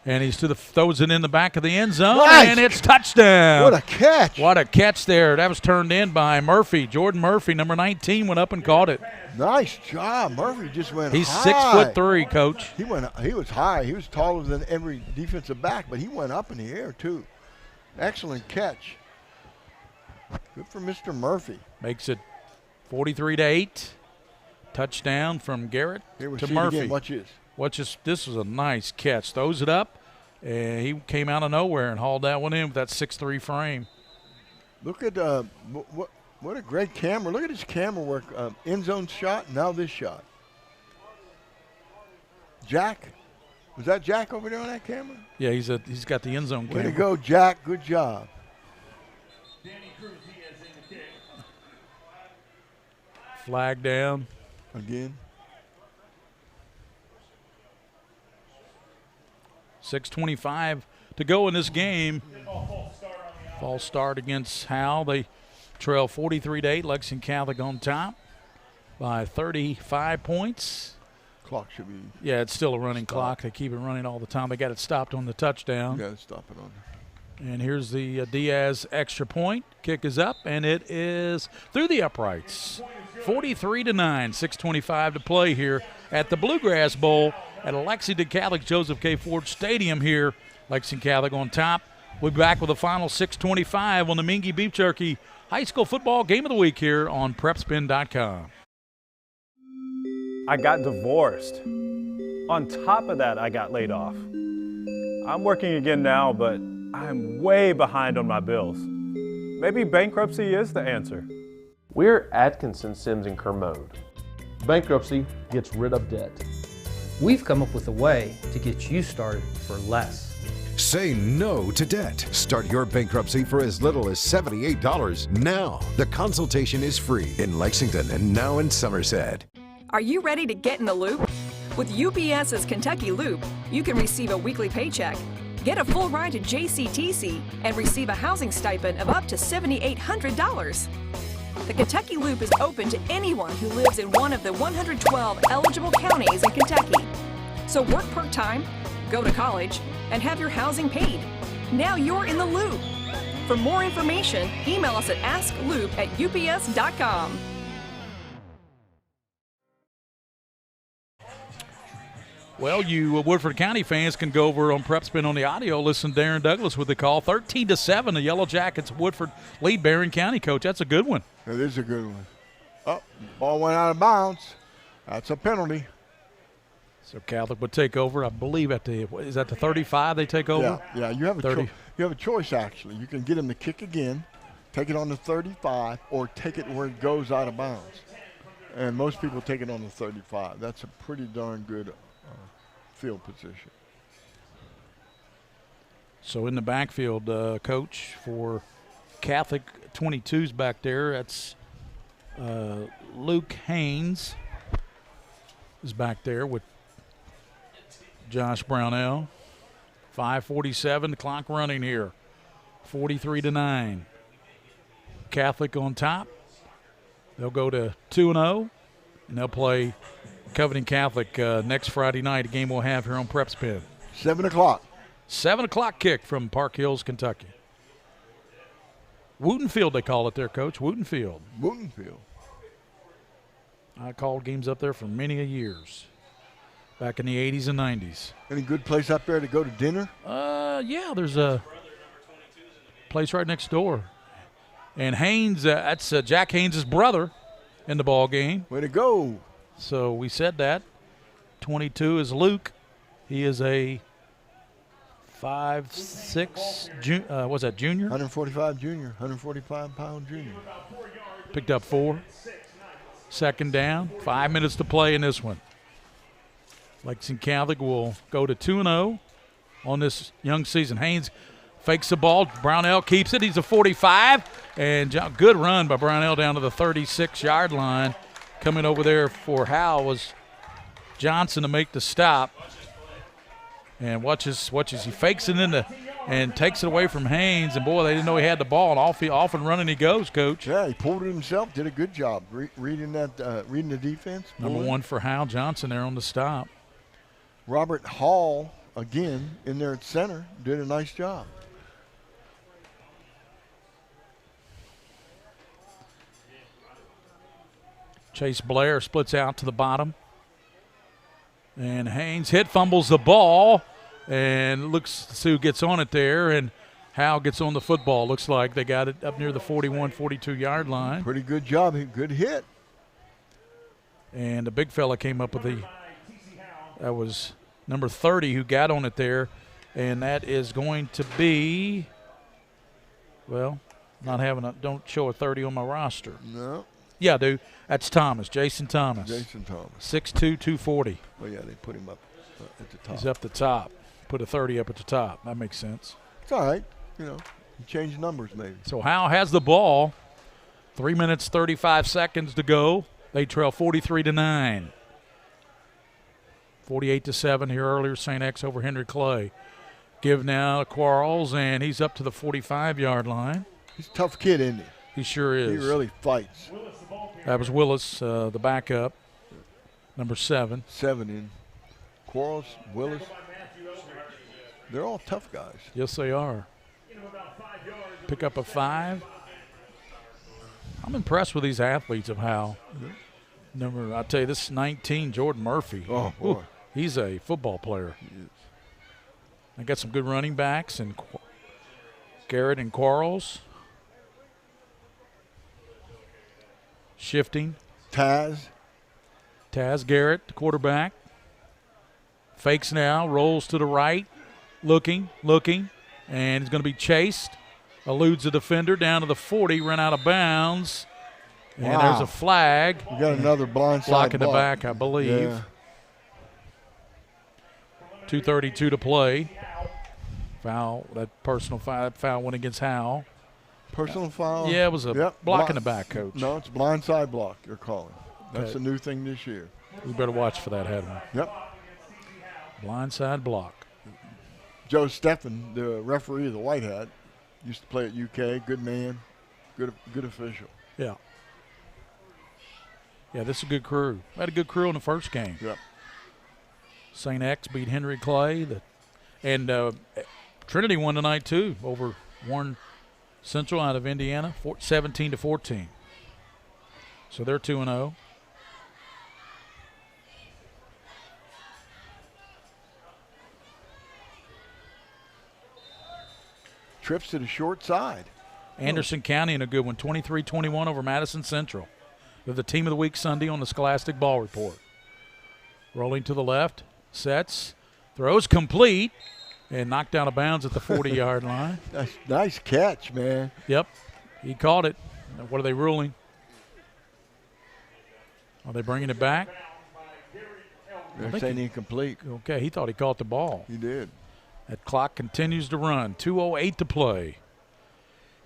And he's throws it in the back of the end zone, Nice. and it's touchdown. What a catch. What a catch there. That was turned in by Murphy. Jordan Murphy, number 19, went up and caught it. Nice job. Murphy just went He's high. 6'3", Coach. He was high. He was taller than every defensive back, but he went up in the air, too. Excellent catch. Good for Mr. Murphy. Makes it 43-8. Touchdown from Garrett Here we to see it Murphy. again. Watch this. This was a nice catch. Throws it up, and he came out of nowhere and hauled that one in with that 6'3" frame. Look at what a great camera. Look at his camera work. End zone shot, now this shot. Jack. Was that Jack over there on that camera? Yeah, he's got the end zone Way camera. to go, Jack. Good job. Flag down. Again. 6:25 to go in this game. False start against Howe. They trail 43-8. Lexington Catholic on top by 35 points. Clock should be. Yeah, it's still a running clock. They keep it running all the time. They got it stopped on the touchdown. You got to stop it on. And here's the Diaz extra point. Kick is up, and it is through the uprights. 43-9, 6:25 to play here at the Bluegrass Bowl at Lexington Catholic Joseph K. Ford Stadium here. Lexington Catholic on top. We'll be back with the final 6:25 on the Mingua Beef Jerky High School Football Game of the Week here on PrepSpin.com. I got divorced. On top of that, I got laid off. I'm working again now, but I'm way behind on my bills. Maybe bankruptcy is the answer. We're Atkinson, Sims, and Kermode. Bankruptcy gets rid of debt. We've come up with a way to get you started for less. Say no to debt. Start your bankruptcy for as little as $78 now. The consultation is free in Lexington and now in Somerset. Are you ready to get in the loop? With UPS's Kentucky Loop, you can receive a weekly paycheck, get a full ride to JCTC, and receive a housing stipend of up to $7,800. The Kentucky Loop is open to anyone who lives in one of the 112 eligible counties in Kentucky. So work part-time, go to college, and have your housing paid. Now you're in the loop. For more information, email us at askloop@ups.com. Well, you Woodford County fans can go over on PrepSpin on the audio. Listen to Darren Douglas with the call. 13-7, the Yellow Jackets Woodford lead Barron County, Coach. That's a good one. That is a good one. Oh, ball went out of bounds. That's a penalty. So Catholic would take over, I believe, is that the 35 they take over? Yeah. You have a choice, actually. You can get him to kick again, take it on the 35, or take it where it goes out of bounds. And most people take it on the 35. That's a pretty darn good field position. So in the backfield, Coach, for Catholic 22's back there, that's Luke Haynes is back there with Josh Brownell. 5:47, the clock running here. 43-9. Catholic on top. They'll go to 2-0, and they'll play Covington Catholic next Friday night, a game we'll have here on PrepSpin. 7 o'clock. 7 o'clock kick from Park Hills, Kentucky. Wooten Field, they call it there, Coach. Wooten Field. Wooten Field. I called games up there for many a years, back in the 80s and 90s. Any good place up there to go to dinner? Yeah, there's a place right next door. And Haynes, that's Jack Haynes' brother in the ball game. Way to go. So we said that. 22 is Luke. He is a 5'6", what's that, junior? 145 junior, 145-pound junior. Picked up 4. Second down, 5 minutes to play in this one. Lexington Catholic will go to 2-0 on this young season. Haynes fakes the ball. Brownell keeps it. He's a 45. And good run by Brownell down to the 36-yard line. Coming over there for Howe was Johnson to make the stop. And watches he fakes it and takes it away from Haynes. And, boy, they didn't know he had the ball. And off and running he goes, Coach. Yeah, he pulled it himself. Did a good job reading the defense. Number 1 for Howe, Johnson there on the stop. Robert Hall, again, in there at center, did a nice job. Chase Blair splits out to the bottom. And Haynes fumbles the ball, and looks to see who gets on it there, and Howe gets on the football. Looks like they got it up near the 41, 42-yard line. Pretty good job. Good hit. And the big fella came up with that was number 30 who got on it there, and that is going to be, well, don't show a 30 on my roster. No. Yeah, dude. That's Thomas, Jason Thomas. 6'2", 240. Well, yeah, they put him up at the top. He's up the top. Put a 30 up at the top. That makes sense. It's all right. You change numbers maybe. So Howe has the ball. 3 minutes, 35 seconds to go. They trail 43-9. 48-7 here earlier. St. X over Henry Clay. Give now to Quarles, and he's up to the 45-yard line. He's a tough kid, isn't he? He sure is. He really fights. That was Willis, the backup, number 7. 7 in. Quarles, Willis. They're all tough guys. Yes, they are. Pick up a 5. I'm impressed with these athletes of Howe. I'll tell you, this is 19, Jordan Murphy. Oh, boy. Ooh, he's a football player. He is. I got some good running backs, and Garrett and Quarles. Shifting. Taz Taz Garrett, the quarterback. Fakes now, rolls to the right, looking, and he's going to be chased. Eludes the defender down to the 40, run out of bounds. And there's a flag. We got another blindside block in the back, I believe. Yeah. 2:32 to play. Foul, that personal foul went against Howe. Personal foul? Yeah, it was a block in the back, Coach. No, it's blindside block you're calling. That's Okay. a new thing this year. We better watch for that, hadn't we? Yep. Blindside block. Joe Steffen, the referee of the White Hat, used to play at UK. Good man, good official. Yeah. Yeah, this is a good crew. We had a good crew in the first game. Yep. St. X beat Henry Clay. And Trinity won tonight, too, over Warren Central out of Indiana, 17-14. So they're 2-0. Trips to the short side. Anderson County in a good one, 23-21 over Madison Central. They're the team of the week Sunday on the Scholastic Ball Report. Rolling to the left, sets, throws complete, and knocked out of bounds at the 40-yard line. Nice catch, man. Yep, he caught it. What are they ruling? Are they bringing it back? They're saying incomplete. Okay, he thought he caught the ball. He did. That clock continues to run. 2:08 to play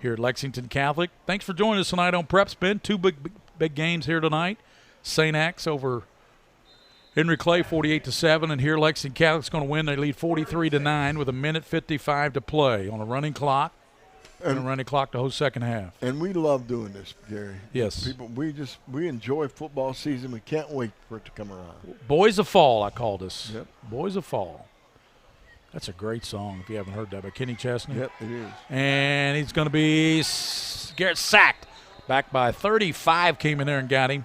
here at Lexington Catholic. Thanks for joining us tonight on PrepSpin. Two big games here tonight. St. X over Henry Clay, 48-7, and here Lexington Catholic's going to win. They lead 43-9 with 1:55 to play on a running clock. And a running clock the whole second half. And we love doing this, Gary. Yes. We enjoy football season. We can't wait for it to come around. Boys of Fall, I call this. Yep. Boys of Fall. That's a great song if you haven't heard that by Kenny Chesney. Yep, it is. And he's going to be Garrett sacked. Back by 35, came in there and got him.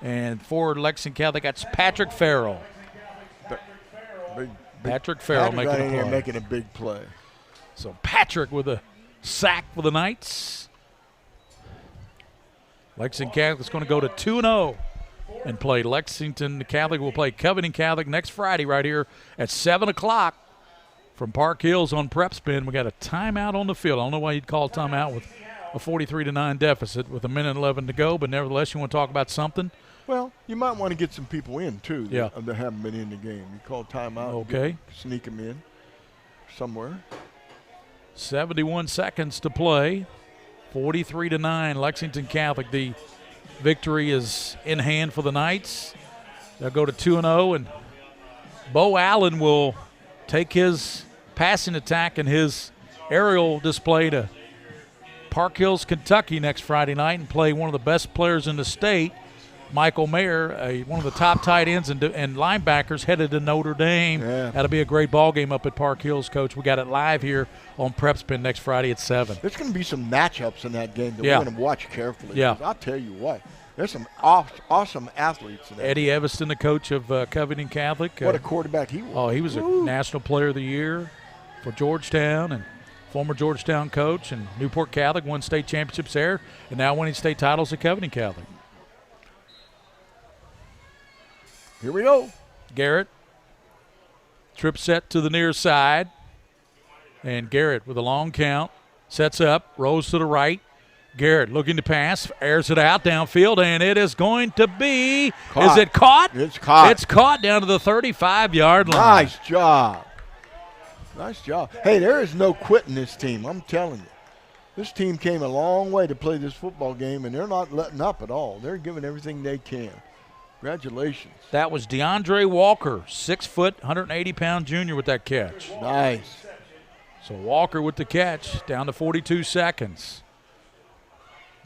And for Lexington Catholic, that's Patrick Farrell. Patrick Farrell making a play. Making a big play. So Patrick with a sack for the Knights. Lexington Catholic's going to go to 2-0 and play Lexington Catholic. Will play Covington Catholic next Friday right here at 7 o'clock from Park Hills on PrepSpin. We got a timeout on the field. I don't know why you'd call timeout with a 43-9 deficit with 1:11 to go, but nevertheless, you want to talk about something? Well, you might want to get some people in, too, that haven't been in the game. You call timeout. Okay. Sneak them in somewhere. 71 seconds to play. 43-9, Lexington Catholic. The victory is in hand for the Knights. They'll go to 2-0, and Bo Allen will take his passing attack and his aerial display to Park Hills, Kentucky next Friday night and play one of the best players in the state, Michael Mayer, one of the top tight ends and linebackers headed to Notre Dame. Yeah. That'll be a great ball game up at Park Hills, Coach. We got it live here on PrepSpin next Friday at 7. There's going to be some matchups in that game that Yeah. we're going to watch carefully. Yeah. I'll tell you what. There's some awesome athletes in that. Eddie Evanston, the coach of Covington Catholic. What a quarterback he was. Oh, he was a National Player of the Year for Georgetown and former Georgetown coach, and Newport Catholic won state championships there and now winning state titles at Covington Catholic. Here we go. Garrett. Trip set to the near side. And Garrett with a long count. Sets up, rolls to the right. Garrett looking to pass, airs it out downfield, and it is going to be – is it caught? It's caught. It's caught down to the 35-yard line. Nice job. Nice job. Hey, there is no quitting this team, I'm telling you. This team came a long way to play this football game, and they're not letting up at all. They're giving everything they can. Congratulations. That was DeAndre Walker, 6 foot, 180-pound junior with that catch. Nice. So Walker with the catch, down to 42 seconds.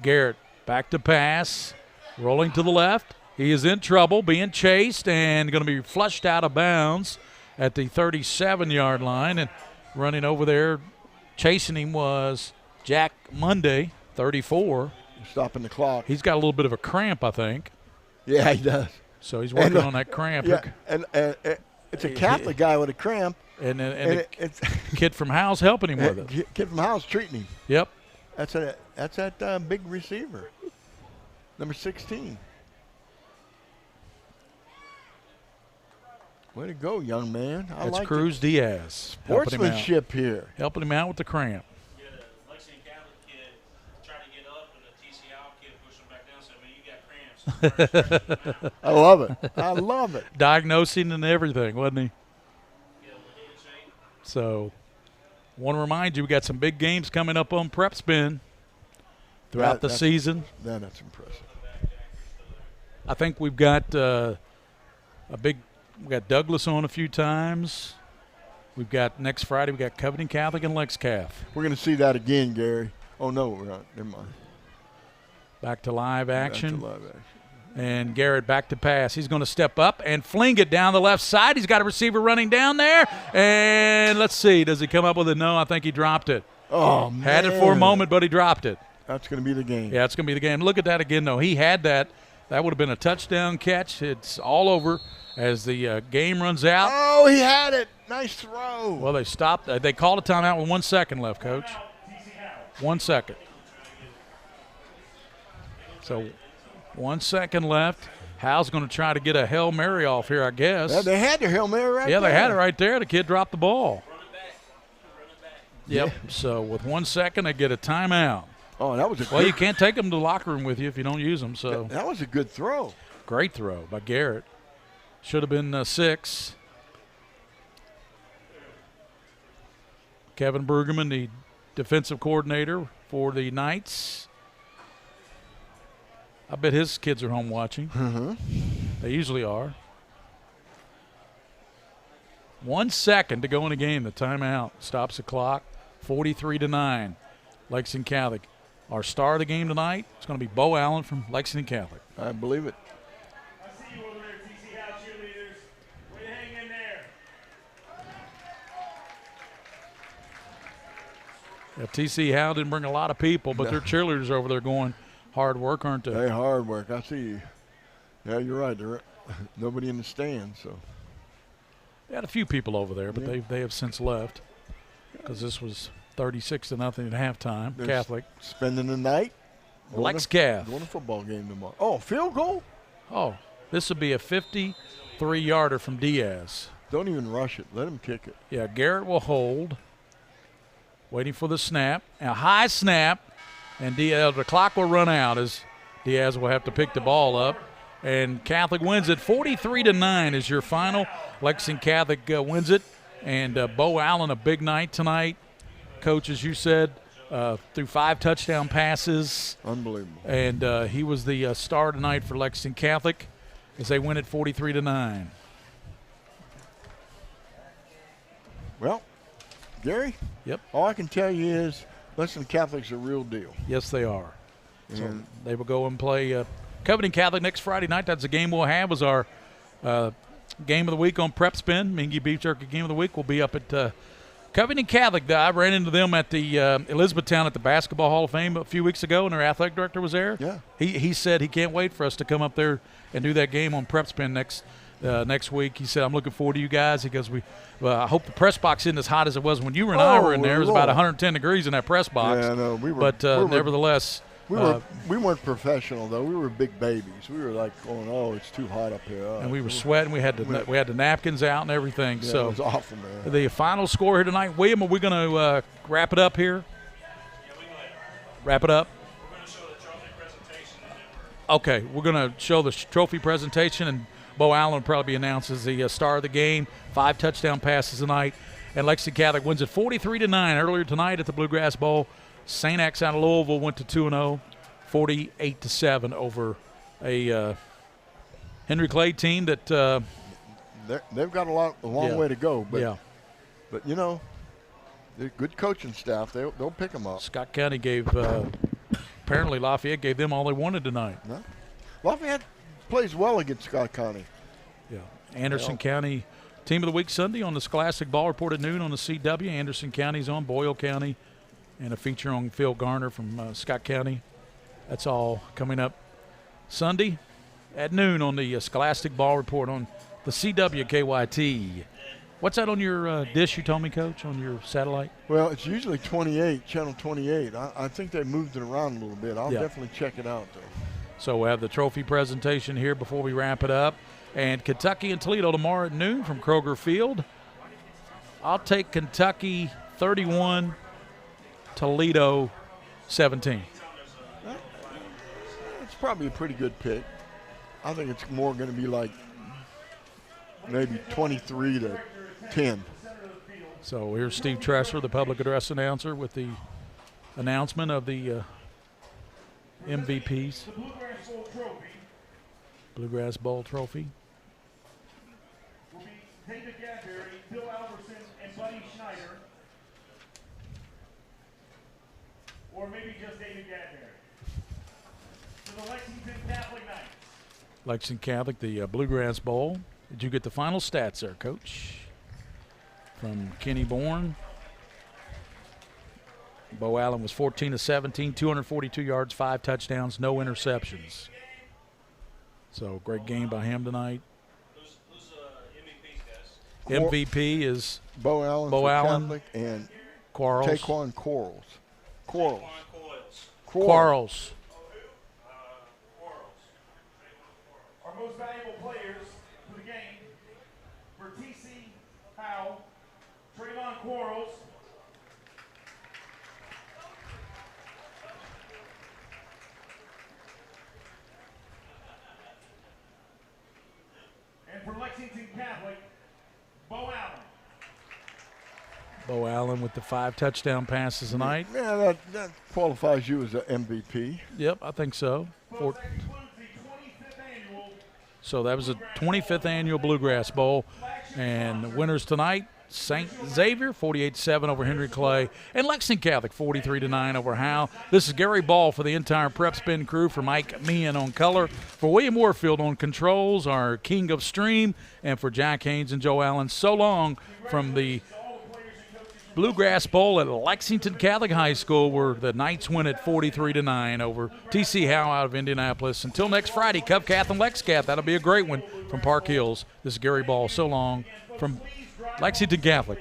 Garrett back to pass, rolling to the left. He is in trouble, being chased, and going to be flushed out of bounds at the 37-yard line. And running over there, chasing him was Jack Monday, 34. Stopping the clock. He's got a little bit of a cramp, I think. Yeah, he does. So he's working on that cramp. Yeah, and it's a Catholic guy with a cramp. And it's kid from Howe's helping him with it. Kid from Howe's treating him. Yep. That's that big receiver, number 16. Way to go, young man. I It's like Cruz Diaz. Sportsmanship here. Helping him out with the cramp. Lexington Catholic kid tried to get up, and the TC Howe kid pushed him back down and said, man, you got cramps. I love it. I love it. Diagnosing and everything, wasn't he? So, want to remind you, we got some big games coming up on PrepSpin throughout the season. That's impressive. I think we've got we got Douglas on a few times. We've got next Friday, we got Covington Catholic and Lex Cath. We're going to see that again, Gary. Oh, no, we're not. Never mind. Back to live action. Back to live action. And Garrett back to pass. He's going to step up and fling it down the left side. He's got a receiver running down there. And let's see, does he come up with it? No, I think he dropped it. Oh, man. Had it for a moment, but he dropped it. That's going to be the game. Yeah, it's going to be the game. Look at that again, though. He had that. That would have been a touchdown catch. It's all over as the game runs out. Oh, he had it. Nice throw. Well, they stopped. They called a timeout with 1 second left, Coach. 1 second. So 1 second left. Howe's going to try to get a Hail Mary off here, I guess. Yeah, they had their Hail Mary right there. Yeah, they had it right there. The kid dropped the ball. Yep. Yeah. So with 1 second, they get a timeout. Oh, that was a Well, you can't take them to the locker room with you if you don't use them. So that was a good throw. Great throw by Garrett. Should have been 6. Kevin Brueggemann, the defensive coordinator for the Knights. I bet his kids are home watching. Mm-hmm. They usually are. 1 second to go in the game. The timeout stops the clock. 43-9. Lexington Catholic. Our star of the game tonight is going to be Bo Allen from Lexington Catholic. I believe it. I see you over there, TC Howe cheerleaders. Way to hang in there. Yeah, TC Howe didn't bring a lot of people, but their cheerleaders over there going hard work, aren't they? Hey, hard work. I see you. Yeah, you're right. There's nobody in the stands, so. They had a few people over there, but they have since left because this was 36-0 at halftime. They're Catholic spending the night. Lex Cath. Going to football game tomorrow. Oh, field goal? Oh, this would be a 53-yarder from Diaz. Don't even rush it. Let him kick it. Yeah, Garrett will hold. Waiting for the snap. A high snap, and Diaz, the clock will run out as Diaz will have to pick the ball up. And Catholic wins it. 43-9 is your final. Lexington Catholic wins it. And Bo Allen, a big night tonight. Coach, as you said, threw 5 touchdown passes. Unbelievable. And he was the star tonight for Lexington Catholic as they win it 43-9. Well, Gary? Yep. All I can tell you is Lexington Catholic's a real deal. Yes, they are. So they will go and play Covington Catholic next Friday night. That's the game we'll have as our game of the week on PrepSpin. Mingua Beef Jerky game of the week will be up at Covington Catholic. I ran into them at the Elizabethtown at the Basketball Hall of Fame a few weeks ago, and their athletic director was there. Yeah. He said he can't wait for us to come up there and do that game on PrepSpin next week. He said, I'm looking forward to you guys. He goes, I hope the press box isn't as hot as it was when you and I were in there. It was about 110 degrees in that press box. Yeah, no, nevertheless. We weren't professional, though. We were big babies. We were like going, oh, it's too hot up here. And we were sweating. We had the napkins out and everything. Yeah, so it was awful, man. The final score here tonight, William, are we going to wrap it up here? Wrap it up? We're going to show the trophy presentation. Okay, we're going to show the trophy presentation, and Bo Allen will probably be announced as the star of the game. 5 touchdown passes tonight. And Lexington Catholic wins it 43-9 earlier tonight at the Bluegrass Bowl. St. X out of Louisville went to 2-0, 48-7 over a Henry Clay team that they've got a long way to go. But, but you know, they're good coaching staff. They'll pick them up. Scott County gave apparently Lafayette gave them all they wanted tonight. No. Lafayette plays well against Scott County. Yeah, Anderson County Team of the Week Sunday on the Scholastic Ball Report at noon on the CW. Anderson County's on, Boyle County. And a feature on Phil Garner from Scott County. That's all coming up Sunday at noon on the Scholastic Ball Report on the CWKYT. What's that on your dish you told me, Coach, on your satellite? Well, it's usually 28, channel 28. I think they moved it around a little bit. I'll definitely check it out, though. So we'll have the trophy presentation here before we wrap it up. And Kentucky and Toledo tomorrow at noon from Kroger Field. I'll take Kentucky 31, Toledo 17. It's probably a pretty good pick. I think it's more going to be like maybe 23-10. So here's Steve Tresser, the public address announcer, with the announcement of the MVPs. Bluegrass Bowl Trophy. Will be David Gadberry, Bill Alberson, and Buddy Schneider. Or maybe just David Gadberry. For the Lexington Catholic Knights. Lexington Catholic, the Bluegrass Bowl. Did you get the final stats there, Coach? From Kenny Bourne. Bo Allen was 14 of 17, 242 yards, 5 touchdowns, no interceptions. So great game by him tonight. Who's MVPs, guys? MVP is Bo Allen, Catholic, and Quarles. Taquan Quarles. Quarles. Our most valuable players for the game for TC Howe, Trayvon Quarles, and for Lexington Catholic, Bo Allen. Bo Allen with the 5 touchdown passes tonight. Yeah, that qualifies you as an MVP. Yep, I think so. So that was the 25th annual Bluegrass Bowl. And the winners tonight, St. Xavier 48-7 over Henry Clay, and Lexington Catholic 43-9 over Howe. This is Gary Ball for the entire PrepSpin crew, for Mike Meehan on color, for William Warfield on controls, our king of stream, and for Jack Haynes and Joe Allen. So long from the Bluegrass Bowl at Lexington Catholic High School, where the Knights win at 43-9 over TC Howe out of Indianapolis. Until next Friday, Cub Cath and Lex Cath. That'll be a great one from Park Hills. This is Gary Ball. So long from Lexington Catholic.